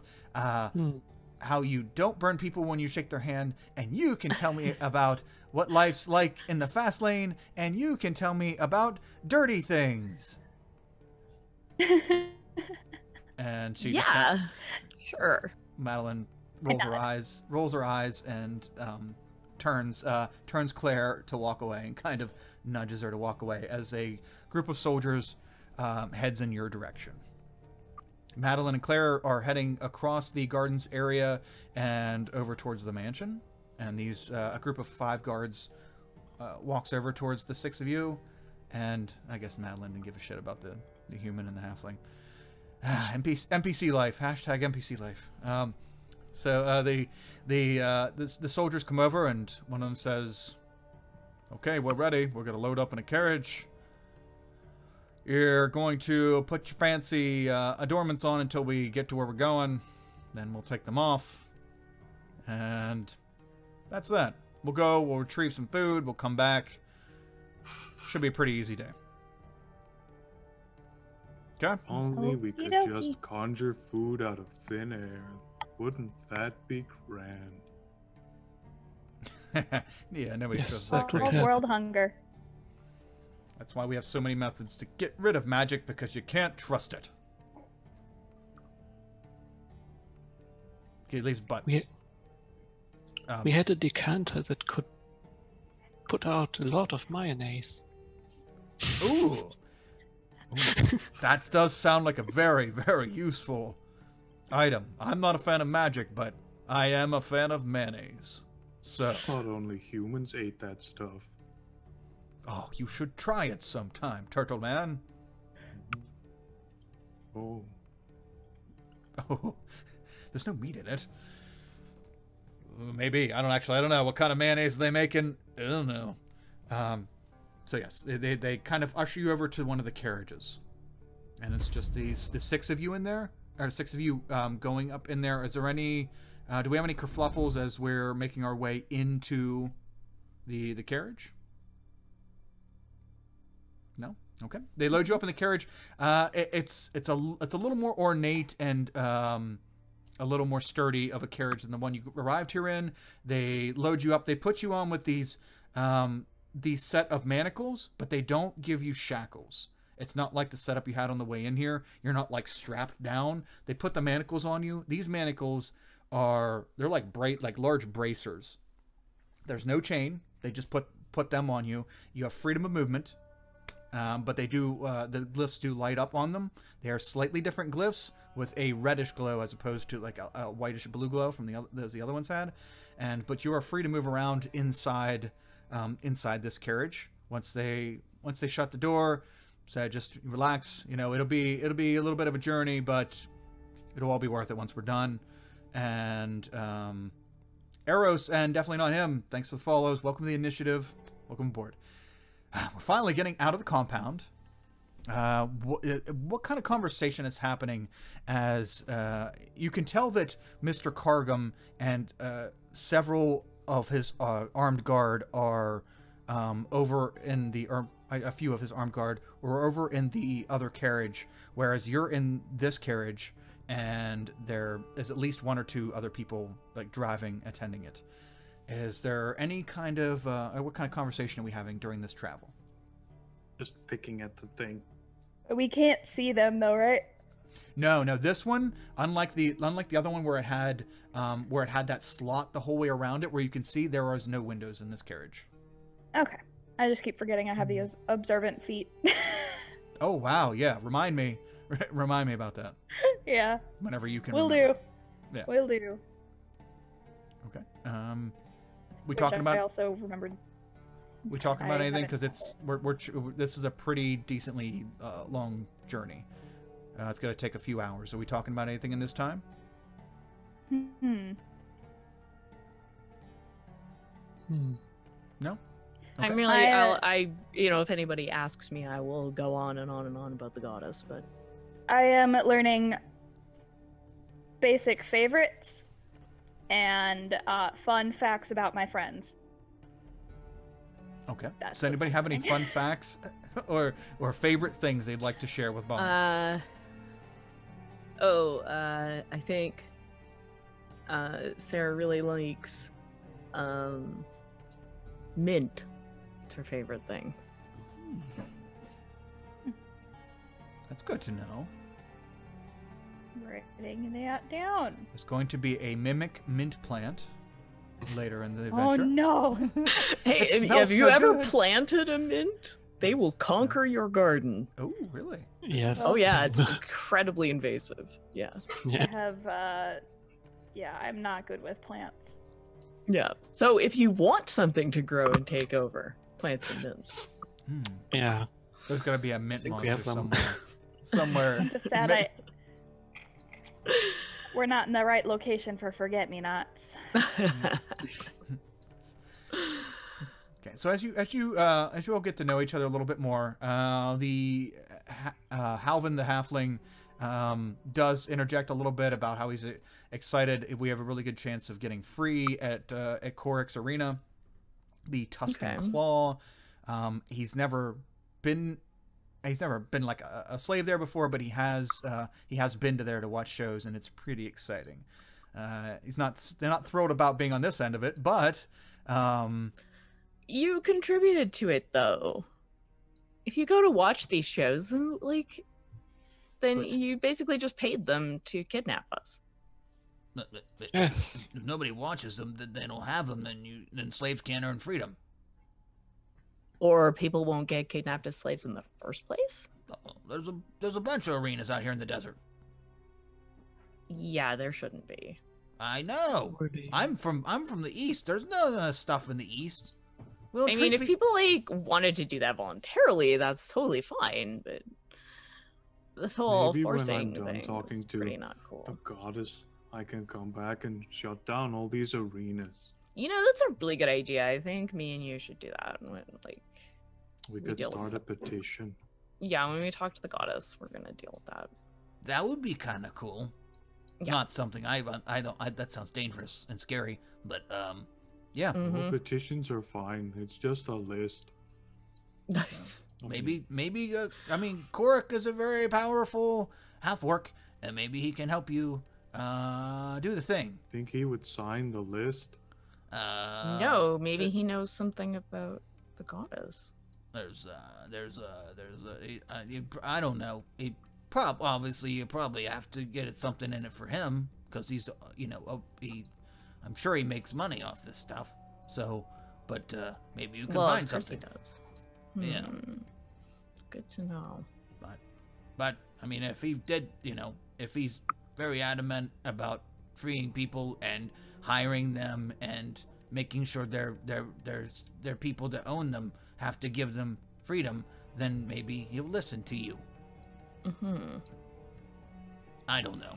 A: how you don't burn people when you shake their hand, and you can tell me about what life's like in the fast lane, and you can tell me about dirty things. And she
G: Sure.
A: Madeline rolls her eyes, and turns Claire to walk away, and kind of nudges her to walk away as a group of soldiers heads in your direction. Madeline and Claire are heading across the gardens area and over towards the mansion. And a group of 5 guards walks over towards the 6 of you. And I guess Madeline didn't give a shit about the human and the halfling. NPC life. Hashtag NPC life. So the soldiers come over, and one of them says, "Okay, we're ready. We're going to load up in a carriage. You're going to put your fancy adornments on until we get to where we're going. Then we'll take them off. And that's that. We'll go, we'll retrieve some food, we'll come back. Should be a pretty easy day." Okay?
C: Only we could
B: Okey-dokey.
C: just conjure food out of thin air. Wouldn't that be grand?
A: Yeah, nobody
E: Yes,
A: feels
E: that
A: that
E: could
A: great.
B: All
E: happen.
B: world hunger.
A: That's why we have so many methods to get rid of magic, because you can't trust it. Okay, leaves butt.
E: We had a decanter that could put out a lot of mayonnaise.
A: Ooh. That does sound like a very, very useful item. I'm not a fan of magic, but I am a fan of mayonnaise. So,
C: Thought only humans ate that stuff.
A: oh, you should try it sometime, Turtle Man.
C: Oh,
A: Oh, there's no meat in it. Maybe. I don't know what kind of mayonnaise they making. I don't know. So yes, they kind of usher you over to one of the carriages, and it's just the 6 of you in there, or 6 of you going up in there. Is there any? Do we have any kerfluffles as we're making our way into the carriage? No. Okay. They load you up in the carriage. It's a little more ornate and a little more sturdy of a carriage than the one you arrived here in. They load you up. They put you on with these set of manacles, but they don't give you shackles. It's not like the setup you had on the way in here. You're not like strapped down. They put the manacles on you. These manacles they're like large bracers. There's no chain. They just put them on you. You have freedom of movement. But they do, the glyphs do light up on them. They are slightly different glyphs with a reddish glow as opposed to like a whitish blue glow from the other ones had. But you are free to move around inside this carriage. Once they shut the door, so just relax. You know, it'll be a little bit of a journey, but it'll all be worth it once we're done. And Eros, and definitely not him, thanks for the follows. Welcome to the initiative. Welcome aboard. We're finally getting out of the compound. What kind of conversation is happening as you can tell that Mr. Cargum and several of his armed guard are over in the a few of his armed guard or over in the other carriage, whereas you're in this carriage and there is at least 1 or 2 other people like driving, attending it. Is there any kind of what kind of conversation are we having during this travel?
C: Just picking at the thing.
B: We can't see them though, right?
A: No. This one, unlike the other one where it had that slot the whole way around it, where you can see, there was no windows in this carriage.
B: Okay. I just keep forgetting I have the observant feet.
A: Oh wow, yeah. Remind me about that.
B: Yeah.
A: Whenever you can.
B: Will
A: remember.
B: do.
A: Yeah.
B: Will do.
A: Okay. We talking about?
B: I also remembered.
A: We talking about anything? Because this is a pretty decently long journey. It's gonna take a few hours. Are we talking about anything in this time? No. Okay.
G: I'm really, I if anybody asks me, I will go on and on and on about the goddess, but
B: I am learning basic favorites and fun facts about my friends.
A: Okay. Does anybody have any fun facts or favorite things they'd like to share with Bob?
G: I think Sarah really likes mint. It's her favorite thing.
A: That's good to know.
B: Writing that down.
A: There's going to be a mimic mint plant later in the
B: Oh
A: adventure.
B: no!
G: Hey, have you ever planted a mint? They will conquer your garden.
A: Oh, really?
E: Yes.
G: Oh yeah, it's incredibly invasive. Yeah.
B: I have I'm not good with plants.
G: Yeah. So if you want something to grow and take over, plant some mint.
E: Yeah.
A: There's got to be a mint
E: we
A: monster
E: have some.
A: somewhere.
B: I'm just sad we're not in the right location for forget-me-nots.
A: Okay, so as you all get to know each other a little bit more, the Halvin the Halfling does interject a little bit about how he's excited if we have a really good chance of getting free at Korik's Arena, the Tuscan Claw. He's never been like a slave there before, but he has been to there to watch shows, and it's pretty exciting. They're not thrilled about being on this end of it, but
G: you contributed to it though. If you go to watch these shows, then you basically just paid them to kidnap us.
F: But if nobody watches them, then they don't have them. Then slaves can't earn freedom.
G: Or people won't get kidnapped as slaves in the first place?
F: There's a bunch of arenas out here in the desert.
G: Yeah, there shouldn't be.
F: I know. I'm from the east. There's no stuff in the east.
G: I mean, if people wanted to do that voluntarily, that's totally fine. But this whole forcing thing
C: talking
G: is
C: to
G: pretty not cool.
C: The goddess, I can come back and shut down all these arenas.
G: You know, that's a really good idea. I think me and you should do that. When, like,
C: We could
G: deal with
C: start a
G: the-
C: petition.
G: yeah, when we talk to the goddess, we're gonna deal with that.
F: That would be kind of cool.
G: Yeah.
F: Not something I don't. That sounds dangerous and scary. But yeah.
G: Mhm.
C: Well, petitions are fine. It's just a list. I mean,
F: Maybe. I mean, Korik is a very powerful half-orc, and maybe he can help you do the thing.
C: think he would sign the list.
G: No, maybe he knows something about the goddess.
F: I don't know. Obviously you probably have to get something in it for him because he's, I'm sure he makes money off this stuff. So, but maybe you can find something.
G: Of course
F: Yeah.
G: he does. Good to know.
F: But I mean, if he did, if he's very adamant about freeing people and hiring them and making sure their people that own them have to give them freedom, then maybe he'll listen to you. I don't know.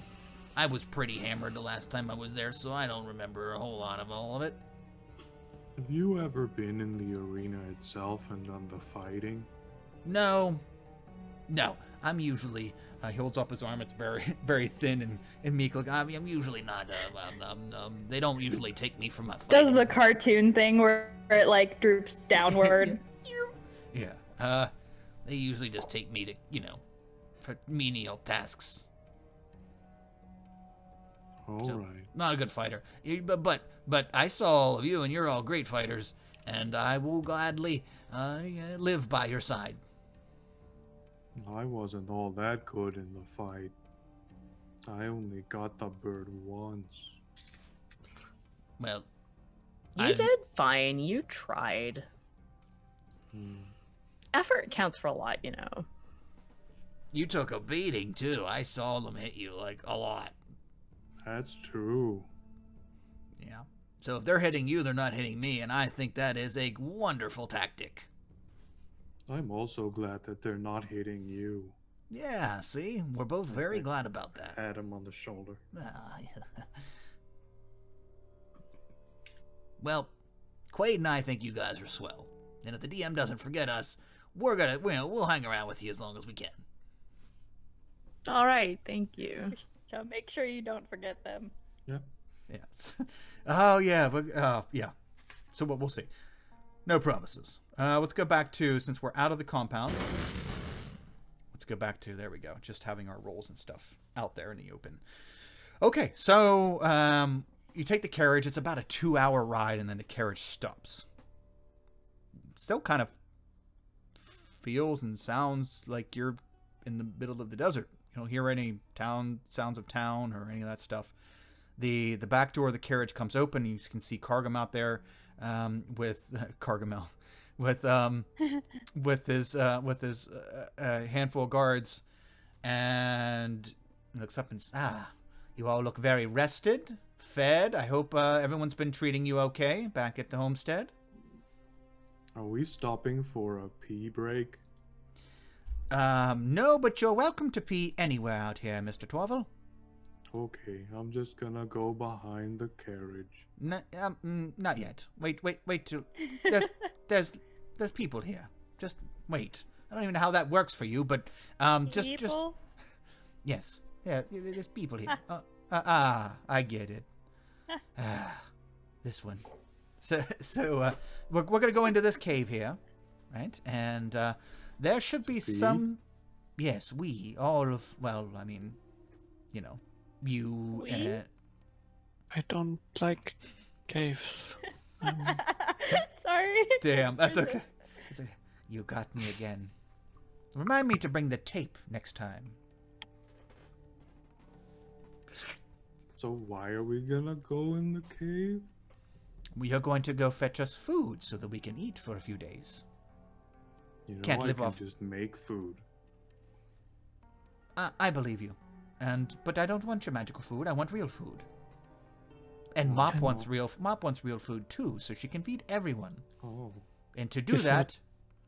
F: I was pretty hammered the last time I was there, so I don't remember a whole lot of all of it.
C: Have you ever been in the arena itself and done the fighting?
F: No. I'm usually. He holds up his arm. It's very, very thin and meek. Like I'm usually not. They don't usually take me for my fighting.
B: Does the cartoon thing where it like droops downward.
F: Yeah. They usually just take me to, for menial tasks.
C: All
F: So,
C: right.
F: Not a good fighter. But I saw all of you, and you're all great fighters, and I will gladly live by your side.
C: I wasn't all that good in the fight. I only got the bird once.
F: Well,
G: You did fine. You tried. Effort counts for a lot, you know.
F: You took a beating too. I saw them hit you like a lot.
C: That's true.
F: Yeah. So if they're hitting you, they're not hitting me, and I think that is a wonderful tactic.
C: I'm also glad that they're not hitting you.
F: Yeah, see? We're both very glad about that.
C: Pat him on the shoulder.
F: Ah, yeah. Well, Quaid and I think you guys are swell. And if the DM doesn't forget us, we'll hang around with you as long as we can.
G: All right, thank you.
B: So make sure you don't forget them.
A: Yes. Oh yeah, but yeah. So we'll see. No promises. Let's go back to, since we're out of the compound. Let's go back to, there we go, just having our rolls and stuff out there in the open. Okay, so you take the carriage. It's about a 2-hour ride, and then the carriage stops. It still kind of feels and sounds like you're in the middle of the desert. You don't hear any sounds of town or any of that stuff. The back door of the carriage comes open. You can see Cargam out there with Cargamel, with his handful of guards, and looks up and you all look very rested, fed. I hope everyone's been treating you okay back at the homestead.
C: Are we stopping for a pee break?
A: No, but you're welcome to pee anywhere out here, Mr. Torval.
C: Okay, I'm just gonna go behind the carriage.
A: Not yet. Wait till there's people here. Just wait. I don't even know how that works for you, but just yes, yeah, there's people here. I get it. This one. So we're gonna go into this cave here, right? And there should be some. Yes, I mean, you.
E: I don't like caves.
B: Sorry.
A: Damn, that's okay. You got me again. Remind me to bring the tape next time.
C: So why are we gonna go in the cave?
A: We are going to go fetch us food so that we can eat for a few days.
C: You know,
A: Can't
C: I
A: live
C: can
A: off-
C: just make food.
A: I believe you, but I don't want your magical food. I want real food. And Mop wants real food too, so she can feed everyone.
C: Oh,
A: And to do that,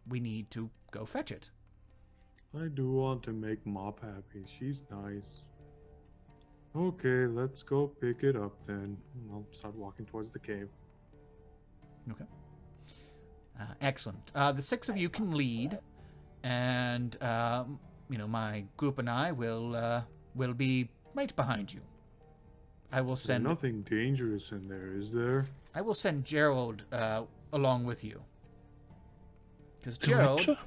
A: we need to go fetch it.
C: I do want to make Mop happy. She's nice. Okay, let's go pick it up then. I'll start walking towards the cave.
A: Okay. Excellent. The 6 of you can lead, and my group and I will be right behind you. I will
C: There's
A: send.
C: nothing dangerous in there, is there?
A: I will send Gerald along with you. Because Gerald.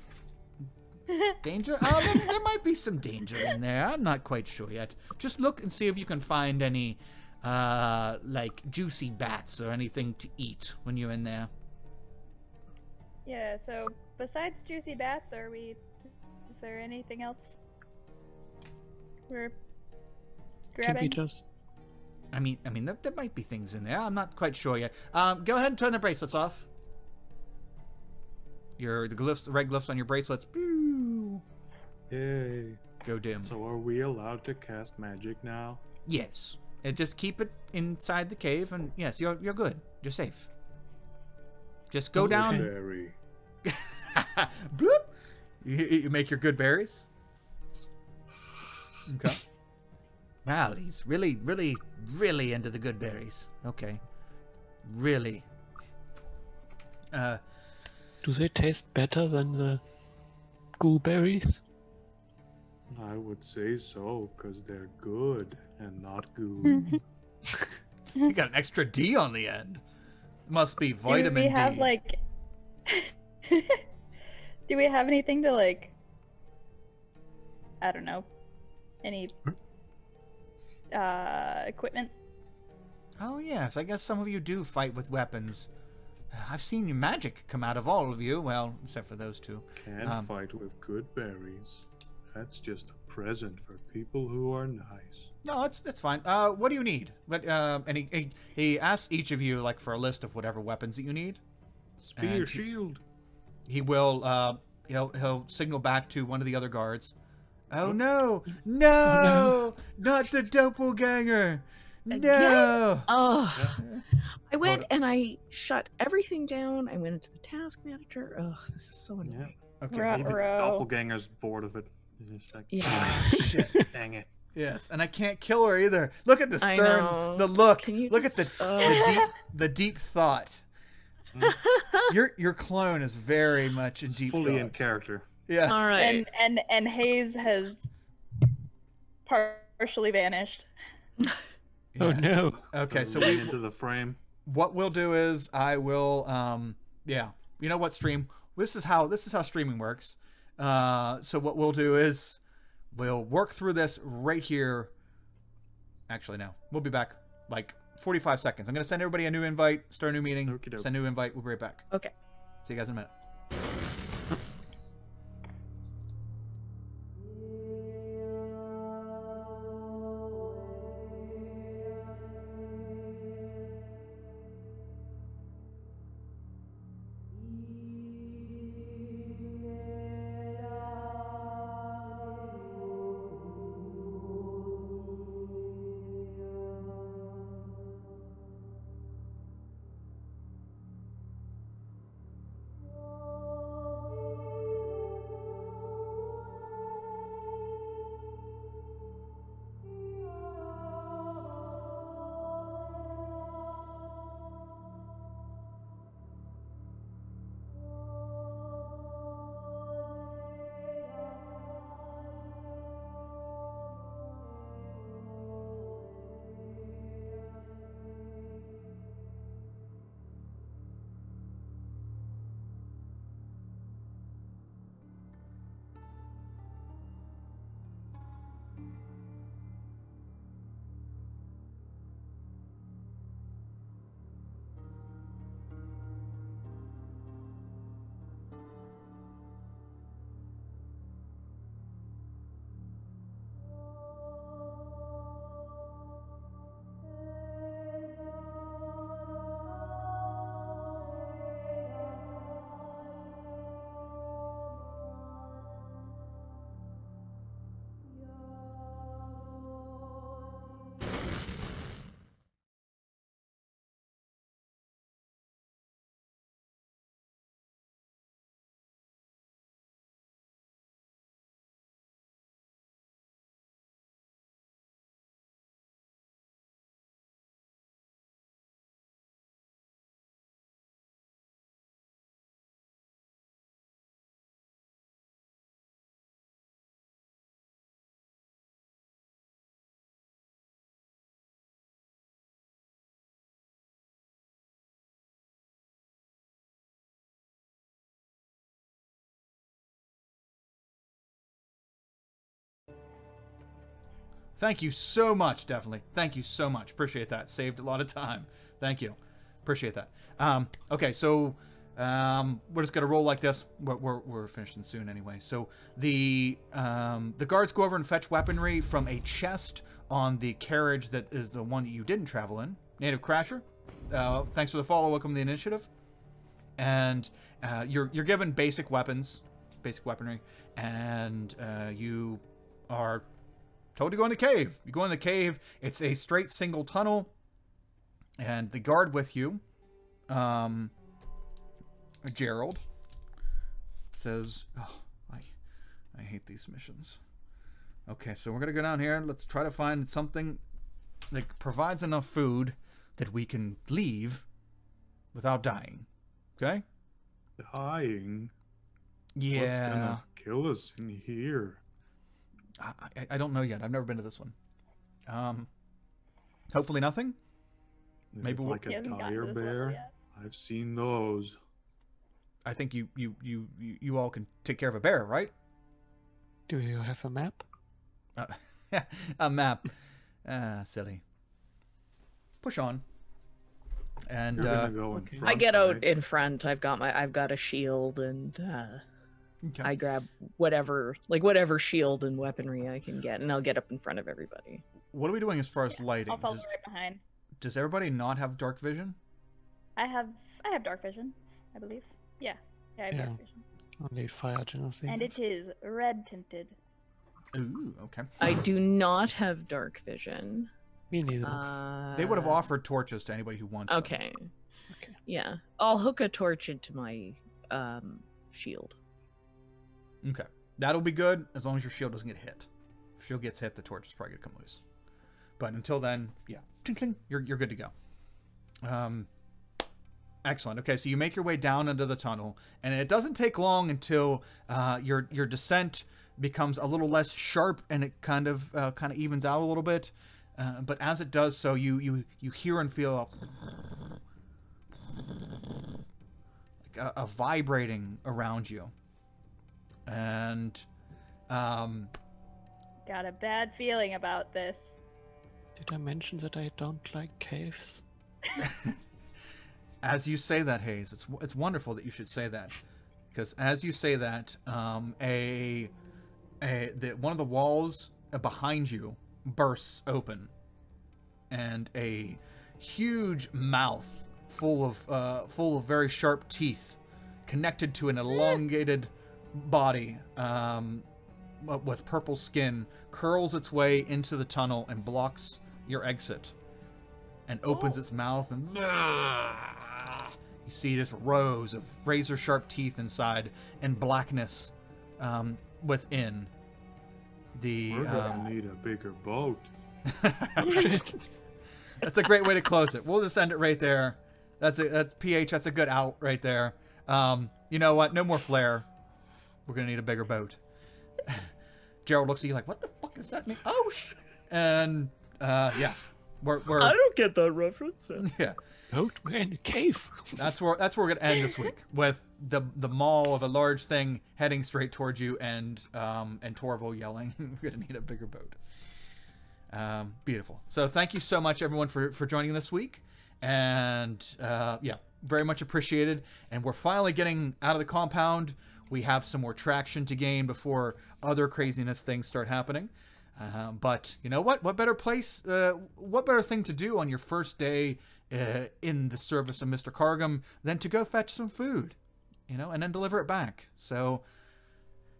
A: Danger? There might be some danger in there. I'm not quite sure yet. Just look and see if you can find any, like juicy bats or anything to eat when you're in there.
B: Yeah, so besides juicy bats, is there anything else we're grabbing?
E: Computers.
A: I mean, there might be things in there. I'm not quite sure yet. Go ahead and turn the bracelets off. The red glyphs on your bracelets. Pew,
C: Yay.
A: go dim.
C: So are we allowed to cast magic now?
A: Yes. And just keep it inside the cave, and yes, you're good. You're safe. Just go down.
C: Berry.
A: Bloop. You make your good berries. Okay. Wow, he's really, really, really into the good berries. Okay. Really.
E: Do they taste better than the gooberries?
C: I would say so, because they're good and not goo.
A: You got an extra D on the end. Must be vitamin D.
B: Do we have like? Do we have anything to like? I don't know. Any equipment?
A: Oh yes, I guess some of you do fight with weapons. I've seen your magic come out of all of you. Well, except for those two.
C: Can't fight with good berries. That's just a present for people who are nice.
A: No, that's fine. What do you need? And he asks each of you like for a list of whatever weapons that you need.
C: Spear,
A: And
C: shield.
A: He will. He'll signal back to one of the other guards. Oh no! No! Not the doppelganger! No!
G: Oh, I went
A: Hold
G: and I shut everything down. I went into the task manager. Oh, this is so annoying.
A: Okay.
B: Right.
C: Maybe the
B: Ruh-roh.
C: doppelganger's bored of it. He's just like,
G: Yeah.
A: Shit.
C: dang it.
A: Yes, and I can't kill her either. Look at the
G: I
A: stern,
G: know.
A: the look.
G: Can you
A: Look at
G: just-
A: the deep thought. Your clone is very much in deep
C: Fully
A: thought.
C: in character.
A: Yes.
G: All right.
B: And Hayes has partially vanished.
E: Oh
A: Yes.
E: no.
A: Okay, so
C: Lean into the frame.
A: what we'll do is I will yeah. You know what, stream? This is how streaming works. So what we'll do is we'll work through this right here. Actually, no. We'll be back like 45 seconds. I'm going to send everybody a new invite, start a new meeting,
C: Okie doke.
A: send a new invite. We'll be right back.
G: Okay.
A: See you guys in a minute. Thank you so much, definitely. Thank you so much. Appreciate that. Saved a lot of time. Thank you. Appreciate that. Okay, so we're just gonna roll like this. We're finishing soon anyway. So the guards go over and fetch weaponry from a chest on the carriage that is the one that you didn't travel in. Native Crasher, thanks for the follow. Welcome to the initiative. And you're given basic weapons, basic weaponry, and you are told to go in the cave. You go in the cave. It's a straight single tunnel, and the guard with you, Gerald, says, "Oh, I hate these missions." Okay, so we're gonna go down here. Let's try to find something that provides enough food that we can leave without dying. Okay?
C: Dying?
A: Yeah.
C: What's gonna kill us in here?
A: I don't know yet. I've never been to this one. Hopefully nothing.
C: Is
A: Maybe
C: it
A: we'll-
C: like
B: He
C: a
B: hasn't gotten
C: dire
B: to this level
C: bear?
B: yet.
C: I've seen those.
A: I think you all can take care of a bear, right?
E: Do you have a map?
A: A map. Silly. Push on. And
C: You're gonna go in
E: okay.
C: front.
D: I get out
C: right?
D: in front. I've got a shield, and
A: okay.
D: I grab whatever shield and weaponry I can get, and I'll get up in front of everybody.
A: What are we doing as far as
B: Yeah,
A: lighting?
B: I'll follow right behind.
A: Does everybody not have dark vision?
B: I have dark vision, I believe. Yeah, I have
E: Yeah.
B: dark vision,
E: Only fire genocide.
B: and it is red tinted.
A: Ooh, okay.
D: I do not have dark vision.
E: Me neither.
A: They would have offered torches to anybody who wants them.
D: Okay.
E: Okay.
D: Yeah, I'll hook a torch into my shield.
A: Okay. That'll be good as long as your shield doesn't get hit. If shield gets hit, the torch is probably going to come loose. But until then, yeah. Tinkling, you're good to go. Excellent. Okay, so you make your way down into the tunnel, and it doesn't take long until your descent becomes a little less sharp, and it kind of evens out a little bit. But as it does so, you hear and feel like a vibrating around you, and
B: Got a bad feeling about this.
E: Did I mention that I don't like caves?
A: as you say that, Hayes, it's wonderful that you should say that, because as you say that, one of the walls behind you bursts open, and a huge mouth full of very sharp teeth, connected to an elongated body with purple skin, curls its way into the tunnel and blocks your exit, and opens its mouth, and you see just rows of razor sharp teeth inside and blackness within.
C: We're gonna need a bigger boat.
E: Oh shit.
A: That's a great way to close it. We'll just end it right there. That's PH. That's a good out right there. You know what? No more flare. We're gonna need a bigger boat. Gerald looks at you like, "What the fuck does that mean?" Oh sh! And yeah, we're
D: I don't get that reference.
A: yeah.
E: Boat? We're in a cave.
A: That's where we're gonna end this week, with the maul of a large thing heading straight towards you, and Torval yelling, "We're gonna need a bigger boat." Beautiful. So thank you so much, everyone, for joining this week, and yeah, very much appreciated. And we're finally getting out of the compound. We have some more traction to gain before other craziness things start happening. But you know what? What better place? What better thing to do on your first day in the service of Mr. Cargum than to go fetch some food, you know, and then deliver it back. So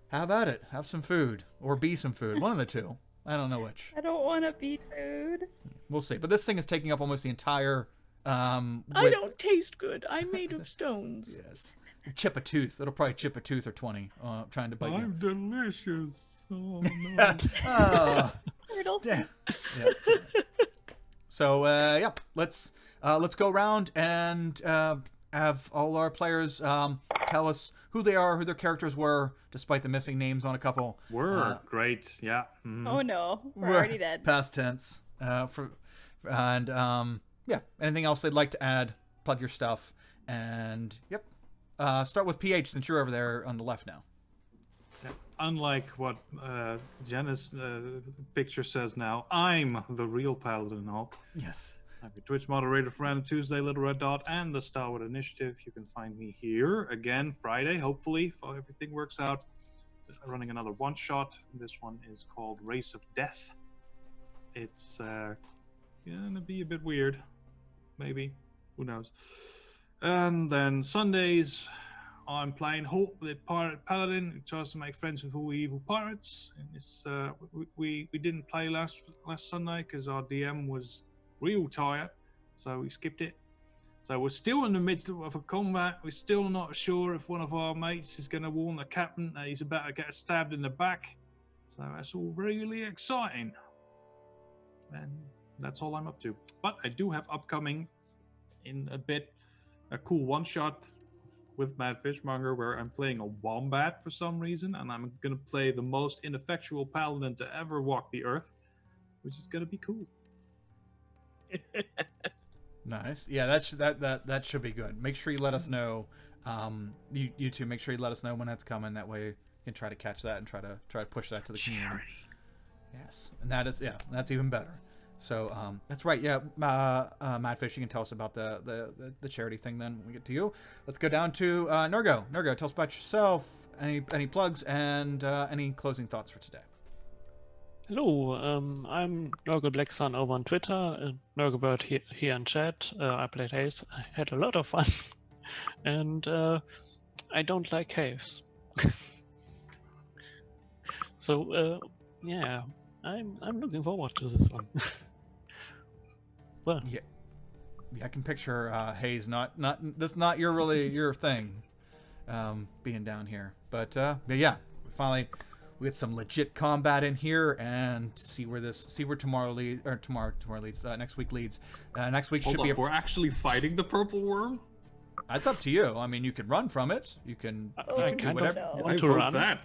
A: have at it. Have some food, or be some food. One of the two. I don't know which.
B: I don't want to be food.
A: We'll see. But this thing is taking up almost the entire.
D: I don't taste good. I'm made of stones.
A: Yes. Chip a tooth. It'll probably chip a tooth or 20 trying to bite you.
C: I'm delicious. Oh no.
A: Oh,
B: Turtles.
A: damn. Yeah. So yeah, let's go around and have all our players tell us who they are, who their characters were, despite the missing names on a couple.
C: We're great. Yeah. Mhm.
B: Oh no, we're already dead.
A: Past tense. Yeah, anything else they'd like to add? Plug your stuff, and yep. Start with PH since you're over there on the left now.
C: unlike what Jenna's picture says now, I'm the real Paladin Hulk.
A: Yes.
C: I'm your Twitch moderator for Random Tuesday, Little Red Dot, and the Stalwart Initiative. You can find me here again Friday, hopefully, if everything works out. Running another one-shot. This one is called Race of Death. It's gonna be a bit weird, maybe. Who knows? And then Sundays, I'm playing Hulk, the pirate paladin who tries to make friends with all the evil pirates. And this, we didn't play last Sunday because our DM was real tired, so we skipped it. So we're still in the midst of a combat. We're still not sure if one of our mates is going to warn the captain that he's about to get stabbed in the back. So that's all really exciting. And that's all I'm up to. But I do have upcoming in a bit a cool one-shot with Mad Fishmonger where I'm playing a wombat for some reason, and I'm going to play the most ineffectual paladin to ever walk the earth, which is going to be cool.
A: Nice. Yeah, that should be good. Make sure you let us know. You two, make sure you let us know when that's coming. That way you can try to catch that and try to push that to the community. Yes, and that's even better. So that's right. Yeah, Madfish, you can tell us about the charity thing. Then when we get to you. Let's go down to Nergo. Nergo, tell us about yourself. Any plugs and any closing thoughts for today?
E: Hello, I'm Norgo Black Sun over on Twitter, Norgobird here in chat. I played Haze. I had a lot of fun, and I don't like caves. So yeah, I'm looking forward to this one. Well,
A: yeah, I can picture Haze not your thing, being down here, but yeah, we get some legit combat in here and see where tomorrow leads, next week leads. Next week should be.
C: We're actually fighting the purple worm.
A: That's up to you. I mean, you can run from it. You can do whatever.
B: No.
E: want to run.
C: That.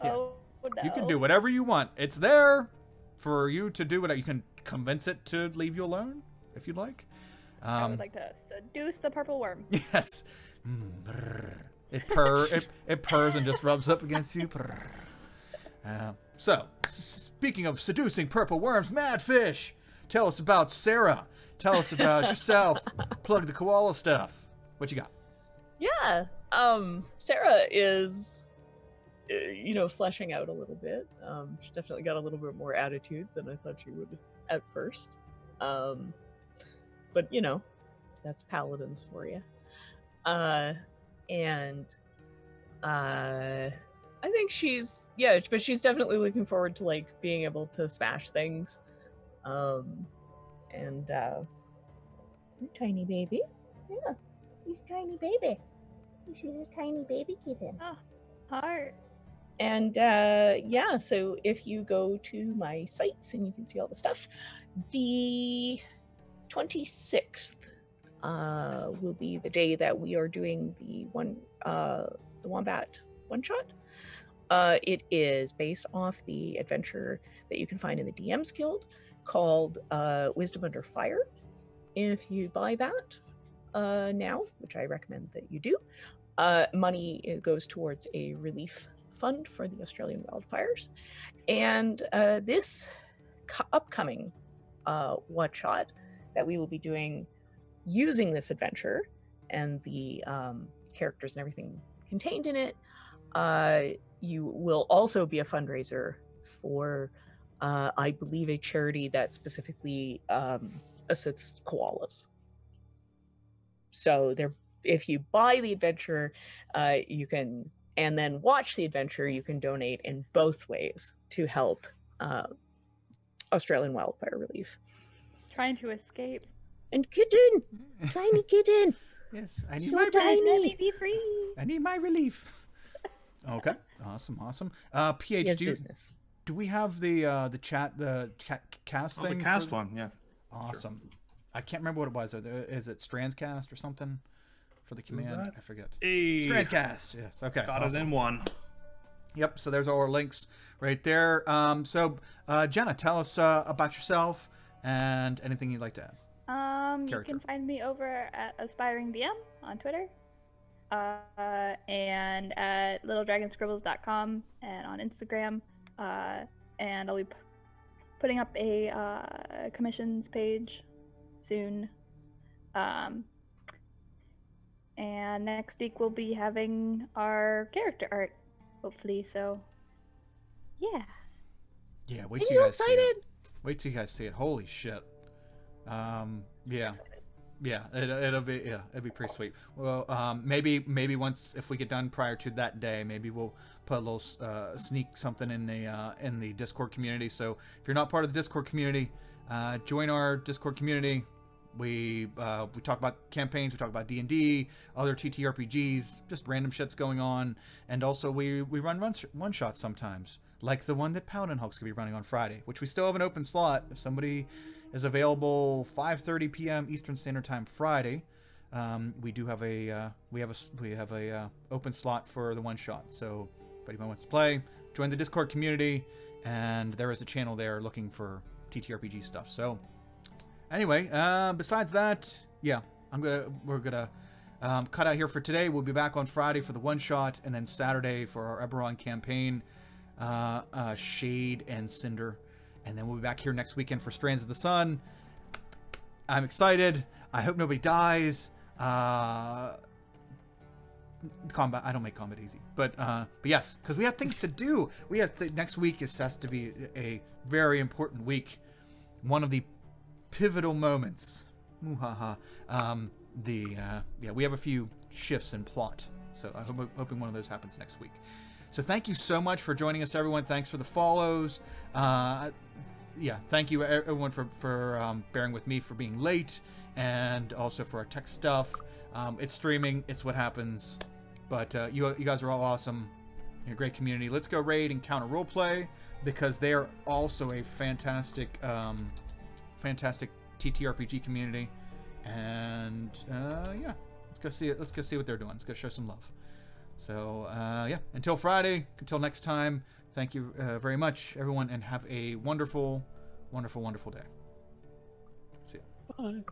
A: Yeah.
B: Oh, no.
A: You can do whatever you want. It's there for you to do whatever. You can convince it to leave you alone if you'd like.
B: I would like to seduce the purple worm.
A: Yes. It purrs and just rubs up against you. So, speaking of seducing purple worms, Madfish, tell us about Sarah. Tell us about yourself. Plug the koala stuff. What you got?
D: Yeah. Sarah is, fleshing out a little bit. She's definitely got a little bit more attitude than I thought she would at first. But, that's paladins for you. I think she's definitely looking forward to being able to smash things. Tiny baby. Yeah, he's tiny baby. You see this tiny baby kitten.
B: Oh, heart.
D: And so if you go to my sites and you can see all the stuff, the 26th will be the day that we are doing the Wombat one-shot. It is based off the adventure that you can find in the DM's Guild called Wisdom Under Fire. If you buy that now, which I recommend that you do, money goes towards a relief fund for the Australian wildfires. And this upcoming one-shot that we will be doing using this adventure and the characters and everything contained in it, you will also be a fundraiser for, I believe, a charity that specifically assists koalas. So if you buy the adventure, you can, and then watch the adventure, you can donate in both ways to help Australian wildfire relief.
B: Trying to escape.
D: And kitten, tiny kitten.
A: Yes, I need
D: So
A: my
D: tiny.
B: Let me be free.
A: I need my relief. Okay, awesome. PH,
D: Yes, business.
A: do we have the chat cast thing?
C: The cast one, yeah.
A: Awesome. Sure. I can't remember what it was. Is it Strands cast or something for the command? I forget.
C: Hey.
A: Strands cast. Yes. Okay.
C: Got
A: awesome.
C: it in one.
A: Yep. So there's all our links right there. So Jenna, tell us about yourself and anything you'd like to add.
B: You can find me over at Aspiring DM on Twitter. and at littledragonscribbles.com and on Instagram. And I'll be putting up a commissions page soon. And next week we'll be having our character art, hopefully. So, yeah.
A: Yeah, wait
G: Are
A: till
G: you
A: you guys see
G: excited?
A: it. Wait till you guys see it. Holy shit. Yeah. Yeah, it'll be pretty sweet. Well, maybe once if we get done prior to that day, maybe we'll put a little sneak something in the Discord community. So if you're not part of the Discord community, join our Discord community. We talk about campaigns, we talk about D&D, other TTRPGs, just random shit's going on, and also we run one shots sometimes, like the one that Paladin Hulk's gonna be running on Friday, which we still have an open slot if somebody is available 5:30 p.m. Eastern Standard Time Friday. We do have a open slot for the one shot. So if anyone wants to play, join the Discord community, and there is a channel there looking for TTRPG stuff. So anyway, besides that, yeah, we're gonna cut out here for today. We'll be back on Friday for the one shot, and then Saturday for our Eberron campaign, Shade and Cinder. And then we'll be back here next weekend for Strands of the Sun. I'm excited. I hope nobody dies. Combat, I don't make combat easy. But yes, because we have things to do. We have next week has to be a very important week. One of the pivotal moments. Yeah, we have a few shifts in plot. So I'm hoping one of those happens next week. So thank you so much for joining us, everyone. Thanks for the follows. Yeah, thank you everyone for bearing with me for being late, and also for our tech stuff. It's streaming. It's what happens. But you guys are all awesome. You're a great community. Let's go raid and counter roleplay, because they are also a fantastic, fantastic TTRPG community. And yeah, let's go see it. Let's go see what they're doing. Let's go show some love. So, yeah, until Friday, until next time, thank you very much, everyone, and have a wonderful, wonderful, wonderful day. See ya.
E: Bye.